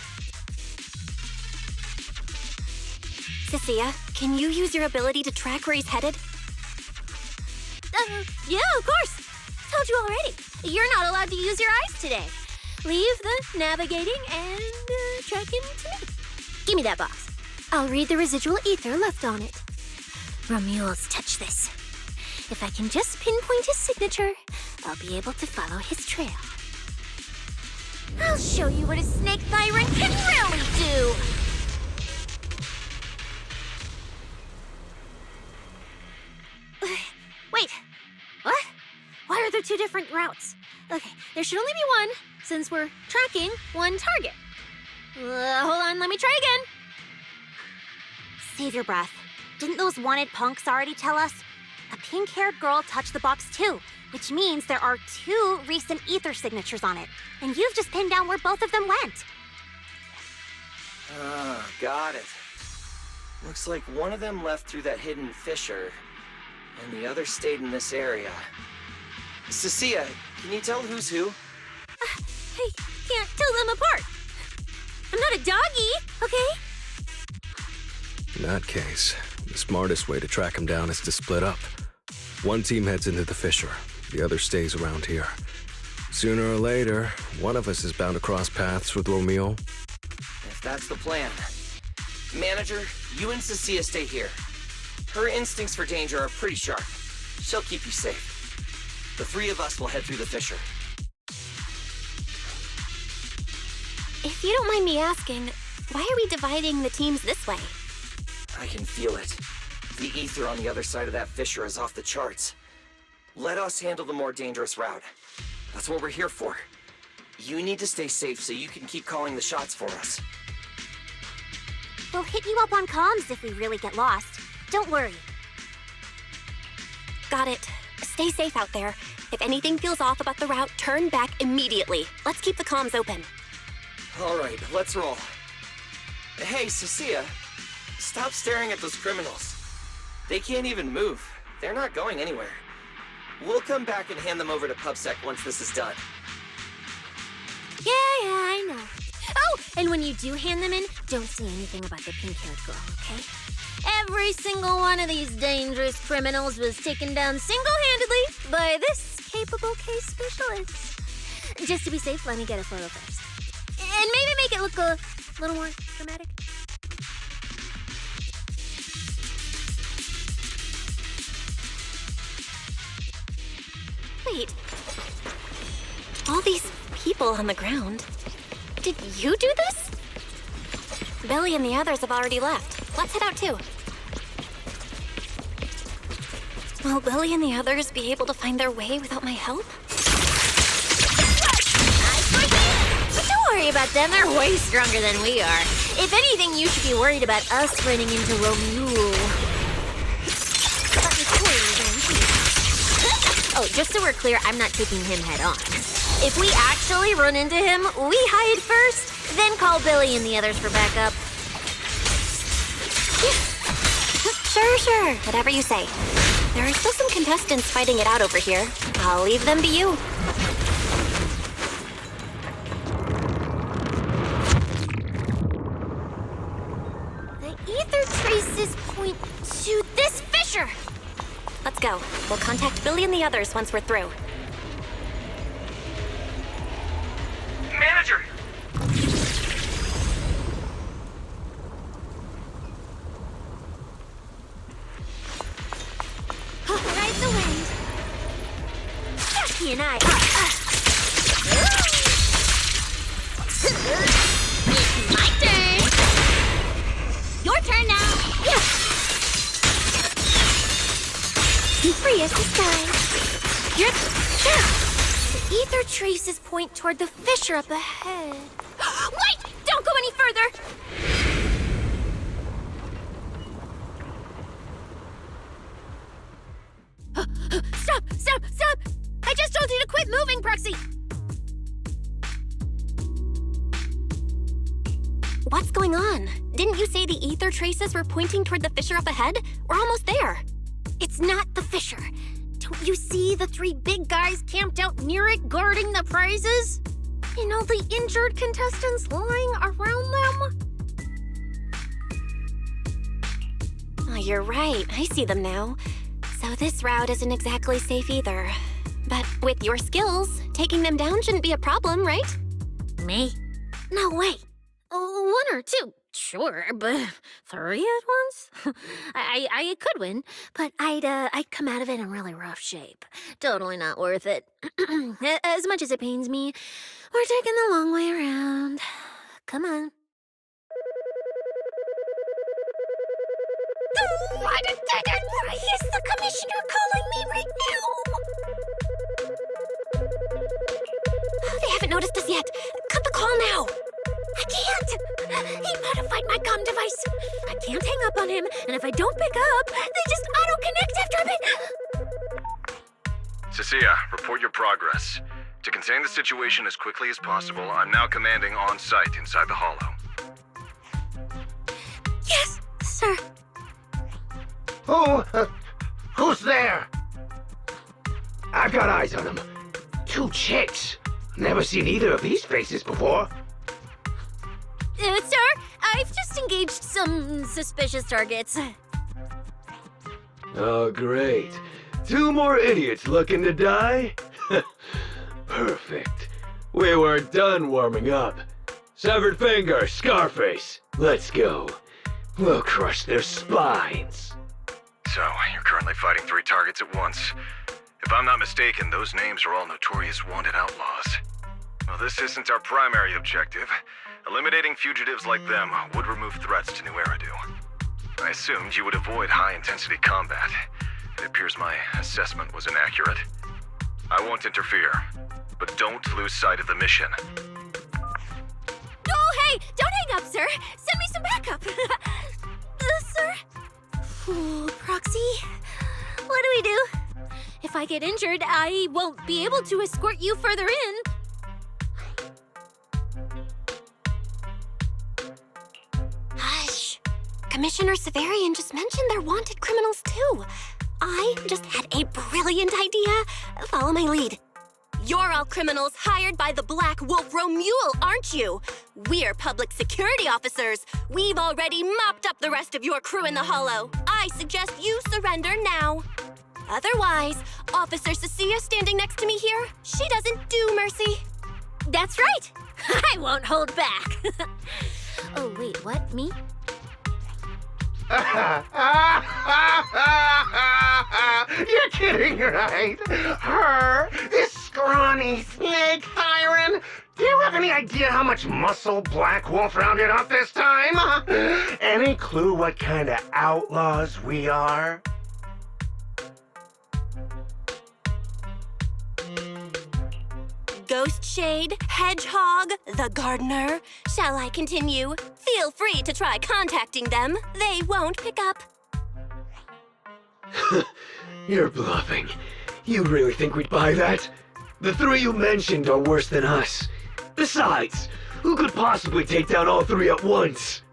Cissia, can you use your ability to track where he's headed? Yeah, of course. Told you already. You're not allowed to use your eyes today. Leave the navigating and tracking to me. Give me that box. I'll read the residual ether left on it. Romeul's touch this. If I can just pinpoint his signature, I'll be able to follow his trail. I'll show you what a snake tyrant can really do! Wait, what? Why are there two different routes? Okay, there should only be one, since we're tracking one target. Hold on, let me try again. Save your breath. Didn't those wanted punks already tell us? A pink-haired girl touched the box too, which means there are two recent ether signatures on it. And you've just pinned down where both of them went. Got it. Looks like one of them left through that hidden fissure, and the other stayed in this area. Cissia, can you tell who's who? I can't tell them apart. I'm not a doggy, okay? In that case, the smartest way to track him down is to split up. One team heads into the fissure, the other stays around here. Sooner or later, one of us is bound to cross paths with Romeul. If that's the plan. Manager, you and Cissia stay here. Her instincts for danger are pretty sharp. She'll keep you safe. The three of us will head through the fissure. If you don't mind me asking, why are we dividing the teams this way? I can feel it. The ether on the other side of that fissure is off the charts. Let us handle the more dangerous route. That's what we're here for. You need to stay safe so you can keep calling the shots for us. We'll hit you up on comms if we really get lost. Don't worry. Got it. Stay safe out there, If anything feels off about the route, turn back immediately. Let's keep the comms open. All right, let's roll. Hey, Cecilia, stop staring at those criminals. They can't even move. They're not going anywhere. We'll come back and hand them over to PubSec once this is done. Yeah, I know. Oh, and when you do hand them in, don't say anything about the pink-haired girl, okay? Every single one of these dangerous criminals was taken down single-handedly by this capable case specialist. Just to be safe, let me get a photo first. And maybe make it look a little more dramatic. Wait. All these people on the ground. Did you do this? Billy and the others have already left. Let's head out too. Will Billy and the others be able to find their way without my help? But don't worry about them, they're way stronger than we are. If anything, you should be worried about us running into Romeul. Oh, just so we're clear, I'm not taking him head on. If we actually run into him, we hide first, then call Billy and the others for backup. Sure. Whatever you say. There are still some contestants fighting it out over here. I'll leave them to you. The ether traces point to this fissure. Let's go. We'll contact Billy and the others once we're through. Manager! Ride the wind. Jackie and I. It's my turn. Your turn now. Yeah. Free as the sky. Yep. The ether traces point toward the fissure up ahead. Wait! Don't go any further! Stop! I just told you to quit moving, Proxy! What's going on? Didn't you say the ether traces were pointing toward the fissure up ahead? We're almost there. It's not the fissure. Don't you see the three big guys camped out near it guarding the prizes? And all the injured contestants lying around them? Oh, you're right. I see them now. So this route isn't exactly safe either. But with your skills, taking them down shouldn't be a problem, right? Me? No way. One or two, sure, but three at once? I could win, but I'd come out of it in really rough shape. Totally not worth it. As much as it pains me, we're taking the long way around. Come on. Is the commissioner calling me right now? They haven't noticed us yet. Cut the call now. I can't! He modified my comm device. I can't hang up on him, and if I don't pick up, they just auto-connect after a bit. Cecilia, report your progress. To contain the situation as quickly as possible, I'm now commanding on-site inside the Hollow. Yes, sir. Who's there? I've got eyes on them. Two chicks. Never seen either of these faces before. Sir, I've just engaged some suspicious targets. Oh, great. Two more idiots looking to die? Perfect. We weren't done warming up. Severed finger, Scarface. Let's go. We'll crush their spines. So, you're currently fighting 3 targets at once. If I'm not mistaken, those names are all notorious wanted outlaws. Well, this isn't our primary objective. Eliminating fugitives like them would remove threats to New Eridu. I assumed you would avoid high-intensity combat. It appears my assessment was inaccurate. I won't interfere, but don't lose sight of the mission. Oh, hey! Don't hang up, sir! Send me some backup! Sir? Ooh, Proxy? What do we do? If I get injured, I won't be able to escort you further in. Hush. Commissioner Severian just mentioned they're wanted criminals too. I just had a brilliant idea. Follow my lead. You're all criminals hired by the Black Wolf Romeul, aren't you? We're public security officers. We've already mopped up the rest of your crew in the Hollow. I suggest you surrender now. Otherwise, Officer Cissia standing next to me here, she doesn't do mercy. That's right. I won't hold back. Oh, wait, what? Me? You're kidding, right? Her? This scrawny snake siren? Do you have any idea how much muscle Black Wolf rounded up this time? Any clue what kind of outlaws we are? Ghost Shade, Hedgehog, the Gardener. Shall I continue? Feel free to try contacting them. They won't pick up. You're bluffing. You really think we'd buy that? The three you mentioned are worse than us. Besides, who could possibly take down all three at once?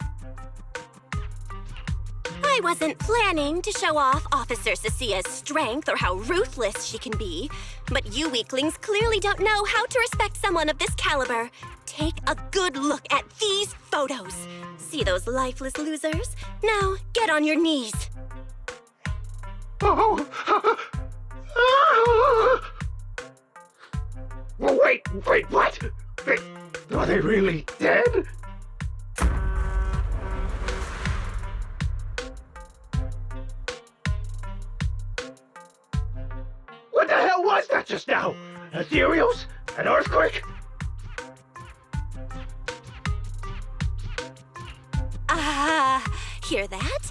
I wasn't planning to show off Officer Cecilia's strength or how ruthless she can be, but you weaklings clearly don't know how to respect someone of this caliber. Take a good look at these photos. See those lifeless losers? Now, get on your knees. Wait, what? Are they really dead? What the hell was that just now? Ethereals? An earthquake? Hear that?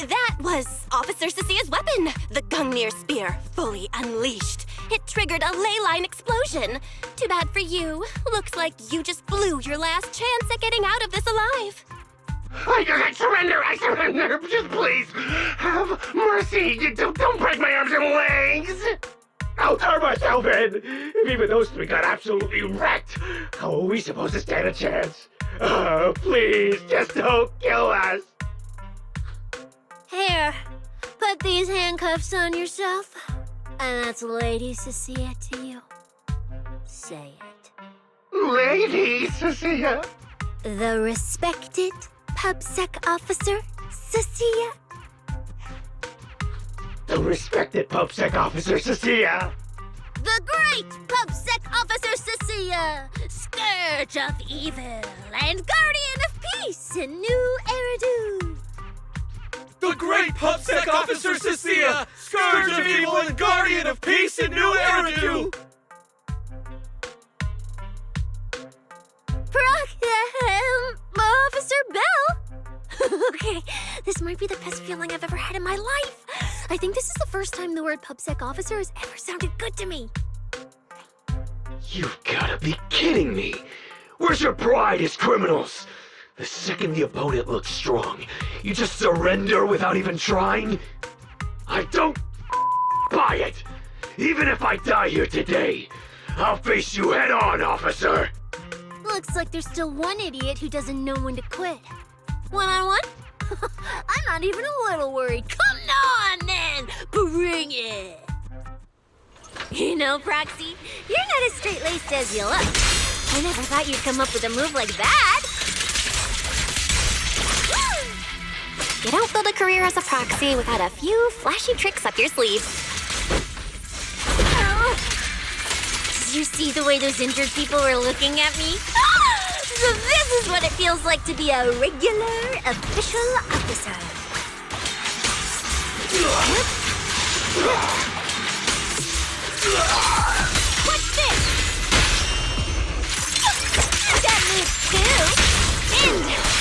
That was Officer Cecilia's weapon, the Gungnir Spear, fully unleashed. It triggered a ley line explosion. Too bad for you. Looks like you just blew your last chance at getting out of this alive. I surrender, just please, have mercy, don't break my arms and legs. I'll turn myself in. If even those three got absolutely wrecked, how are we supposed to stand a chance? Please, just don't kill us. Here, put these handcuffs on yourself. And that's Lady Cecilia to you. Say it. Lady Cecilia? The respected PubSec officer, Cecilia. The respected PubSec officer, Cecilia. The great PubSec officer, Cecilia. Scourge of evil and guardian of peace in New Eridan. The great PubSec officer Cissia, scourge of evil and guardian of peace in New Eridan. Officer Bell. Okay, this might be the best feeling I've ever had in my life. I think this is the first time the word PubSec officer has ever sounded good to me. You've gotta be kidding me! Where's your pride as criminals? The second the opponent looks strong, you just surrender without even trying? I don't buy it! Even if I die here today, I'll face you head on, officer! Looks like there's still one idiot who doesn't know when to quit. One-on-one? I'm not even a little worried. Come on, then! Bring it! You know, Proxy, you're not as straight-laced as you look. I never thought you'd come up with a move like that. You don't build a career as a proxy without a few flashy tricks up your sleeve. Oh. Did you see the way those injured people were looking at me? So this is what it feels like to be a regular official officer. What's this? That moves too. And...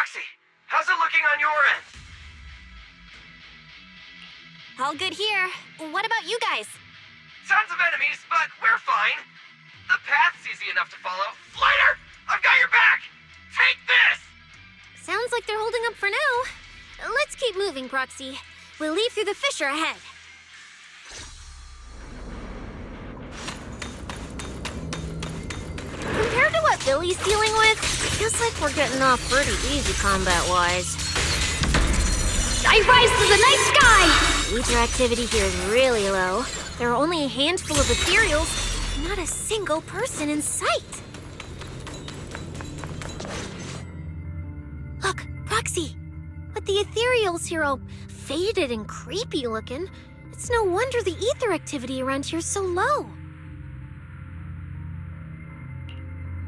Proxy, how's it looking on your end? All good here. What about you guys? Tons of enemies, but we're fine. The path's easy enough to follow. Lighter! I've got your back! Take this! Sounds like they're holding up for now. Let's keep moving, Proxy. We'll leave through the fissure ahead. Compared to what Billy's dealing with, feels like we're getting off pretty easy combat-wise. I rise to the night sky! Ether activity here is really low. There are only a handful of ethereals, not a single person in sight. Look, Proxy. With the ethereals here all faded and creepy looking, it's no wonder the ether activity around here is so low.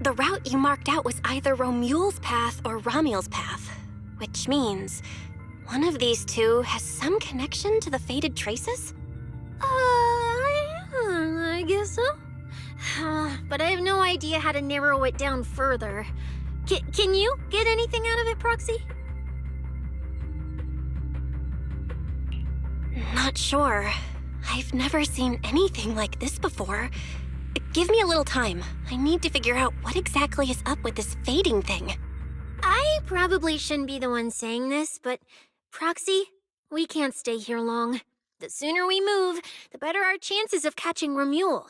The route you marked out was either Romeul's path or Ramul's path, which means one of these two has some connection to the faded traces? I guess so. But I have no idea how to narrow it down further. Can you get anything out of it, Proxy? Not sure. I've never seen anything like this before. Give me a little time. I need to figure out what exactly is up with this fading thing. I probably shouldn't be the one saying this, but Proxy, we can't stay here long. The sooner we move, the better our chances of catching Ramul.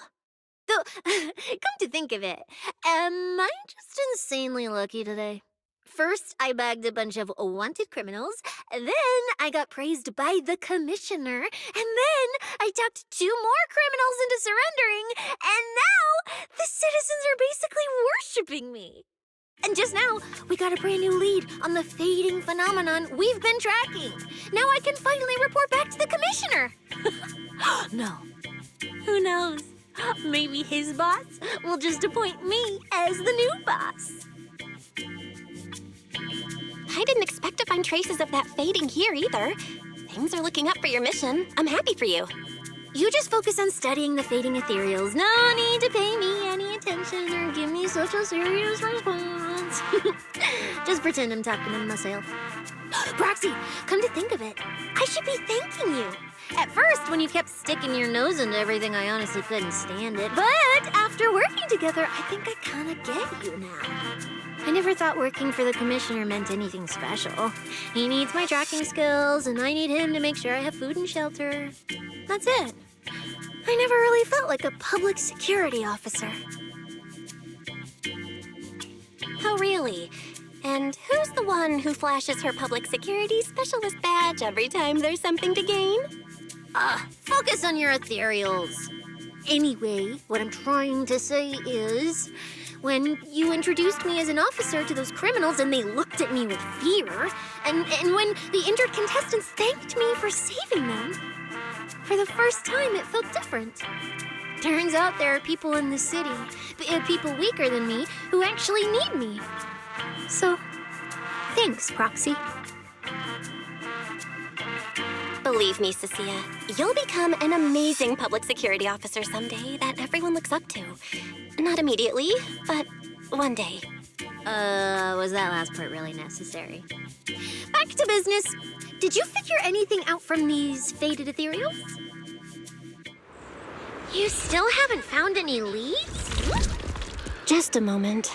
Though, come to think of it, am I just insanely lucky today? First, I bagged a bunch of wanted criminals, then I got praised by the commissioner, and then I talked 2 more criminals into surrendering, and now the citizens are basically worshipping me. And just now, we got a brand new lead on the fading phenomenon we've been tracking. Now I can finally report back to the commissioner. No. Who knows? Maybe his boss will just appoint me as the new boss. I didn't expect to find traces of that fading here either. Things are looking up for your mission. I'm happy for you. You just focus on studying the fading ethereals. No need to pay me any attention or give me such a serious response. Just pretend I'm talking to myself. Proxy, come to think of it, I should be thanking you. At first, when you kept sticking your nose into everything, I honestly couldn't stand it. But after working together, I think I kind of get you now. I never thought working for the commissioner meant anything special. He needs my tracking skills, and I need him to make sure I have food and shelter. That's it. I never really felt like a public security officer. Oh, really? And who's the one who flashes her public security specialist badge every time there's something to gain? Focus on your ethereals. Anyway, what I'm trying to say is, when you introduced me as an officer to those criminals and they looked at me with fear, and when the injured contestants thanked me for saving them, for the first time it felt different. Turns out there are people in the city, people weaker than me, who actually need me. So, thanks, Proxy. Believe me, Cecilia, you'll become an amazing public security officer someday that everyone looks up to. Not immediately, but one day. Was that last part really necessary? Back to business. Did you figure anything out from these faded ethereals? You still haven't found any leads? Just a moment.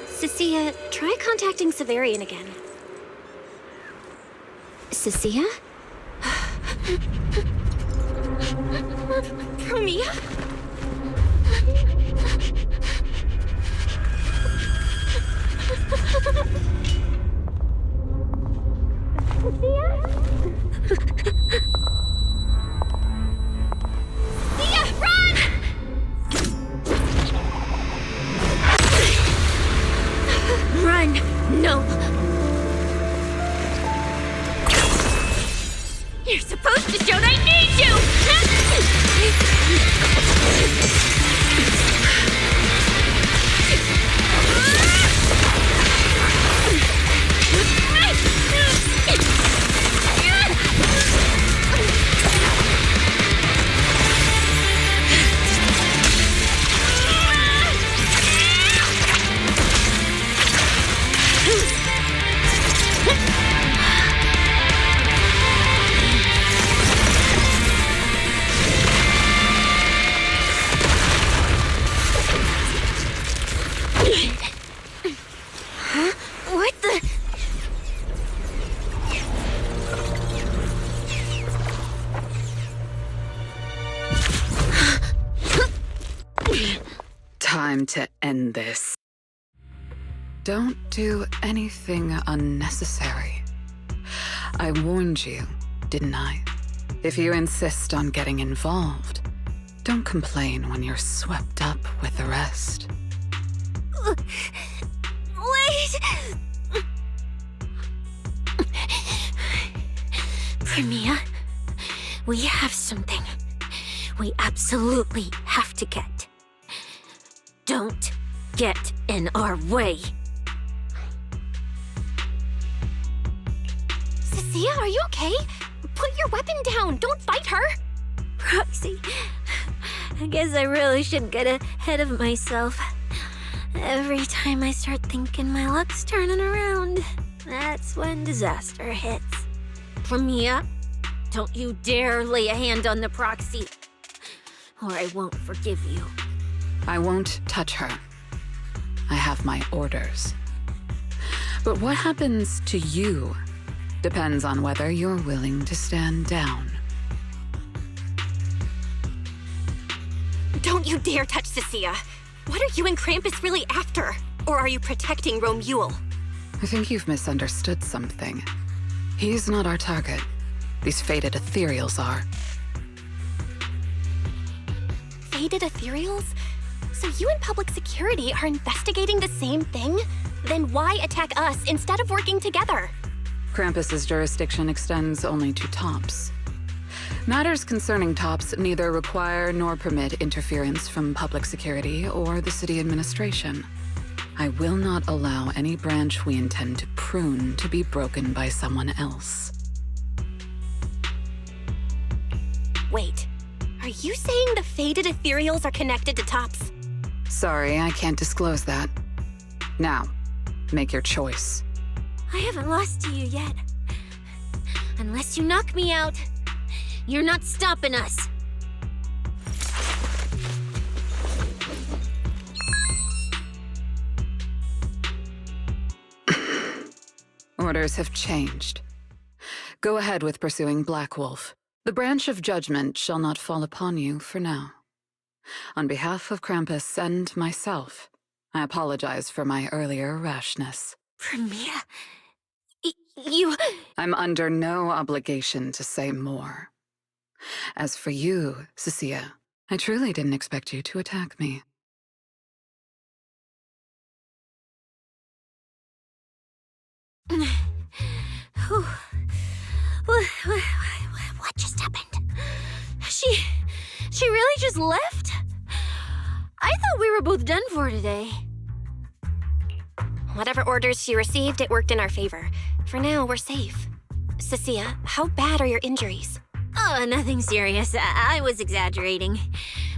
Cecilia, try contacting Severian again. Cissia? Promeia? Cia, run! Run! No! You're supposed to show I need you! Time to end this. Don't do anything unnecessary. I warned you, didn't I? If you insist on getting involved, don't complain when you're swept up with the rest. Wait! Promeia, we have something we absolutely have to get. Don't get in our way. Cecilia, are you okay? Put your weapon down. Don't fight her. Proxy, I guess I really should get ahead of myself. Every time I start thinking my luck's turning around, that's when disaster hits. Promeia, don't you dare lay a hand on the proxy, or I won't forgive you. I won't touch her. I have my orders. But what happens to you depends on whether you're willing to stand down. Don't you dare touch Cissia. What are you and Krampus really after? Or are you protecting Romeul? I think you've misunderstood something. He's not our target. These fated Ethereals are. Fated Ethereals? So you and public security are investigating the same thing? Then why attack us instead of working together? Krampus's jurisdiction extends only to tops. Matters concerning tops neither require nor permit interference from public security or the city administration. I will not allow any branch we intend to prune to be broken by someone else. Wait, are you saying the fated Ethereals are connected to tops? Sorry, I can't disclose that. Now, make your choice. I haven't lost to you yet. Unless you knock me out, you're not stopping us. Orders have changed. Go ahead with pursuing Black Wolf. The branch of judgment shall not fall upon you for now. On behalf of Krampus and myself, I apologize for my earlier rashness. Promeia, you... I'm under no obligation to say more. As for you, Cissia, I truly didn't expect you to attack me. What just happened? She really just left? I thought we were both done for today. Whatever orders she received, it worked in our favor. For now, we're safe. Cissia, how bad are your injuries? Oh, nothing serious. I was exaggerating.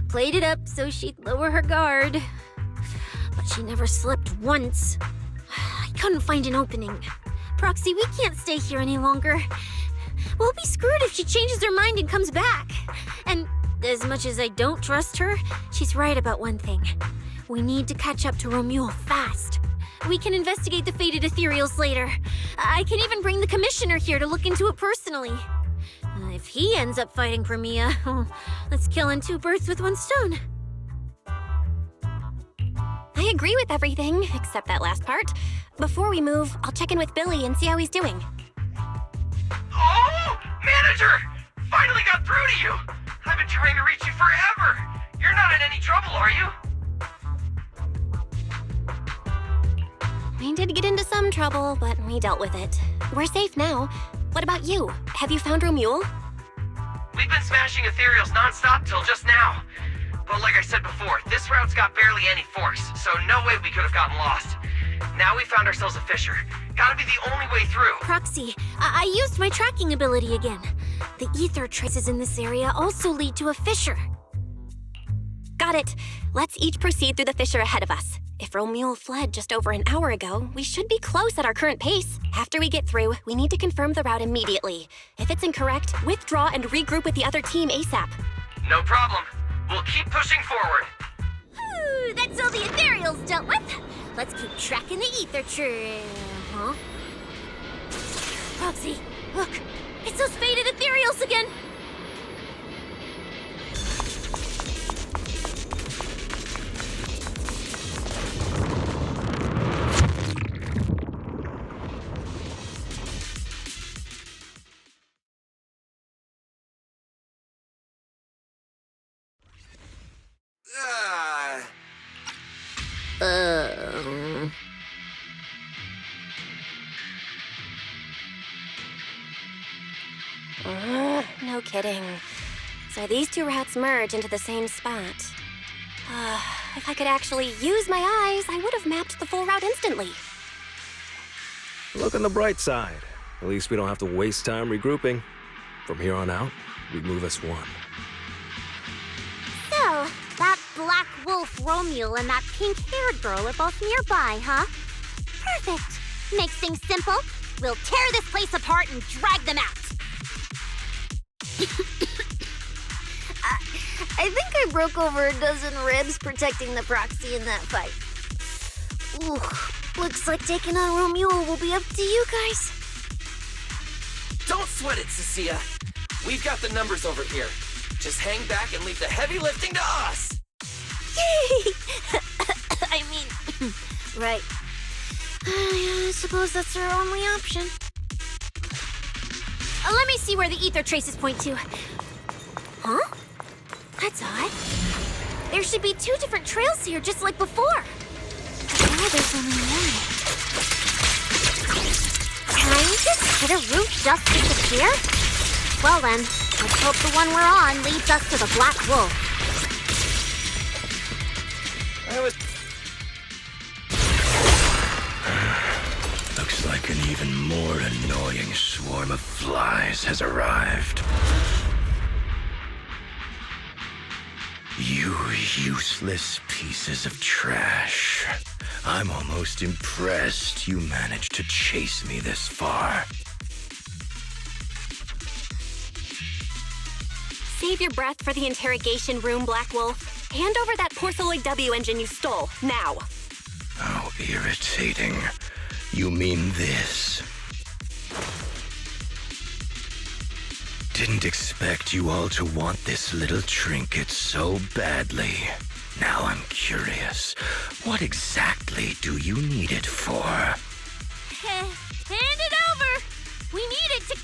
Played it up so she'd lower her guard. But she never slipped once. I couldn't find an opening. Proxy, we can't stay here any longer. We'll be screwed if she changes her mind and comes back. And as much as I don't trust her, she's right about one thing. We need to catch up to Romeul fast. We can investigate the fated Ethereals later. I can even bring the commissioner here to look into it personally. If he ends up fighting Promeia, that's killing two birds with one stone. I agree with everything, except that last part. Before we move, I'll check in with Billy and see how he's doing. Oh! Manager! Finally got through to you! I've been trying to reach you forever! You're not in any trouble, are you? We did get into some trouble, but we dealt with it. We're safe now. What about you? Have you found Romeul? We've been smashing Ethereals non-stop till just now. But like I said before, this route's got barely any force, so no way we could have gotten lost. Now we found ourselves a fissure. Gotta be the only way through. Proxy, I used my tracking ability again. The ether traces in this area also lead to a fissure. Got it. Let's each proceed through the fissure ahead of us. If Romeul fled just over an hour ago, we should be close at our current pace. After we get through, we need to confirm the route immediately. If it's incorrect, withdraw and regroup with the other team ASAP. No problem. We'll keep pushing forward. Whew, that's all the Ethereals dealt with. Let's keep tracking the ether trail. Huh? Proxy, look. It's those fated Ethereals again. kidding. So these two routes merge into the same spot. If I could actually use my eyes, I would have mapped the full route instantly. Look on the bright side. At least we don't have to waste time regrouping. From here on out, we move as one. So, that black wolf romeul and that pink-haired girl are both nearby, huh? Perfect. Makes things simple. We'll tear this place apart and drag them out. I think I broke over a dozen ribs protecting the proxy in that fight. Ooh, looks like taking on Romeul will be up to you guys. Don't sweat it, Cecilia. We've got the numbers over here. Just hang back and leave the heavy lifting to us. Yay! I mean, right. I suppose that's our only option. Let me see where the ether traces point to. Huh? That's odd. There should be two different trails here, just like before. But now there's only one. Trying to hit a route just disappear? Well then, let's hope the one we're on leads us to the Black Wolf. Looks like an even more annoying swarm of flies has arrived. You useless pieces of trash. I'm almost impressed you managed to chase me this far. Save your breath for the interrogation room, Black Wolf. Hand over that Porcelloy W engine you stole, now. How irritating. You mean this? Didn't expect you all to want this little trinket so badly. Now I'm curious. What exactly do you need it for? Hand it over! We need it to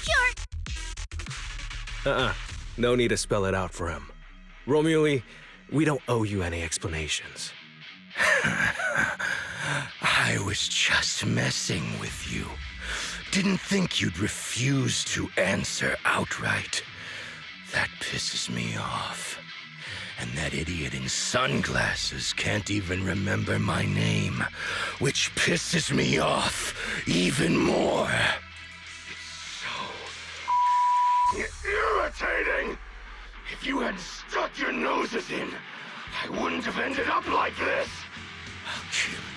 cure... No need to spell it out for him. Romeul, we don't owe you any explanations. I was just messing with you. Didn't think you'd refuse to answer outright. That pisses me off. And that idiot in sunglasses can't even remember my name, which pisses me off even more. It's so irritating. If you hadn't stuck your noses in, I wouldn't have ended up like this. I'll kill you.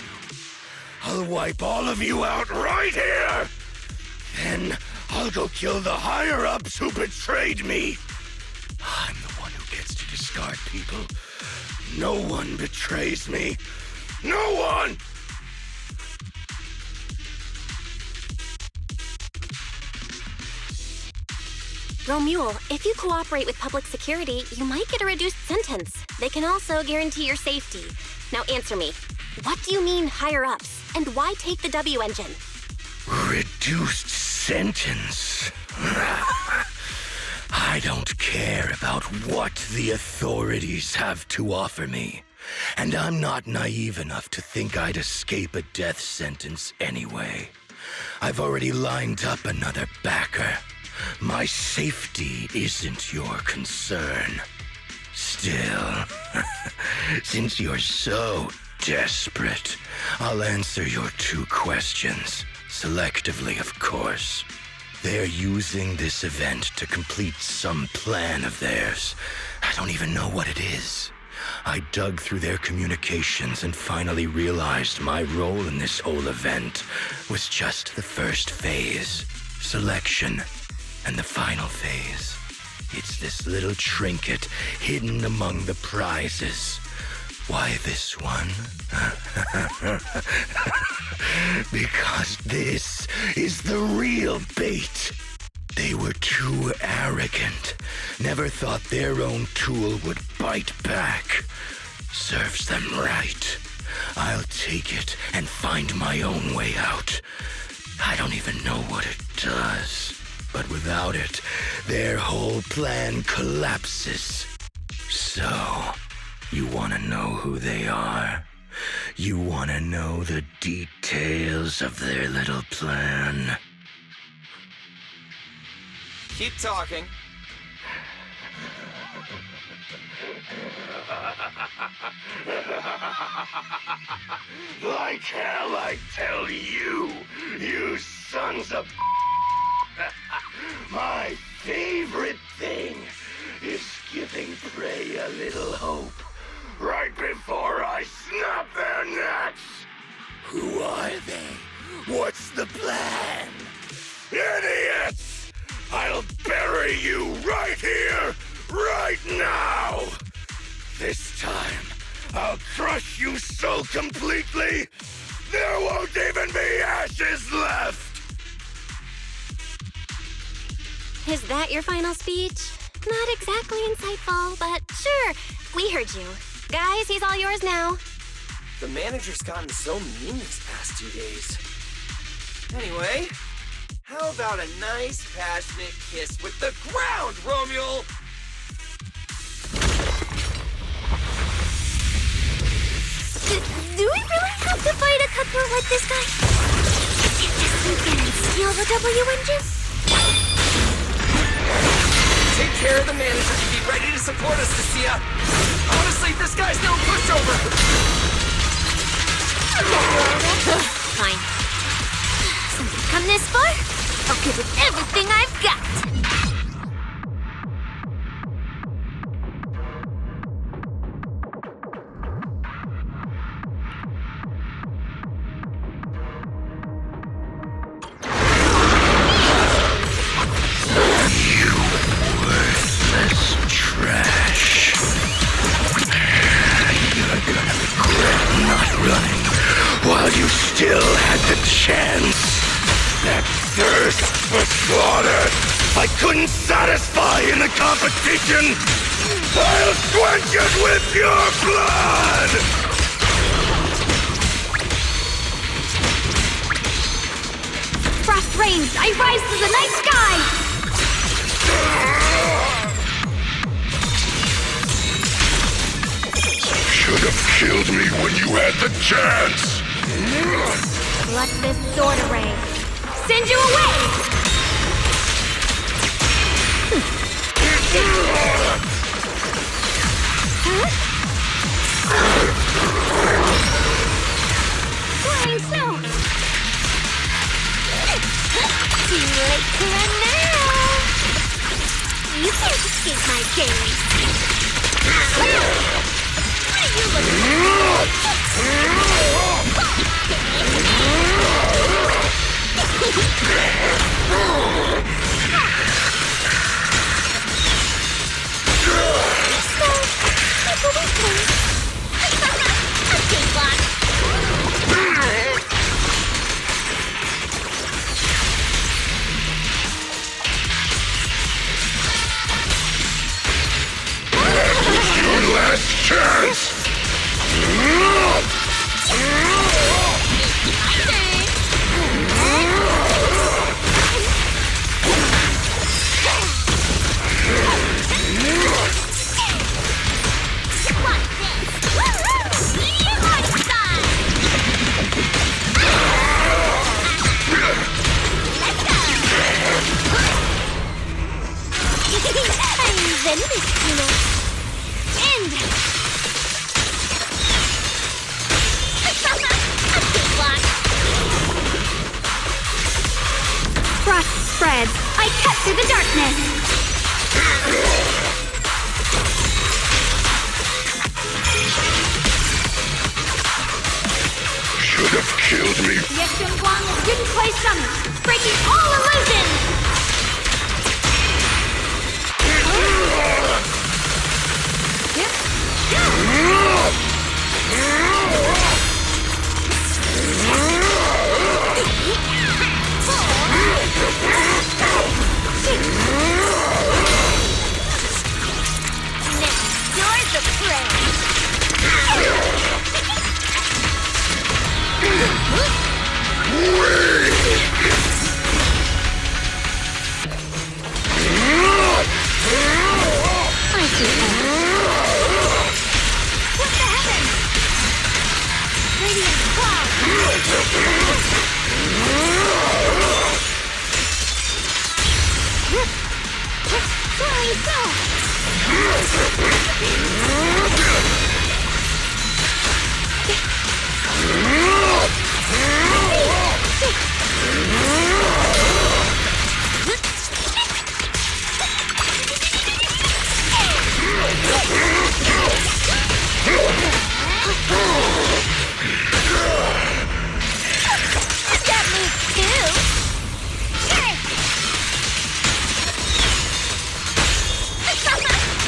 I'll wipe all of you out right here. Then I'll go kill the higher-ups who betrayed me. I'm the one who gets to discard people. No one betrays me. No one! Romeul, if you cooperate with public security, you might get a reduced sentence. They can also guarantee your safety. Now answer me. What do you mean higher-ups? And why take the W engine? Reduced sentence? I don't care about what the authorities have to offer me. And I'm not naive enough to think I'd escape a death sentence anyway. I've already lined up another backer. My safety isn't your concern. Still, since you're so desperate, I'll answer your two questions. Selectively, of course. They're using this event to complete some plan of theirs. I don't even know what it is. I dug through their communications and finally realized my role in this whole event was just the first phase, selection, and the final phase. It's this little trinket hidden among the prizes. Why this one? Because this is the real bait. They were too arrogant. Never thought their own tool would bite back. Serves them right. I'll take it and find my own way out. I don't even know what it does. But without it, their whole plan collapses. So, you want to know who they are? You want to know the details of their little plan? Keep talking. Like hell, I tell you, you sons of my favorite thing is giving prey a little hope right before I snap their necks. Who are they? What's the plan? Idiots! I'll bury you right here, right now! This time, I'll crush you so completely, there won't even be ashes left! Is that your final speech? Not exactly insightful, but sure, we heard you. Guys, he's all yours now. The manager's gotten so mean these past 2 days. Anyway, how about a nice, passionate kiss with the ground, romeul? Do we really have to fight a cutthroat like this guy? Can't just sneak in and steal the W engine? Take care of the manager and be ready to support us, Cissia. Honestly, this guy's no pushover. Fine. Since I've come this far, I'll give it everything I've got. Trash. You're gonna regret not running while you still had the chance. That thirst for slaughter I couldn't satisfy in the competition. I'll quench it with your blood! Frost reigns, I rise to the night sky! Should have killed me when you had the chance! Let this sword array send you away! Flying snow! Too late to run now! You can't escape my gaze! What are you looking Your last chance! Frost spreads. I cut through the darkness. Should have killed me. Yeshun Guang didn't play summon, breaking all illusions. You're the What the heavens? Radiant cloud! Flying south! That moves too.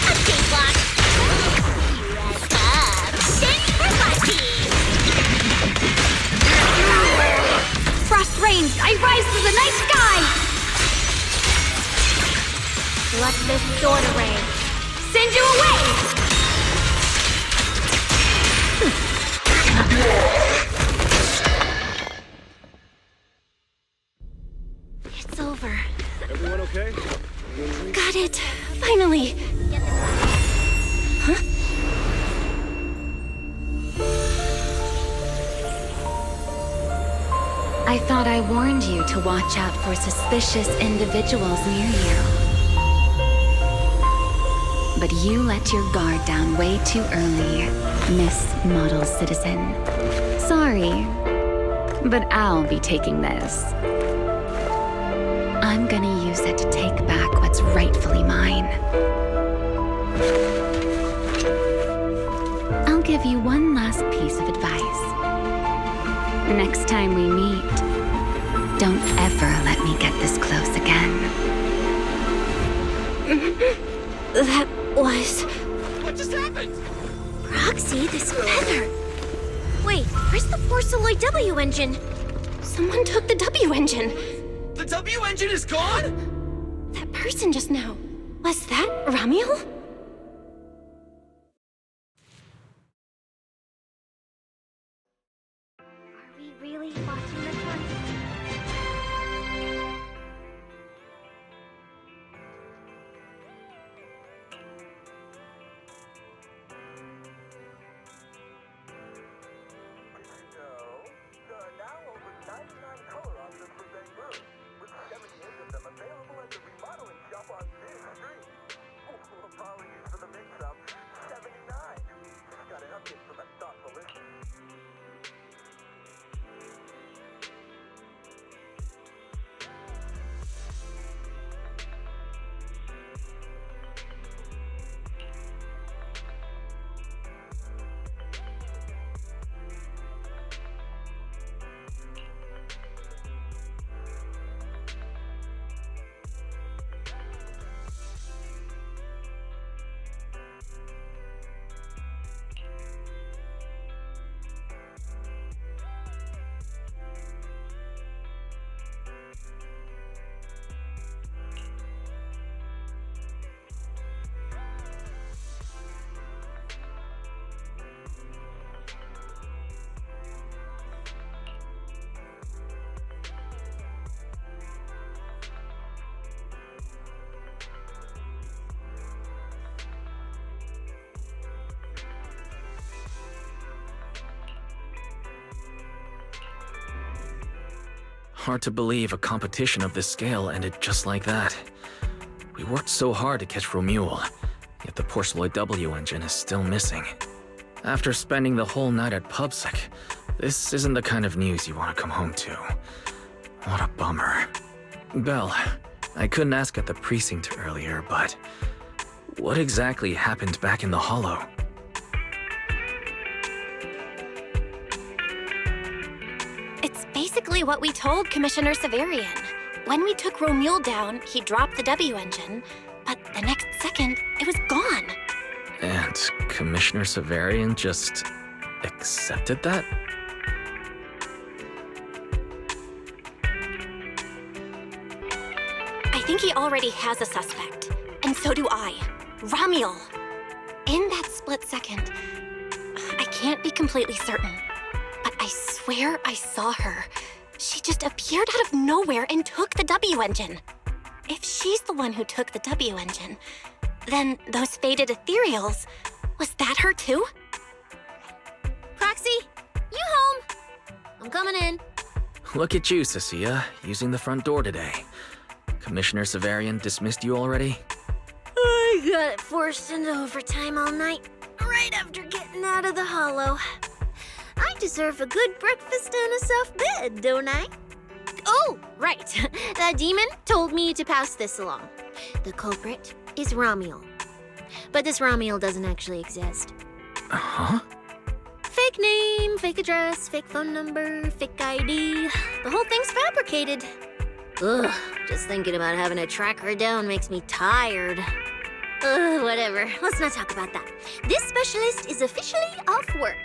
A big block. Thanks for watching. Frost rains, I rise to the night sky! Let this sword array send you away! It's over. Everyone okay? Got it. Finally. Huh? I thought I warned you to watch out for suspicious individuals near you. But you let your guard down way too early, Miss Model Citizen. Sorry, but I'll be taking this. I'm gonna use it to take back what's rightfully mine. I'll give you one last piece of advice. Next time we meet, don't ever let me get this close again. That was... What just happened? Proxy, this feather. Wait, where's the Porcelloy W engine? Someone took the W engine. The W engine is gone? That person just now. Was that Ramul? Are we really watching this one? Hard to believe a competition of this scale ended just like that. We worked so hard to catch Romeul, yet the Porcelloy W engine is still missing. After spending the whole night at PubSec, this isn't the kind of news you want to come home to. What a bummer. Belle, I couldn't ask at the precinct earlier, but what exactly happened back in the Hollow? It's basically what we told Commissioner Severian. When we took Romeul down, he dropped the W engine, but the next second, it was gone. And Commissioner Severian just accepted that? I think he already has a suspect, and so do I. Ramul. In that split second, I can't be completely certain, but I swear I saw her. She just appeared out of nowhere and took the W engine. If she's the one who took the W engine, then those faded ethereals, was that her too? Proxy, you home? I'm coming in. Look at you, Cecilia, using the front door today. Commissioner Severian dismissed you already? I I got forced into overtime all night, right after getting out of the holo. I deserve a good breakfast and a soft bed, don't I? Oh, right. That demon told me to pass this along. The culprit is Ramul. But this Ramul doesn't actually exist. Huh? Fake name, fake address, fake phone number, fake ID. The whole thing's fabricated. Ugh, just thinking about having to track her down makes me tired. Whatever. Let's not talk about that. This specialist is officially off work.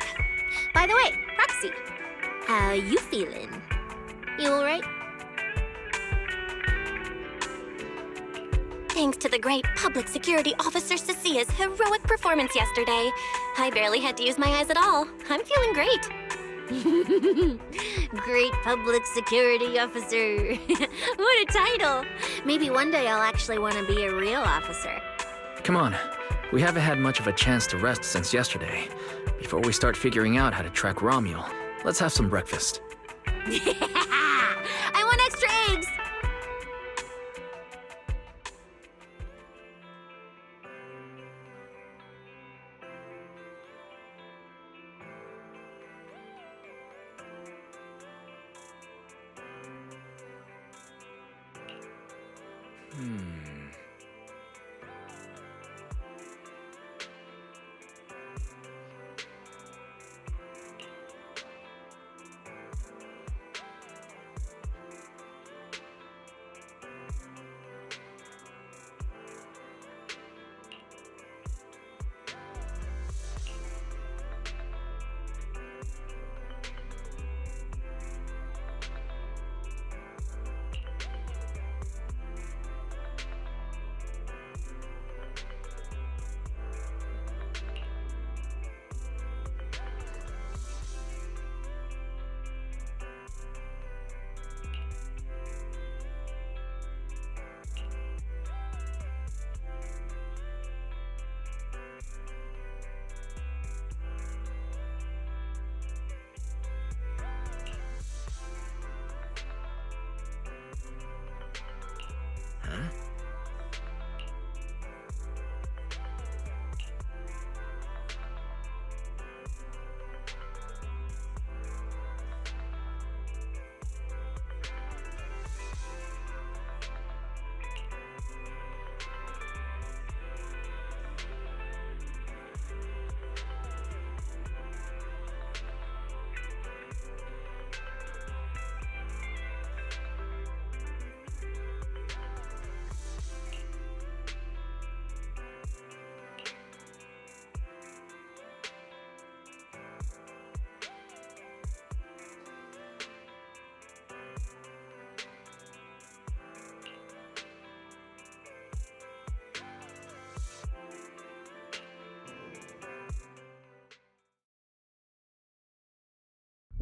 By the way, Proxy, how you feeling? You alright? Thanks to the great public security officer Cecilia's heroic performance yesterday, I barely had to use my eyes at all. I'm feeling great. Great public security officer. What a title. Maybe one day I'll actually want to be a real officer. Come on. We haven't had much of a chance to rest since yesterday. Before we start figuring out how to track Romeul, let's have some breakfast. I want extra eggs.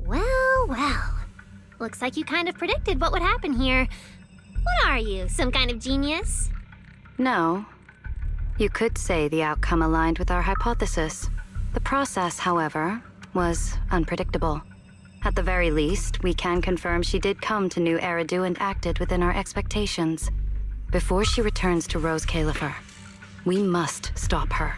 Well. Looks like you kind of predicted what would happen here. What are you, some kind of genius? No. You could say the outcome aligned with our hypothesis. The process, however, was unpredictable. At the very least, we can confirm she did come to New Eridu and acted within our expectations. Before she returns to Rose Califer, we must stop her.